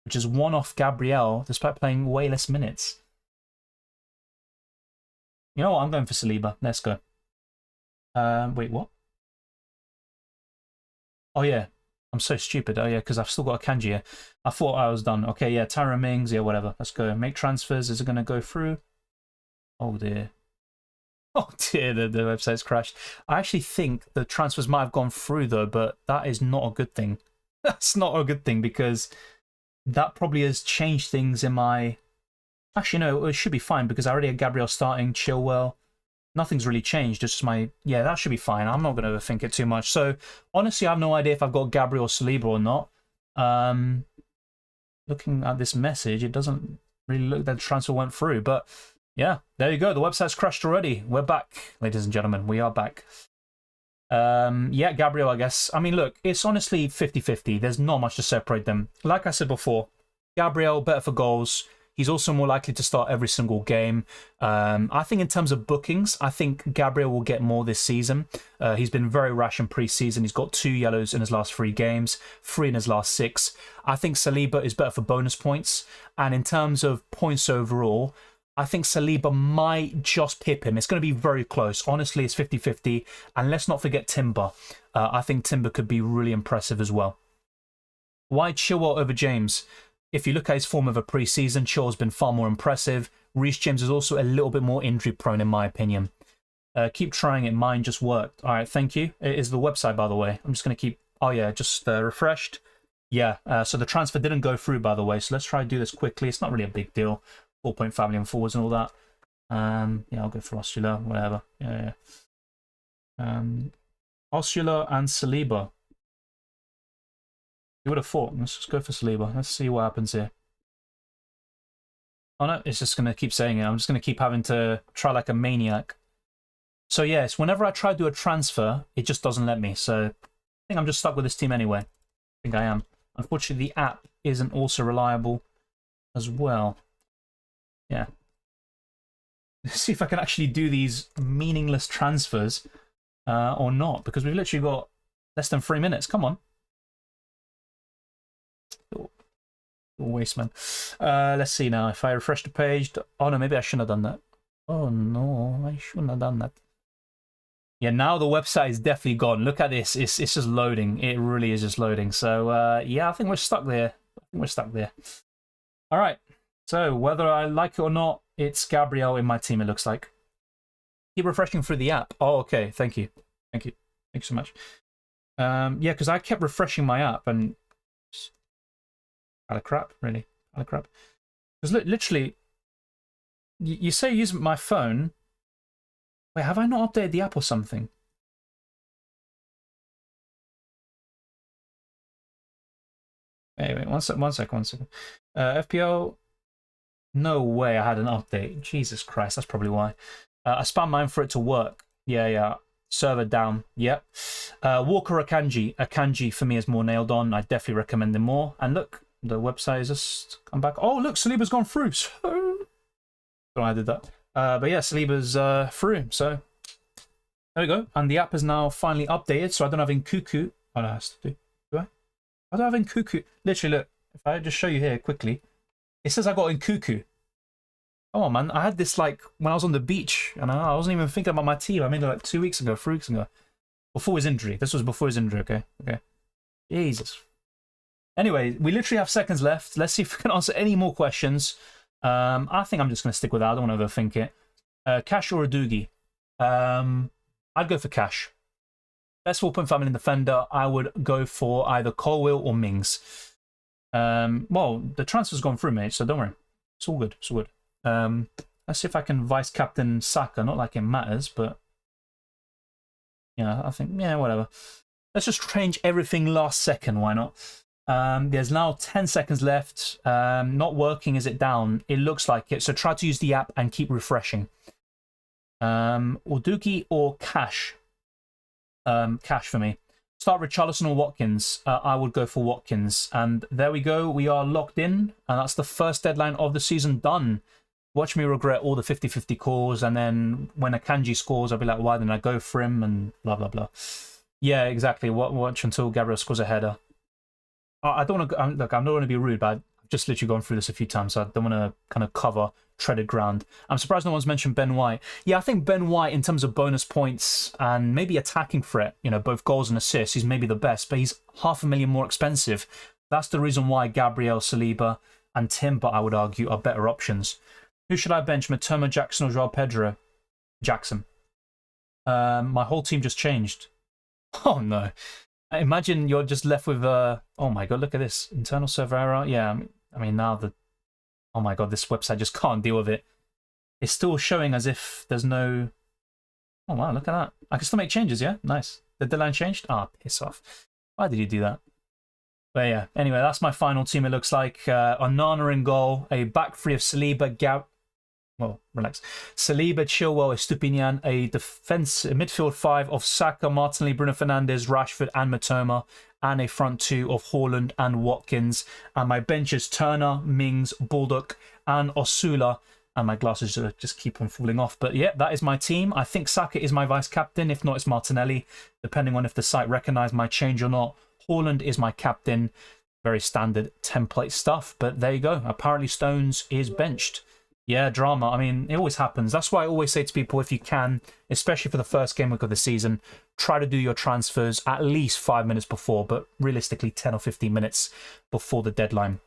Which is 1 off Gabriel, despite playing way less minutes. You know what? I'm going for Saliba. Let's go. Wait, what? Oh, yeah. I'm so stupid. Oh, yeah, because I've still got a Kanji here. I thought I was done. Okay, yeah, Tyrone Mings. Yeah, whatever. Let's go. Make transfers. Is it going to go through? Oh, dear. Oh, dear. The website's crashed. I actually think the transfers might have gone through, though, but that is not a good thing. That's not a good thing because that probably has changed things in my... Actually, no, it should be fine because I already had Gabriel starting, Chilwell, Nothing's really changed. Just my, yeah, that should be fine. I'm not going to overthink it too much. So honestly, I have no idea if I've got Gabriel or Saliba or not. Looking at this message, it doesn't really look that the transfer went through. But yeah, there you go. The website's crashed already. We're back, ladies and gentlemen. We are back. Yeah, Gabriel, I guess. I mean, look, it's honestly 50-50. There's not much to separate them. Like I said before, Gabriel, better for goals. He's also more likely to start every single game. I think in terms of bookings, I think Gabriel will get more this season. He's been very rash in pre-season. He's got 2 yellows in his last 3 games, 3 in his last 6. I think Saliba is better for bonus points. And in terms of points overall, I think Saliba might just pip him. It's going to be very close. Honestly, it's 50-50. And let's not forget Timber. I think Timber could be really impressive as well. Why Chilwell over James? If you look at his form of a pre-season, Chilwell's been far more impressive. Reece James is also a little bit more injury prone, in my opinion. Keep trying it. Mine just worked. All right, thank you. It is the website, by the way. I'm just going to keep... Oh, yeah, just refreshed. Yeah, so the transfer didn't go through, by the way. So let's try to do this quickly. It's not really a big deal. 4.5 million forwards and all that. Yeah, I'll go for Osula, whatever. Yeah. Osula and Saliba. You would have thought. Let's just go for Saliba. Let's see what happens here. Oh no, it's just going to keep saying it. I'm just going to keep having to try like a maniac. So yes, whenever I try to do a transfer, it just doesn't let me. So I think I'm just stuck with this team anyway. I think I am. Unfortunately, the app isn't also reliable as well. Yeah. Let's see if I can actually do these meaningless transfers or not, because we've literally got less than 3 minutes. Come on. Waste, man. Let's see now. If I refresh the page... Oh, no, maybe I shouldn't have done that. Oh, no, I shouldn't have done that. Yeah, now the website is definitely gone. Look at this. It's just loading. It really is just loading. So, yeah, I think we're stuck there. All right. So, whether I like it or not, it's Gabriel in my team, it looks like. Keep refreshing through the app. Oh, okay. Thank you. Thank you so much. Yeah, because I kept refreshing my app and... Out of crap, really. Out of crap. Because literally, you say use my phone. Wait, have I not updated the app or something? Wait, one second. FPL. No way I had an update. Jesus Christ, that's probably why. I spammed mine for it to work. Yeah. Server down. Yep. Walker Akanji. Akanji for me is more nailed on. I definitely recommend him more. And look. The website is just come back. Oh, look, Saliba's gone through. So... Don't know why I did that. But yeah, Saliba's through. So there we go. And the app is now finally updated. So I don't have Nkuku. Oh, no, it has to do. Do I? I don't have Nkuku. Literally, look. If I just show you here quickly, it says I got Nkuku. Come on, man. I had this like when I was on the beach, and I wasn't even thinking about my team. I made it like 2 weeks ago, 3 weeks ago. Before his injury. This was before his injury, okay? Okay. Jesus. Anyway, we literally have seconds left. Let's see if we can answer any more questions. I think I'm just going to stick with that. I don't want to overthink it. Cash or Udogie? I'd go for Cash. Best 4.5 million defender, I would go for either Colwill or Mings. Well, the transfer's gone through, mate, so don't worry. It's all good. It's all good. Let's see if I can vice-captain Saka. Not like it matters, but... Yeah, I think... Yeah, whatever. Let's just change everything last second. Why not? There's now 10 seconds left. Not working. Is it down? It looks like it. So try to use the app and keep refreshing. Udogie or Cash? Cash for me. Start Richarlison or Watkins? I would go for Watkins. And there we go. We are locked in. And that's the first deadline of the season done. Watch me regret all the 50-50 calls. And then when Akanji scores, I'll be like, why didn't I go for him? And blah, blah, blah. Yeah, exactly. Watch until Gabriel scores a header. I don't want to look. I'm not going to be rude, but I've just literally gone through this a few times, so I don't want to kind of cover treaded ground. I'm surprised no one's mentioned Ben White. Yeah, I think Ben White, in terms of bonus points and maybe attacking threat, you know, both goals and assists, he's maybe the best, but he's $500,000 more expensive. That's the reason why Gabriel, Saliba, and Timber, I would argue, are better options. Who should I bench? Matoma, Jackson, or Joao Pedro? Jackson. My whole team just changed. Oh no. Imagine you're just left with oh my god, look at this internal server error. Yeah, I mean now oh my god, this website just can't deal with it. It's still showing as if there's no Oh, wow, look at that. I can still make changes, yeah? Nice. The deadline changed? Ah, piss off. Why did you do that? But yeah, anyway, that's my final team, it looks like. Onana in goal, a back three of Saliba, well, relax. Saliba, Chilwell, Estupinian, a midfield five of Saka, Martinelli, Bruno Fernandes, Rashford, and Matoma, and a front two of Haaland and Watkins. And my bench is Turner, Mings, Baldock, and Osula. And my glasses just keep on falling off. But yeah, that is my team. I think Saka is my vice captain. If not, it's Martinelli, depending on if the site recognised my change or not. Haaland is my captain. Very standard template stuff. But there you go. Apparently Stones is benched. Yeah, drama. I mean, it always happens. That's why I always say to people, if you can, especially for the first game week of the season, try to do your transfers at least 5 minutes before, but realistically 10 or 15 minutes before the deadline.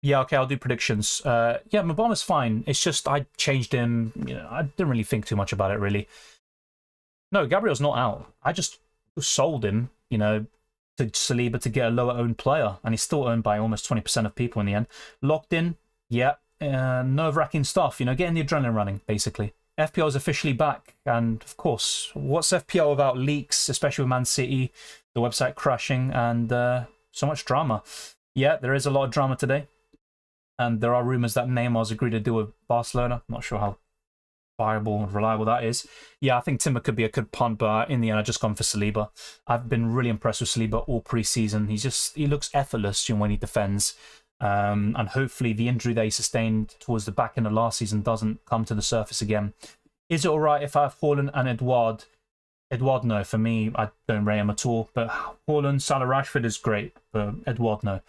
Yeah, okay, I'll do predictions. Yeah, Mbama's fine. It's just I changed him. You know, I didn't really think too much about it, really. No, Gabriel's not out. I just sold him, you know, to Saliba to get a lower owned player, and he's still owned by almost 20% of people in the end. Locked in, yeah, nerve-wracking stuff, you know, getting the adrenaline running, basically. FPL is officially back, and of course, what's FPL without leaks, especially with Man City, the website crashing, and so much drama. Yeah, there is a lot of drama today. And there are rumours that Neymar's agreed to do with Barcelona. I'm not sure how viable and reliable that is. Yeah, I think Timber could be a good punt, but in the end, I've just gone for Saliba. I've been really impressed with Saliba all pre-season. He looks effortless, you know, when he defends. And hopefully the injury that he sustained towards the back end of last season doesn't come to the surface again. Is it all right if I have Haaland and Edouard? Edouard, no. For me, I don't rate him at all. But Haaland, Salah, Rashford is great. But Edouard, no.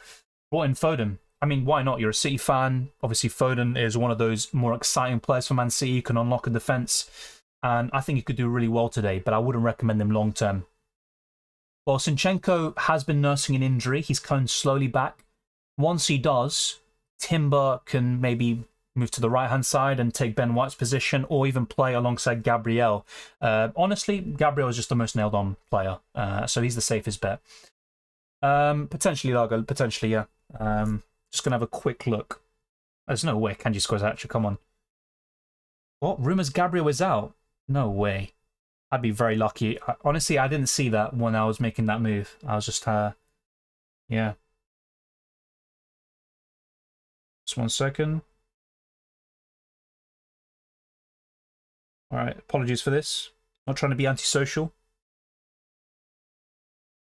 Brought in Foden. I mean, why not? You're a City fan. Obviously, Foden is one of those more exciting players for Man City. You can unlock a defence. And I think he could do really well today, but I wouldn't recommend him long term. Well, Zinchenko has been nursing an injury. He's coming slowly back. Once he does, Timber can maybe move to the right-hand side and take Ben White's position, or even play alongside Gabriel. Honestly, Gabriel is just the most nailed-on player, so he's the safest bet. Potentially Lago, potentially, yeah. Just going to have a quick look. There's no way Kanji scores actually. Come on. What? Rumours Gabriel is out? No way. I'd be very lucky. Honestly, I didn't see that when I was making that move. I was just, yeah. Just 1 second. All right, apologies for this. Not trying to be antisocial.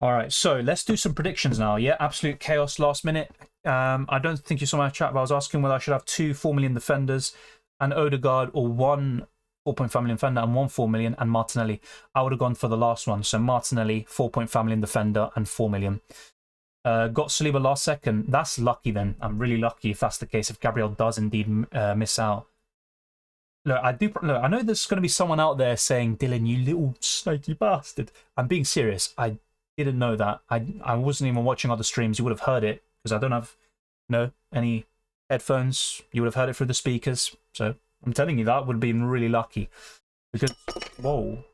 All right, so let's do some predictions now. Yeah, absolute chaos last minute. I don't think you saw my chat, but I was asking whether I should have 2 4 million defenders, and Odegaard, or 1 4.5 million defender and 1 4 million, and Martinelli. I would have gone for the last one. So Martinelli, 4.5 million defender and 4 million. Got Saliba last second. That's lucky then. I'm really lucky if that's the case, if Gabriel does indeed miss out. Look, I know there's going to be someone out there saying, Dylan, you little snaky bastard. I'm being serious. I didn't know that. I wasn't even watching other streams. You would have heard it, because I don't have any headphones. You would have heard it through the speakers. So I'm telling you, that would have been really lucky. Because, whoa.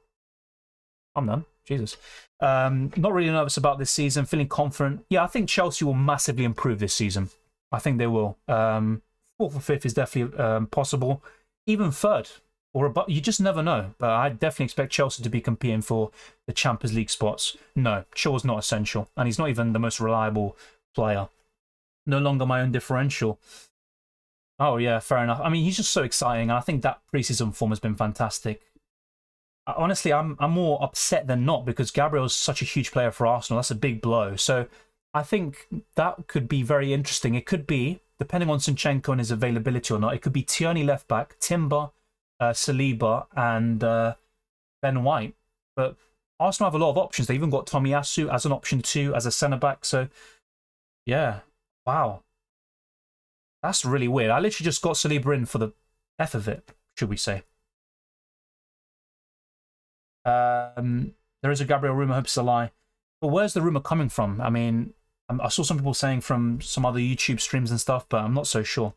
I'm done. Jesus. Not really nervous about this season. Feeling confident. Yeah, I think Chelsea will massively improve this season. I think they will. 4th or 5th is definitely possible. Even 3rd. Or above. You just never know. But I definitely expect Chelsea to be competing for the Champions League spots. No, Shaw's not essential. And he's not even the most reliable player. No longer my own differential. Oh, yeah, fair enough. I mean, he's just so exciting. And I think that preseason form has been fantastic. Honestly, I'm more upset than not, because Gabriel's such a huge player for Arsenal. That's a big blow. So I think that could be very interesting. It could be, depending on Zinchenko and his availability or not, it could be Tierney left back, Timber, Saliba, and Ben White. But Arsenal have a lot of options. They even got Tomiyasu as an option too, as a centre back. So yeah, wow, that's really weird. I literally just got Saliba in for the F of it, should we say? There is a Gabriel rumour. I hope it's a lie. But where's the rumour coming from? I mean, I saw some people saying from some other YouTube streams and stuff, but I'm not so sure.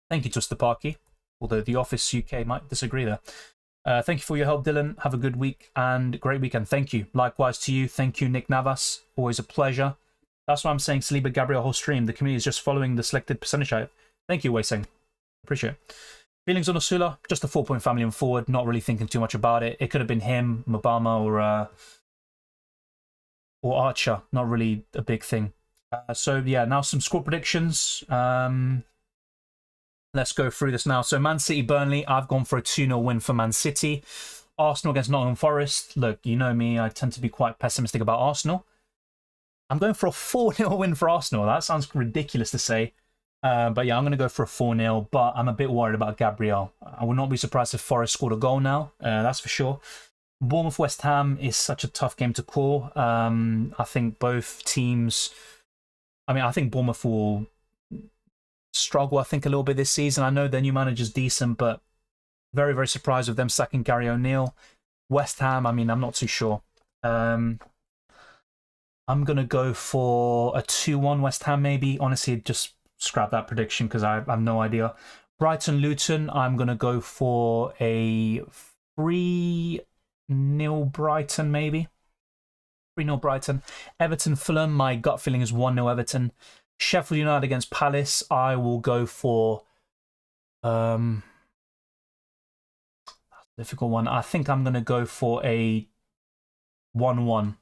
Thank you, Twister Parky. Although the Office UK might disagree there. Thank you for your help, Dylan. Have a good week and great weekend. Thank you. Likewise to you. Thank you, Nick Navas. Always a pleasure. That's why I'm saying Saliba, Gabriel, whole stream. The community is just following the selected percentage. Thank you, Wei Seng. Appreciate it. Feelings on Osula, just a 4-point family and forward, not really thinking too much about it. It could have been him, Mabama, or Archer, not really a big thing. So yeah, now some score predictions. Let's go through this now. So Man City, Burnley, I've gone for a 2-0 win for Man City. Arsenal against Nottingham Forest. Look, you know me, I tend to be quite pessimistic about Arsenal. I'm going for a 4-0 win for Arsenal. That sounds ridiculous to say. But yeah, I'm going to go for a 4-0, but I'm a bit worried about Gabriel. I would not be surprised if Forest scored a goal now, that's for sure. Bournemouth West Ham is such a tough game to call. I think both teams... I think Bournemouth will struggle, I think, a little bit this season. I know their new manager's decent, but very, very surprised with them sacking Gary O'Neill. West Ham, I'm not too sure. I'm going to go for a 2-1 West Ham, maybe. Honestly, just scrap that prediction because I have no idea. Brighton Luton, I'm going to go for a 3-0 Brighton, maybe. 3-0 Brighton. Everton Fulham, my gut feeling is 1-0 Everton. Sheffield United against Palace, I will go for... that's a difficult one. I think I'm going to go for a 1-1.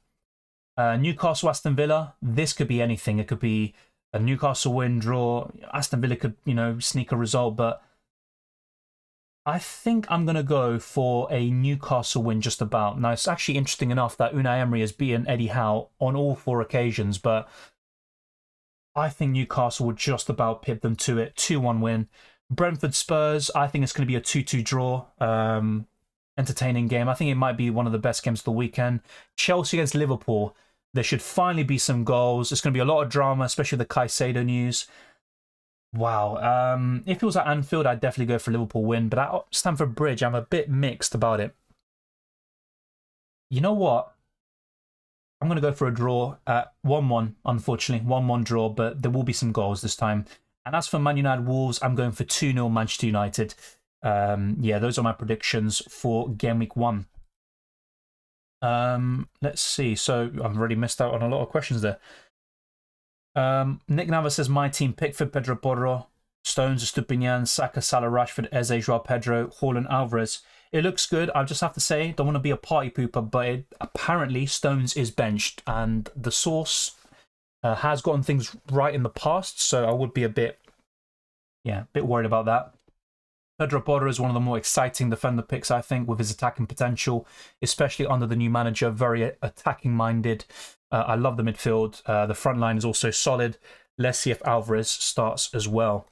Newcastle Aston Villa, this could be anything. It could be a Newcastle win, draw. Aston Villa could, sneak a result, but I think I'm going to go for a Newcastle win just about. Now, it's actually interesting enough that Unai Emery has beaten Eddie Howe on all 4 occasions, but I think Newcastle would just about pip them to it. 2-1 win. Brentford Spurs, I think it's going to be a 2-2 draw. Entertaining game. I think it might be one of the best games of the weekend. Chelsea against Liverpool. There should finally be some goals. There's going to be a lot of drama, especially the Caicedo news. Wow. If it was at Anfield, I'd definitely go for Liverpool win. But at Stamford Bridge, I'm a bit mixed about it. You know what? I'm going to go for a draw at 1-1, unfortunately. 1-1 draw, but there will be some goals this time. And as for Man United Wolves, I'm going for 2-0 Manchester United. Yeah, those are my predictions for Game Week 1. Let's see. So I've already missed out on a lot of questions there. Nick Nava says, my team: Pickford, Pedro Porro, Stones, Estupinian, Saka, Salah, Rashford, Eze, Joao Pedro, Haaland, Alvarez. It looks good. I just have to say, don't want to be a party pooper, but apparently Stones is benched, and the source has gotten things right in the past, so I would be a bit worried about that. Pedro Porro is one of the more exciting defender picks, I think, with his attacking potential, especially under the new manager, very attacking-minded. I love the midfield. The front line is also solid. Let's see if Alvarez starts as well.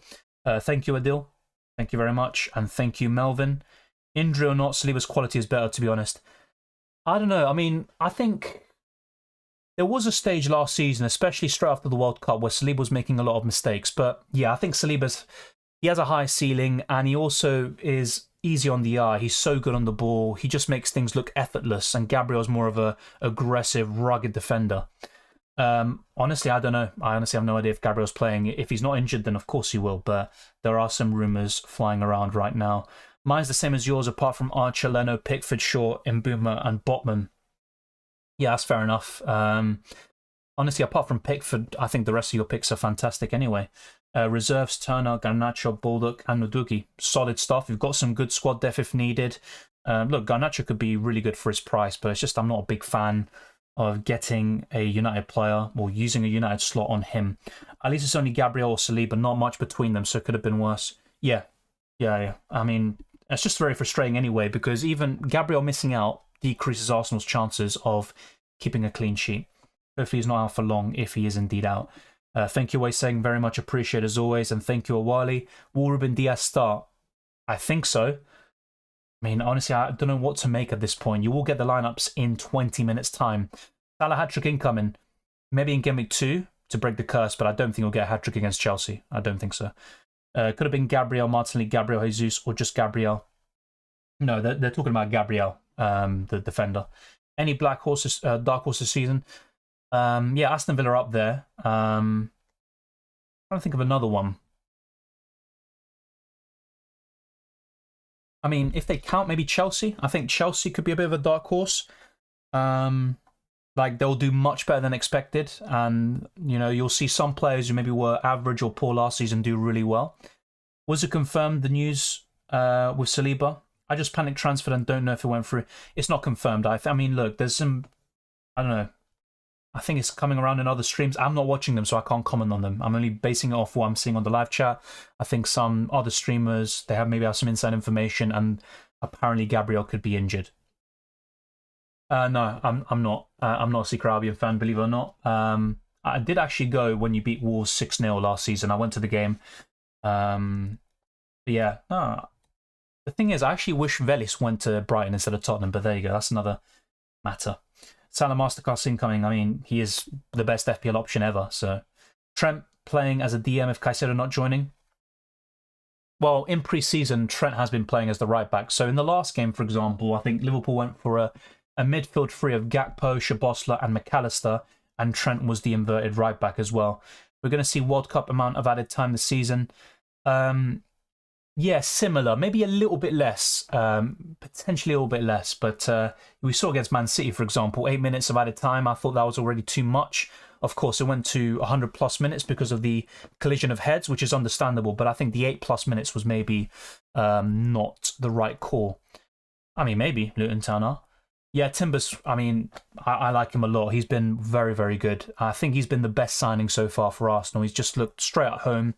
Thank you, Adil. Thank you very much. And thank you, Melvin. Injury or not, Saliba's quality is better, to be honest. I don't know. I think there was a stage last season, especially straight after the World Cup, where Saliba was making a lot of mistakes. But yeah, I think he has a high ceiling, and he also is easy on the eye. He's so good on the ball. He just makes things look effortless, and Gabriel's more of a aggressive, rugged defender. Honestly, I don't know. I honestly have no idea if Gabriel's playing. If he's not injured, then of course he will, but there are some rumours flying around right now. Mine's the same as yours, apart from Archer, Leno, Pickford, Shaw, Mbuma, and Botman. Yeah, that's fair enough. Honestly, apart from Pickford, I think the rest of your picks are fantastic anyway. Reserves: Turner, Garnacho, Baldock, and Nuduki. Solid stuff. You've got some good squad depth if needed. Look, Garnacho could be really good for his price, but it's just I'm not a big fan of getting a United player or using a United slot on him. At least it's only Gabriel or Saliba, not much between them, so it could have been worse. Yeah. It's just very frustrating anyway, because even Gabriel missing out decreases Arsenal's chances of keeping a clean sheet. Hopefully he's not out for long, if he is indeed out. Thank you, Wei Seng, very much appreciated as always, and thank you, Awali. Will Ruben Diaz start? I think so. Honestly, I don't know what to make at this point. You will get the lineups in 20 minutes' time. Salah hat-trick incoming. Maybe in Game Week 2 to break the curse, but I don't think he'll get a hat-trick against Chelsea. I don't think so. Could have been Gabriel Martinelli, Gabriel Jesus, or just Gabriel. No, they're talking about Gabriel, the defender. Any dark horses this season? Yeah, Aston Villa up there. I'm trying to think of another one. If they count, maybe Chelsea. I think Chelsea could be a bit of a dark horse. They'll do much better than expected, and you'll see some players who maybe were average or poor last season do really well. Was it confirmed, the news with Saliba. I just panic transferred and don't know if it went through. It's not confirmed. I mean, look, there's some, I don't know. I think it's coming around in other streams. I'm not watching them, so I can't comment on them. I'm only basing it off what I'm seeing on the live chat. I think some other streamers, they have some inside information, and apparently Gabriel could be injured. No, I'm not. I'm not a Secret Albion fan, believe it or not. I did actually go when you beat Wolves 6-0 last season. I went to the game. But yeah, no. The thing is, I actually wish Velis went to Brighton instead of Tottenham, but there you go. That's another matter. Salah Masterclass incoming. I mean, he is the best FPL option ever. So Trent playing as a DM if Caicedo not joining. Well, in pre-season, Trent has been playing as the right back. So in the last game, for example, I think Liverpool went for a midfield three of Gakpo, Szoboszlai and McAllister, and Trent was the inverted right back as well. We're going to see World Cup amount of added time this season. Yeah, similar, maybe a little bit less, potentially a little bit less, but we saw against Man City, for example, 8 minutes of added time. I thought that was already too much. Of course, it went to 100 plus minutes because of the collision of heads, which is understandable, but I think the 8 plus minutes was maybe not the right call. I mean, maybe Luton Town are. Yeah, Timbers, I mean, I like him a lot. He's been very, very good. I think he's been the best signing so far for Arsenal. He's just looked straight at home.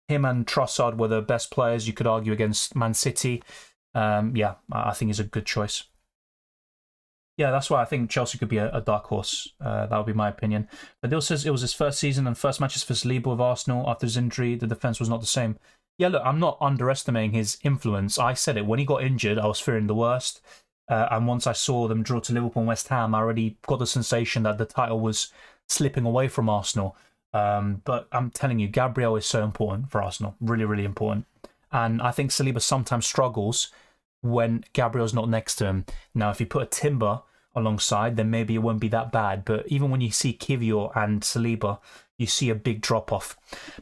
Him and Trossard were the best players you could argue against Man City. Yeah, I think he's a good choice. Yeah, that's why I think Chelsea could be a dark horse. That would be my opinion. But Dill says it was his first season and first matches for Saliba with Arsenal. After his injury, the defence was not the same. Yeah, look, I'm not underestimating his influence. I said it. When he got injured, I was fearing the worst. And once I saw them draw to Liverpool and West Ham, I already got the sensation that the title was slipping away from Arsenal. But I'm telling you, Gabriel is so important for Arsenal. Really, really important. And I think Saliba sometimes struggles when Gabriel's not next to him. Now, if you put a Timber alongside, then maybe it won't be that bad. But even when you see Kivior and Saliba, you see a big drop-off.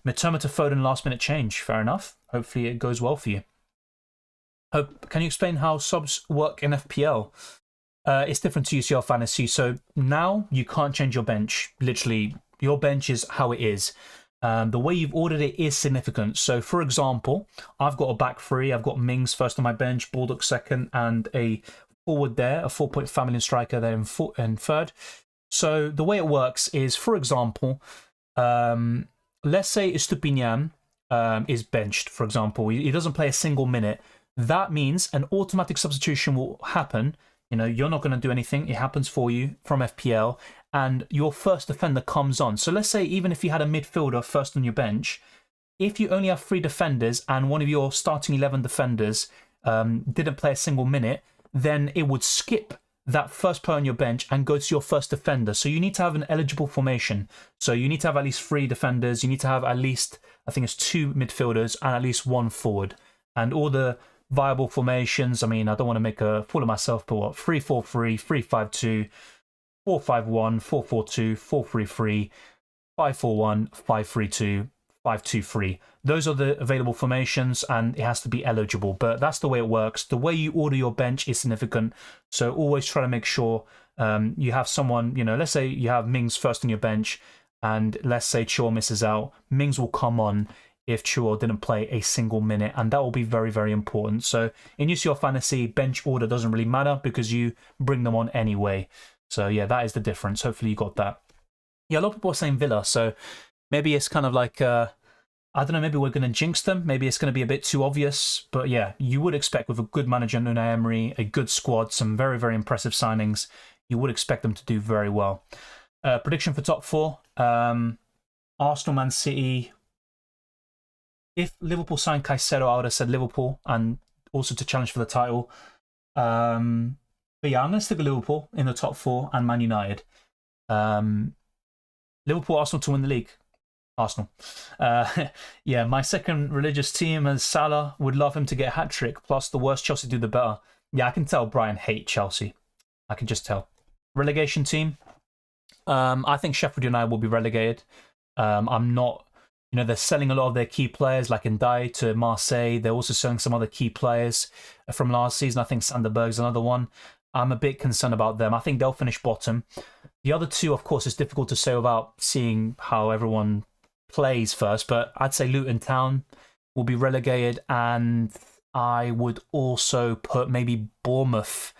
Mitoma to Foden last-minute change. Fair enough. Hopefully it goes well for you. Can you explain how subs work in FPL? It's different to UCL Fantasy. So now you can't change your bench. Literally, your bench is how it is. The way you've ordered it is significant. So, for example, I've got a back three. I've got Mings first on my bench, Baldock second, and a forward there, a 4-point family striker there in third. So the way it works is, for example, let's say Estupinian is benched, for example. He doesn't play a single minute. That means an automatic substitution will happen. You know, you're not going to do anything. It happens for you from FPL, and your first defender comes on. So let's say even if you had a midfielder first on your bench, if you only have 3 defenders and one of your starting 11 defenders didn't play a single minute, then it would skip that first player on your bench and go to your first defender. So you need to have an eligible formation. So you need to have at least 3 defenders. You need to have at least, I think it's 2 midfielders and at least 1 forward. And all the viable formations, I mean, I don't want to make a fool of myself, but what? 3-4-3, 3-5-2, 4-5-1, 4-4-2, 4-3-3, 5-4-1, 5-3-2, 5-2-3. Those are the available formations, and it has to be eligible. But that's the way it works. The way you order your bench is significant. So always try to make sure you have someone, you know, let's say you have Mings first on your bench, and let's say Chua misses out. Mings will come on if Chua didn't play a single minute, and that will be very, very important. So in UCL Fantasy, bench order doesn't really matter because you bring them on anyway. So yeah, that is the difference. Hopefully you got that. Yeah, a lot of people are saying Villa, so maybe it's kind of like, I don't know, maybe we're going to jinx them. Maybe it's going to be a bit too obvious. But yeah, you would expect with a good manager, Unai Emery, a good squad, some very, very impressive signings, you would expect them to do very well. Prediction for top 4, Arsenal, Man City. If Liverpool signed Caicedo, I would have said Liverpool, and also to challenge for the title. But yeah, I'm going to stick with Liverpool in the top 4 and Man United. Liverpool, Arsenal to win the league. Arsenal. Yeah, my second religious team is Salah. Would love him to get a hat-trick. Plus, the worse Chelsea do, the better. Yeah, I can tell Brian hates Chelsea. I can just tell. Relegation team. I think Sheffield United will be relegated. I'm not... You know, they're selling a lot of their key players, like Ndiaye to Marseille. They're also selling some other key players from last season. I think Sanderberg's another one. I'm a bit concerned about them. I think they'll finish bottom. The other two, of course, it's difficult to say without seeing how everyone plays first. But I'd say Luton Town will be relegated. And I would also put maybe Bournemouth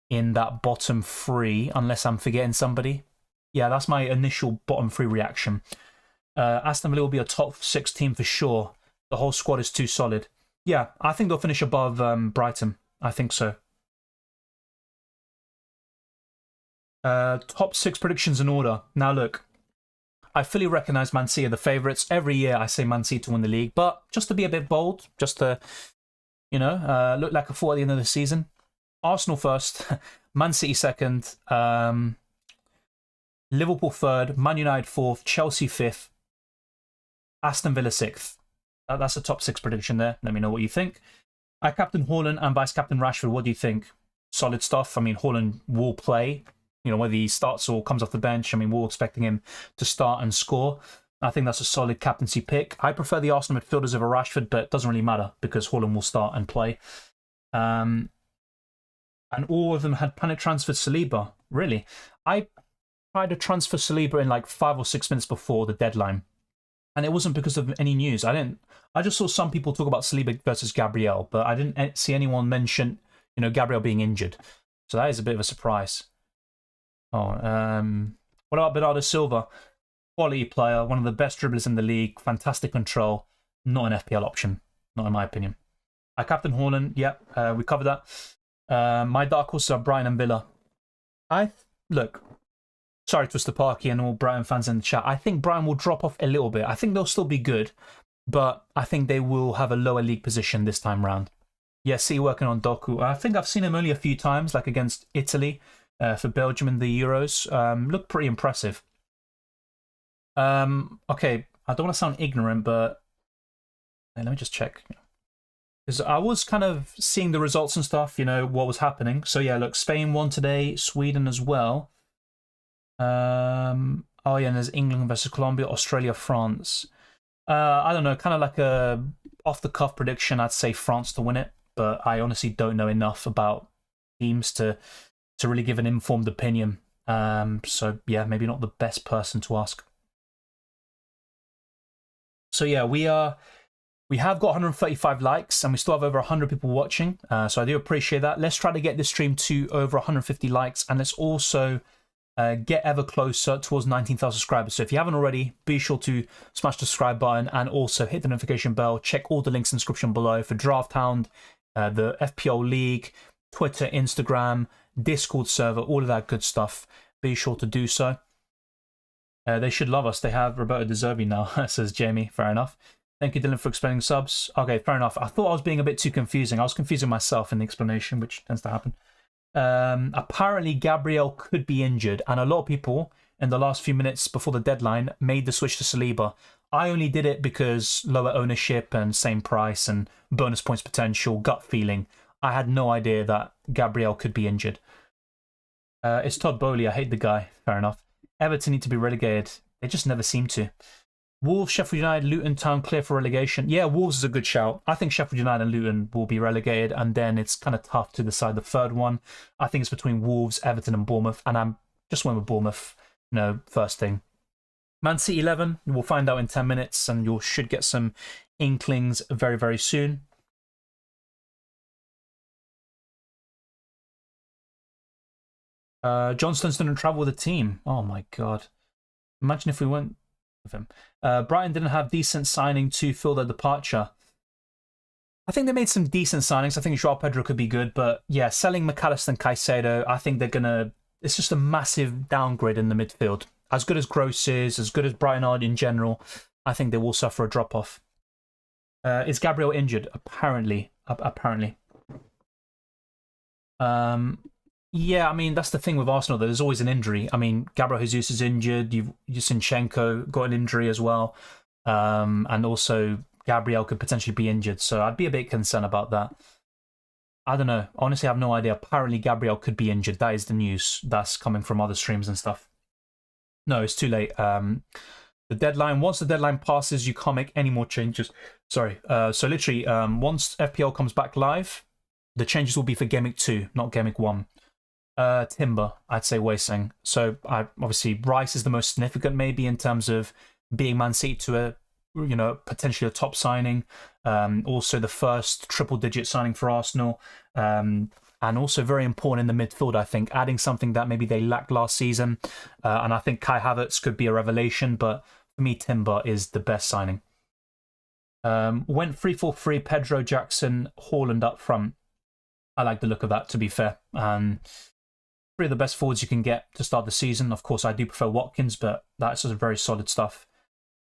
in that bottom three, unless I'm forgetting somebody. Yeah, that's my initial bottom three reaction. Aston Villa will be a top 6 team for sure. The whole squad is too solid. Yeah, I think they'll finish above Brighton. I think so. Top 6 predictions in order. Now look, I fully recognise Man City are the favourites. Every year I say Man City to win the league, but just to be a bit bold, just to, look like a fool at the end of the season. Arsenal first, Man City second, Liverpool third, Man United fourth, Chelsea fifth, Aston Villa sixth. That's a top 6 prediction there. Let me know what you think. I captain Haaland and vice captain Rashford. What do you think? Solid stuff. I mean, Haaland will play. Whether he starts or comes off the bench. I mean, we're all expecting him to start and score. I think that's a solid captaincy pick. I prefer the Arsenal midfielders over Rashford, but it doesn't really matter because Haaland will start and play. And all of them had panic transferred Saliba. Really? I tried to transfer Saliba in like 5 or 6 minutes before the deadline. And it wasn't because of any news. I just saw some people talk about Saliba versus Gabriel, but I didn't see anyone mention, Gabriel being injured. So that is a bit of a surprise. What about Bernardo Silva? Quality player, one of the best dribblers in the league, fantastic control, not an FPL option, not in my opinion. I captain Haaland, yep, we covered that. My dark horses are Brighton and Villa. Look, sorry Twister Parky and all Brighton fans in the chat, I think Brighton will drop off a little bit. I think they'll still be good, but I think they will have a lower league position this time round. Yeah, see working on Doku. I think I've seen him only a few times, like against Italy. For Belgium in the Euros, looked pretty impressive. Okay, I don't want to sound ignorant, but let me just check. Because I was kind of seeing the results and stuff, what was happening. So yeah, look, Spain won today, Sweden as well. Oh yeah, and there's England versus Colombia, Australia, France. I don't know, kind of like a off-the-cuff prediction. I'd say France to win it, but I honestly don't know enough about teams to really give an informed opinion. So yeah, maybe not the best person to ask. So yeah, we have got 135 likes and we still have over 100 people watching. So I do appreciate that. Let's try to get this stream to over 150 likes, and let's also get ever closer towards 19,000 subscribers. So if you haven't already, be sure to smash the subscribe button and also hit the notification bell. Check all the links in the description below for Drafthound, the FPL League, Twitter, Instagram, Discord server, all of that good stuff. Be sure to do so. They should love us. They have Roberto De Zerbi now, says Jamie. Fair enough. Thank you, Dylan, for explaining subs. Okay, fair enough. I thought I was being a bit too confusing. I was confusing myself in the explanation, which tends to happen. Apparently, Gabriel could be injured, and a lot of people in the last few minutes before the deadline made the switch to Saliba. I only did it because lower ownership and same price and bonus points potential, gut feeling. I had no idea that Gabriel could be injured. It's Todd Bowley. I hate the guy. Fair enough. Everton need to be relegated. They just never seem to. Wolves, Sheffield United, Luton Town clear for relegation. Yeah, Wolves is a good shout. I think Sheffield United and Luton will be relegated, and then it's kind of tough to decide the third one. I think it's between Wolves, Everton, and Bournemouth, and I'm just went with Bournemouth. First thing. Man City 11. We'll find out in 10 minutes, and you should get some inklings very, very soon. Johnston's didn't travel with the team. Oh my god. Imagine if we went with him. Brighton didn't have decent signing to fill their departure. I think they made some decent signings. I think Joao Pedro could be good, but yeah, selling McAllister and Caicedo, I think they're gonna. It's just a massive downgrade in the midfield. As good as Gross is, as good as Brighton are in general, I think they will suffer a drop off. Is Gabriel injured? Apparently. Yeah, I mean, that's the thing with Arsenal, though. There's always an injury. I mean, Gabriel Jesus is injured. Zinchenko got an injury as well. And also, Gabriel could potentially be injured. So I'd be a bit concerned about that. I don't know. Honestly, I have no idea. Apparently, Gabriel could be injured. That is the news that's coming from other streams and stuff. No, it's too late. The deadline, once the deadline passes, you can't make any more changes. Sorry. So literally, once FPL comes back live, the changes will be for Gameweek 2, not Gameweek 1. Timber, I'd say Wasing. So obviously Rice is the most significant maybe in terms of being Man City to potentially a top signing. Also the first triple-digit signing for Arsenal. And also very important in the midfield, I think, adding something that maybe they lacked last season. And I think Kai Havertz could be a revelation, but for me, Timber is the best signing. Went 3-4-3, Pedro, Jackson, Haaland up front. I like the look of that, to be fair. Three of the best forwards you can get to start the season. Of course, I do prefer Watkins, but that's just very solid stuff.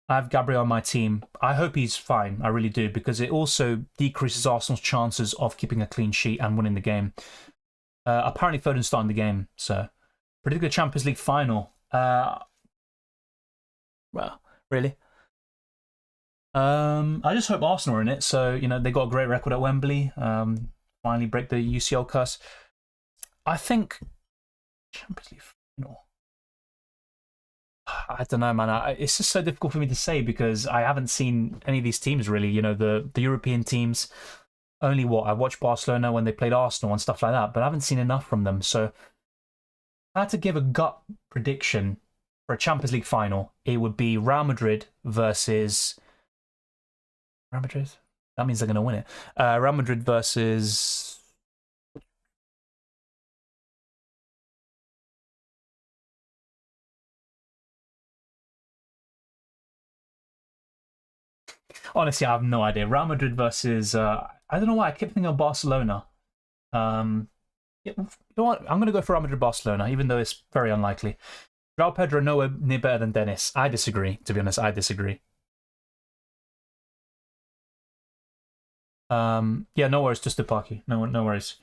I have Gabriel on my team. I hope he's fine. I really do, because it also decreases Arsenal's chances of keeping a clean sheet and winning the game. Apparently, Foden's starting the game, so pretty good Champions League final. Well, really. I just hope Arsenal are in it. So they got a great record at Wembley. Finally break the UCL curse. I think Champions League final. I don't know, man. It's just so difficult for me to say because I haven't seen any of these teams really. The European teams. Only I watched Barcelona when they played Arsenal and stuff like that, but I haven't seen enough from them. So if I had to give a gut prediction for a Champions League final, it would be Real Madrid versus Real Madrid. That means they're going to win it. Real Madrid versus. Honestly, I have no idea. Real Madrid versus I don't know why I keep thinking of Barcelona. Yeah, you know what? I'm going to go for Real Madrid Barcelona, even though it's very unlikely. João Pedro nowhere near better than Dennis. I disagree. To be honest, I disagree. Yeah, no worries, just Tupaki. No worries.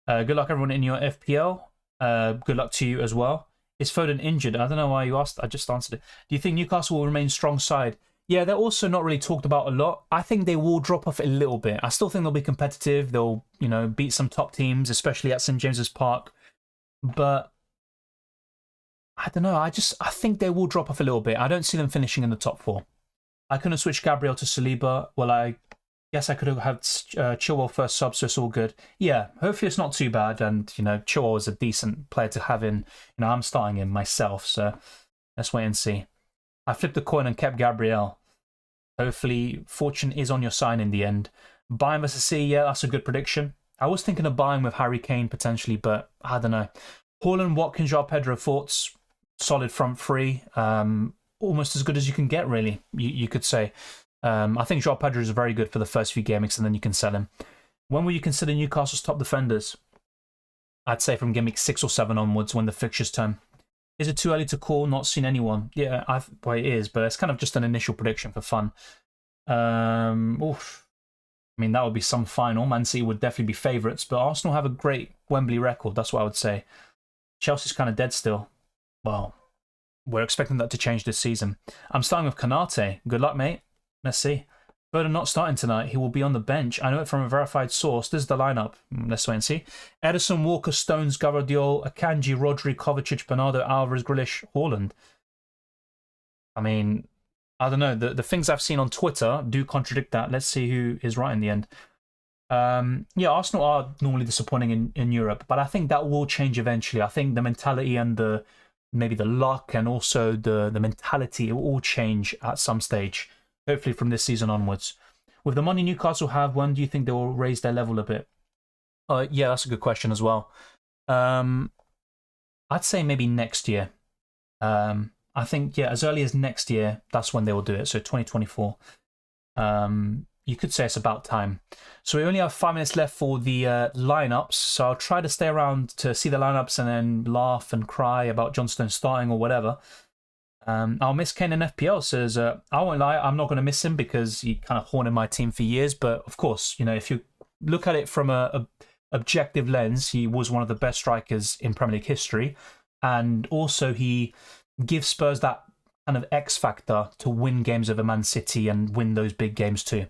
Good luck everyone in your FPL. Good luck to you as well. Is Foden injured? I don't know why you asked. I just answered it. Do you think Newcastle will remain strong side? Yeah, they're also not really talked about a lot. I think they will drop off a little bit. I still think they'll be competitive. They'll, beat some top teams, especially at St James's Park. But I don't know. I think they will drop off a little bit. I don't see them finishing in the top four. I couldn't switch Gabriel to Saliba. Well, I guess I could have had Chilwell first sub, so it's all good. Yeah, hopefully it's not too bad. And, Chilwell is a decent player to have in. I'm starting him myself, so let's wait and see. I flipped the coin and kept Gabriel. Hopefully, fortune is on your side in the end. Bayern versus C, yeah, that's a good prediction. I was thinking of Bayern with Harry Kane potentially, but I don't know. Haaland, Watkins, João Pedro, thoughts? Solid front three. Almost as good as you can get, really, you could say. I think João Pedro is very good for the first few game weeks, and then you can sell him. When will you consider Newcastle's top defenders? I'd say from game week 6 or 7 onwards when the fixtures turn. Is it too early to call? Not seen anyone. Yeah, well, it is, but it's kind of just an initial prediction for fun. Oof. I mean, that would be some final. Man City would definitely be favourites, but Arsenal have a great Wembley record. That's what I would say. Chelsea's kind of dead still. Well, we're expecting that to change this season. I'm starting with Konate. Good luck, mate. Let's see. Foden not starting tonight. He will be on the bench. I know it from a verified source. This is the lineup. Let's wait and see. Edison, Walker, Stones, Gvardiol, Akanji, Rodri, Kovacic, Bernardo, Alvarez, Grealish, Haaland. I mean, I don't know. The things I've seen on Twitter do contradict that. Let's see who is right in the end. Yeah, Arsenal are normally disappointing in Europe, but I think that will change eventually. I think the mentality and maybe the luck and also the mentality, it will all change at some stage. Hopefully from this season onwards. With the money Newcastle have, when do you think they will raise their level a bit? Yeah, that's a good question as well. I'd say maybe next year. I think, yeah, as early as next year, that's when they will do it. So 2024. You could say it's about time. So we only have 5 minutes left for the lineups. So I'll try to stay around to see the lineups and then laugh and cry about John Stone starting or whatever. I'll miss Kane in FPL, says, I won't lie, I'm not going to miss him because he kind of haunted my team for years. But of course, if you look at it from a objective lens, he was one of the best strikers in Premier League history. And also he gives Spurs that kind of X factor to win games over Man City and win those big games too.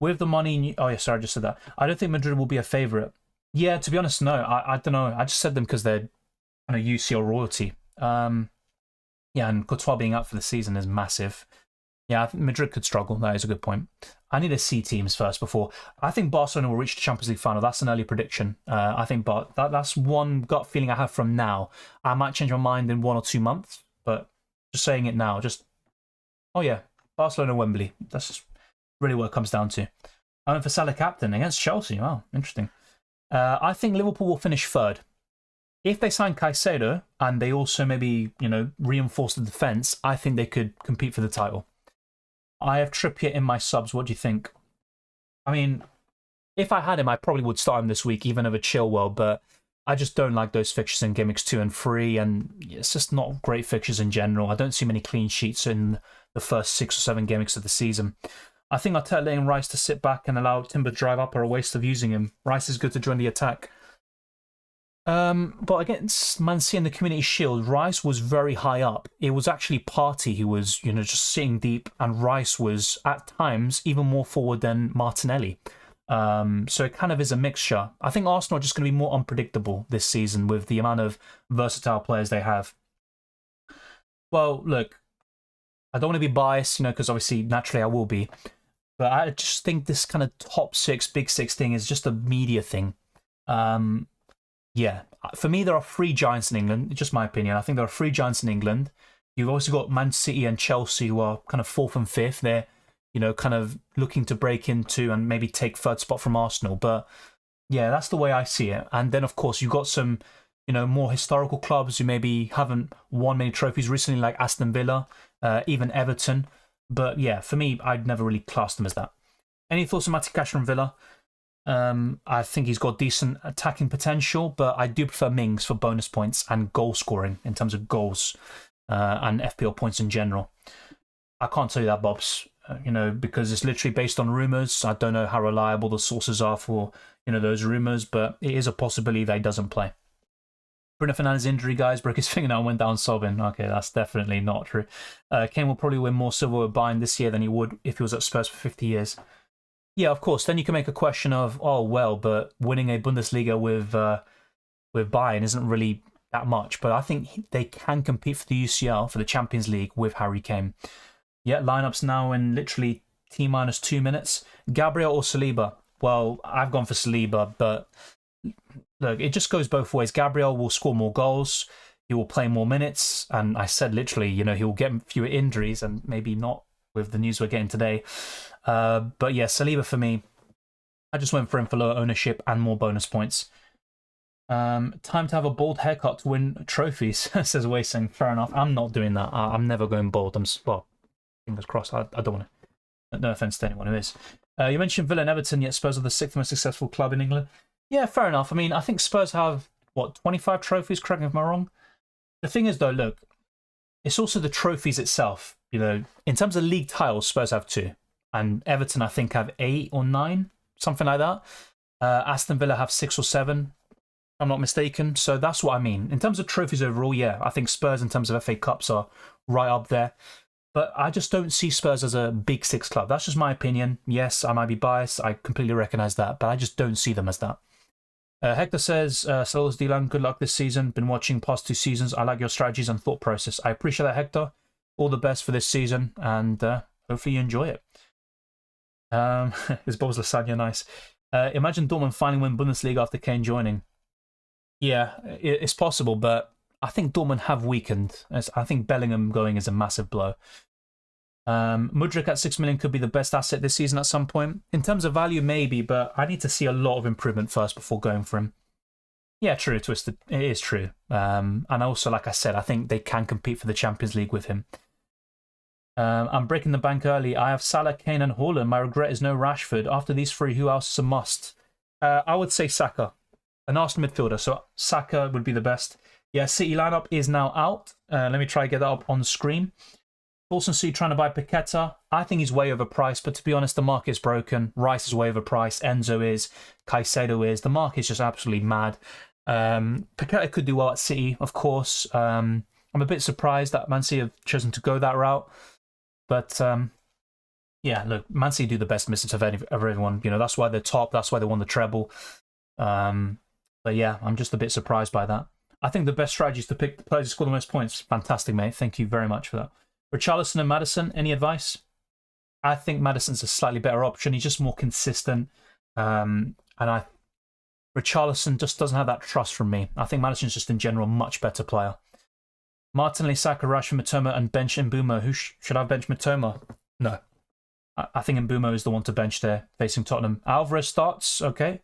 With the money, oh yeah, sorry, I just said that. I don't think Madrid will be a favourite. Yeah, to be honest, no. I don't know. I just said them because they're kind of UCL royalty. Yeah, and Courtois being out for the season is massive. Yeah, I think Madrid could struggle. That is a good point. I need to see teams first before. I think Barcelona will reach the Champions League final. That's an early prediction. I think that's one gut feeling I have from now. I might change my mind in 1 or 2 months, but just saying it now. Oh yeah, Barcelona, Wembley. That's just really what it comes down to. I went for Salah captain against Chelsea. Wow, interesting. I think Liverpool will finish third. If they sign Caicedo and they also maybe, reinforce the defence, I think they could compete for the title. I have Trippier in my subs. What do you think? I mean, if I had him, I probably would start him this week, even over Chilwell, but I just don't like those fixtures in Game Weeks 2 and 3, and it's just not great fixtures in general. I don't see many clean sheets in the first 6 or 7 Game Weeks of the season. I think Arteta letting Rice to sit back and allow Timber to drive up are a waste of using him. Rice is good to join the attack. But against Man City in the Community Shield, Rice was very high up. It was actually Partey who was, just sitting deep, and Rice was at times even more forward than Martinelli. So it kind of is a mixture. I think Arsenal are just going to be more unpredictable this season with the amount of versatile players they have. Well, look, I don't want to be biased, because obviously, naturally I will be. But I just think this kind of top 6, big 6 thing is just a media thing. Yeah, for me, there are 3 giants in England. Just my opinion. I think there are 3 giants in England. You've also got Man City and Chelsea, who are kind of 4th and 5th. They're, kind of looking to break into and maybe take 3rd spot from Arsenal. But yeah, that's the way I see it. And then, of course, you've got some, more historical clubs who maybe haven't won many trophies recently, like Aston Villa, even Everton. But yeah, for me, I'd never really class them as that. Any thoughts on Matty Cash from Villa? I think he's got decent attacking potential, but I do prefer Mings for bonus points and goal scoring in terms of goals and FPL points in general. I can't tell you that, Bobs, because it's literally based on rumours. I don't know how reliable the sources are for, those rumours, but it is a possibility that he doesn't play. Bruno Fernandes' injury, guys, broke his fingernail and went down sobbing. Okay, that's definitely not true. Kane will probably win more silver with Bayern this year than he would if he was at Spurs for 50 years. Yeah, of course. Then you can make a question of, oh, well, but winning a Bundesliga with Bayern isn't really that much. But I think they can compete for the UCL, for the Champions League, with Harry Kane. Yeah, lineups now in literally T-minus 2 minutes. Gabriel or Saliba? Well, I've gone for Saliba, but look, it just goes both ways. Gabriel will score more goals. He will play more minutes. And I said literally, he will get fewer injuries, and maybe not with the news we're getting today. But yeah, Saliba for me, I just went for him for lower ownership and more bonus points. Time to have a bald haircut to win trophies, says Wasting. Fair enough. I'm not doing that. I'm never going bald. Fingers crossed. I don't want to. No offense to anyone who is. You mentioned Villa and Everton, yet Spurs are the 6th most successful club in England. Yeah, fair enough. I mean, I think Spurs have, 25 trophies? Correct me if I'm wrong. The thing is, though, look, it's also the trophies itself. In terms of league titles, Spurs have 2. And Everton, I think, have 8 or 9, something like that. Aston Villa have 6 or 7, if I'm not mistaken. So that's what I mean. In terms of trophies overall, yeah, I think Spurs, in terms of FA Cups, are right up there. But I just don't see Spurs as a big 6 club. That's just my opinion. Yes, I might be biased. I completely recognise that. But I just don't see them as that. Hector says, Salos Dylan, good luck this season. Been watching past 2 seasons. I like your strategies and thought process. I appreciate that, Hector. All the best for this season. And hopefully you enjoy it. Is Bob's lasagna nice? Imagine Dortmund finally win Bundesliga after Kane joining. Yeah, it's possible, but I think Dortmund have weakened. I think Bellingham going is a massive blow. Mudryk at 6 million could be the best asset this season at some point. In terms of value, maybe, but I need to see a lot of improvement first before going for him. Yeah, true, Twisted. It is true. And also, like I said, I think they can compete for the Champions League with him. I'm breaking the bank early. I have Salah, Kane and Haaland. My regret is no Rashford. After these 3, who else is a must? I would say Saka, an Arsenal midfielder. So Saka would be the best. Yeah, City lineup is now out. Let me try to get that up on screen. Dawson C trying to buy Paqueta. I think he's way overpriced, but to be honest, the market's broken. Rice is way overpriced. Enzo is. Caicedo is. The market's just absolutely mad. Paqueta could do well at City, of course. I'm a bit surprised that Man City have chosen to go that route. But yeah, look, Man City do the best business of everyone. That's why they're top. That's why they won the treble. But yeah, I'm just a bit surprised by that. I think the best strategy is to pick the players who score the most points. Fantastic, mate. Thank you very much for that. Richarlison and Maddison, any advice? I think Maddison's a slightly better option. He's just more consistent. Richarlison just doesn't have that trust from me. I think Maddison's just in general a much better player. Martinelli, Saka, Rashford, Matoma, and bench Mbeumo. Who should I bench Matoma? No. I think Mbumo is the one to bench there, facing Tottenham. Alvarez starts, okay.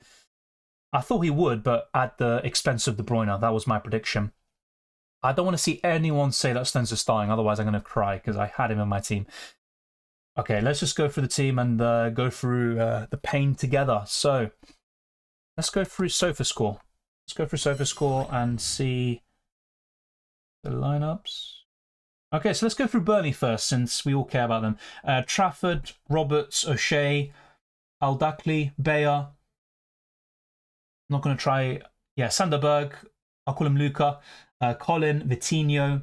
I thought he would, but at the expense of De Bruyne. That was my prediction. I don't want to see anyone say that Stones is starting, otherwise I'm going to cry, because I had him in my team. Okay, let's just go through the team and go through the pain together. So, let's go through SofaScore. Let's go through SofaScore and see the lineups. Okay, so let's go through Burnley first, since we all care about them. Trafford, Roberts, O'Shea, Al-Dakhli, Bayer. Not going to try... Yeah, Sanderberg. I'll call him Luca. Colin, Vitinho,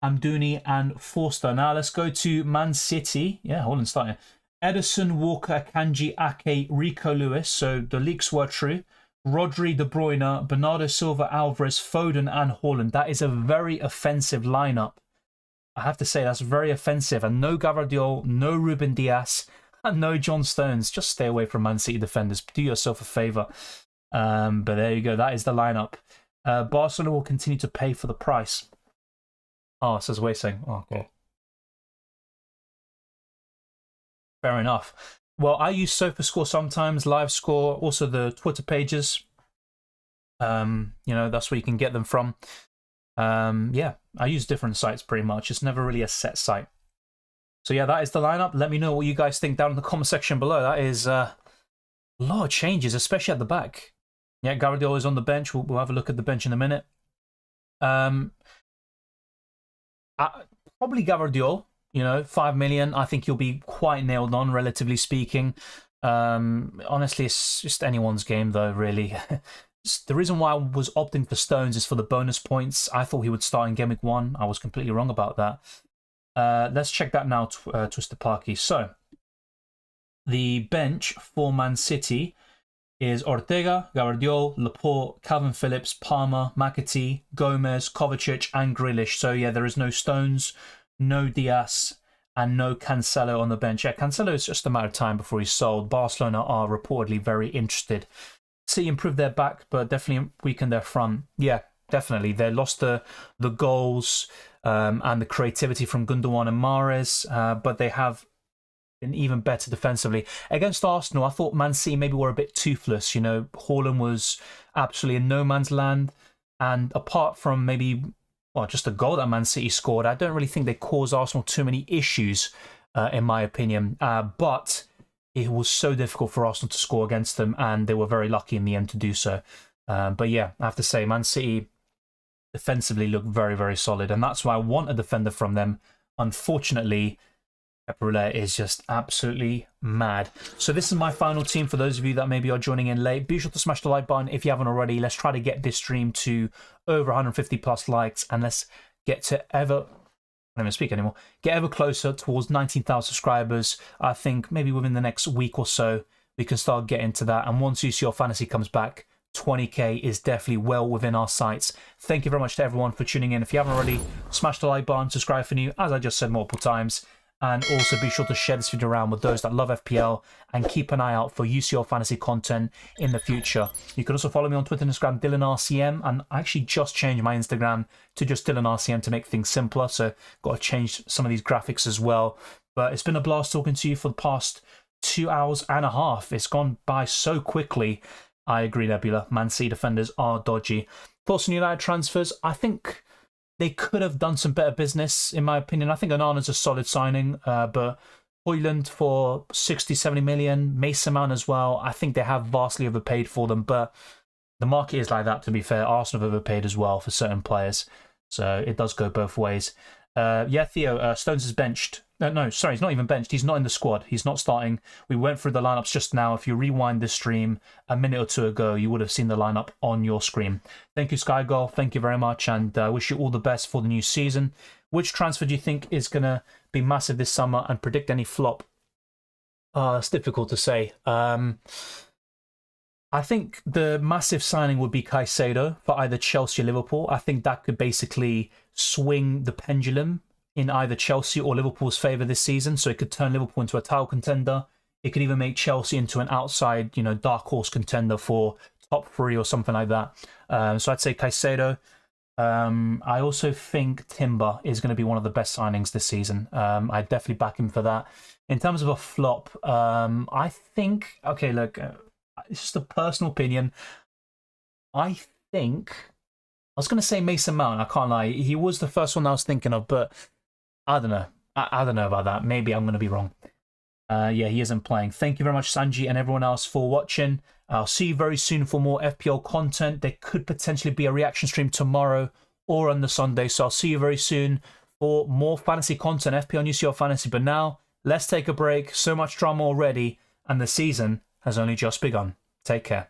Amdouni, and Forster. Now let's go to Man City. Yeah, Haaland starting. Ederson, Walker, Kanji, Ake, Rico Lewis. So the leaks were true. Rodri, De Bruyne, Bernardo Silva, Alvarez, Foden, and Haaland. That is a very offensive lineup. I have to say, that's very offensive. And no Gavardiol, no Ruben Dias, and no John Stones. Just stay away from Man City defenders. Do yourself a favour. But there you go. That is the lineup. Barcelona will continue to pay for the price. Oh, it says Weising. Oh, okay. Fair enough. Well, I use SofaScore sometimes, LiveScore, also the Twitter pages. You know, that's where you can get them from. Yeah, I use different sites pretty much. It's never really a set site. So yeah, that is the lineup. Let me know what you guys think down in the comment section below. That is a lot of changes, especially at the back. Yeah, Gavardiol is on the bench. We'll have a look at the bench in a minute. Probably Gavardiol. You know, 5 million. I think he'll be quite nailed on, relatively speaking. Honestly, it's just anyone's game, though, really. The reason why I was opting for Stones is for the bonus points. I thought he would start in Gameweek 1. I was completely wrong about that. Let's check that now, Twister Parky. So, the bench for Man City is Ortega, Gavardiol, Laporte, Calvin Phillips, Palmer, McAtee, Gomez, Kovacic, and Grealish. So yeah, there is no Stones, no Diaz, and no Cancelo on the bench. Yeah, Cancelo is just a matter of time before he's sold. Barcelona are reportedly very interested. City improved their back, but definitely weakened their front. Yeah, definitely. They lost the goals and the creativity from Gundogan and Mahrez, but they have been even better defensively. Against Arsenal, I thought Man City maybe were a bit toothless. You know, Haaland was absolutely in no man's land. And apart from maybe, well, just a goal that Man City scored, I don't really think they caused Arsenal too many issues, in my opinion. But it was so difficult for Arsenal to score against them, and they were very lucky in the end to do so. But yeah, I have to say, Man City defensively look very, very solid, and that's why I want a defender from them. Unfortunately, Pep Roulette is just absolutely mad. So this is my final team for those of you that maybe are joining in late. Be sure to smash the like button if you haven't already. Let's try to get this stream to over 150 plus likes, and let's get to I don't even speak anymore. Get ever closer towards 19,000 subscribers. I think maybe within the next week or so, we can start getting to that. And once UCL Fantasy comes back, 20k is definitely well within our sights. Thank you very much to everyone for tuning in. If you haven't already, smash the like button, subscribe for new, as I just said multiple times. And also be sure to share this video around with those that love FPL, and keep an eye out for UCL Fantasy content in the future. You can also follow me on Twitter and Instagram, DylanRCM, and I actually just changed my Instagram to just DylanRCM to make things simpler, so got to change some of these graphics as well. But it's been a blast talking to you for the past 2 hours and a half. It's gone by so quickly. I agree, Nebula. Man City defenders are dodgy. Thoughts on United transfers? I think they could have done some better business, in my opinion. I think Onana's a solid signing, but Haaland for 60, 70 million, Mason Mount as well. I think they have vastly overpaid for them, but the market is like that, to be fair. Arsenal have overpaid as well for certain players, so it does go both ways. Yeah, Theo, Stones is benched. No, sorry, he's not even benched. He's not in the squad. He's not starting. We went through the lineups just now. If you rewind this stream a minute or two ago, you would have seen the lineup on your screen. Thank you, Skygirl. Thank you very much, and wish you all the best for the new season. Which transfer do you think is going to be massive this summer, and predict any flop? It's difficult to say. I think the massive signing would be Caicedo for either Chelsea or Liverpool. I think that could basically swing the pendulum in either Chelsea or Liverpool's favour this season. So it could turn Liverpool into a title contender. It could even make Chelsea into an outside, you know, dark horse contender for top 3 or something like that. So I'd say Caicedo. I also think Timber is going to be one of the best signings this season. I definitely back him for that. In terms of a flop, I think, okay, look, it's just a personal opinion. I think, I was going to say Mason Mount, I can't lie. He was the first one I was thinking of, but I don't know. I don't know about that. Maybe I'm going to be wrong. Yeah, he isn't playing. Thank you very much, Sanji, and everyone else for watching. I'll see you very soon for more FPL content. There could potentially be a reaction stream tomorrow or on the Sunday. So I'll see you very soon for more fantasy content, FPL and UCL Fantasy. But now, let's take a break. So much drama already, and the season has only just begun. Take care.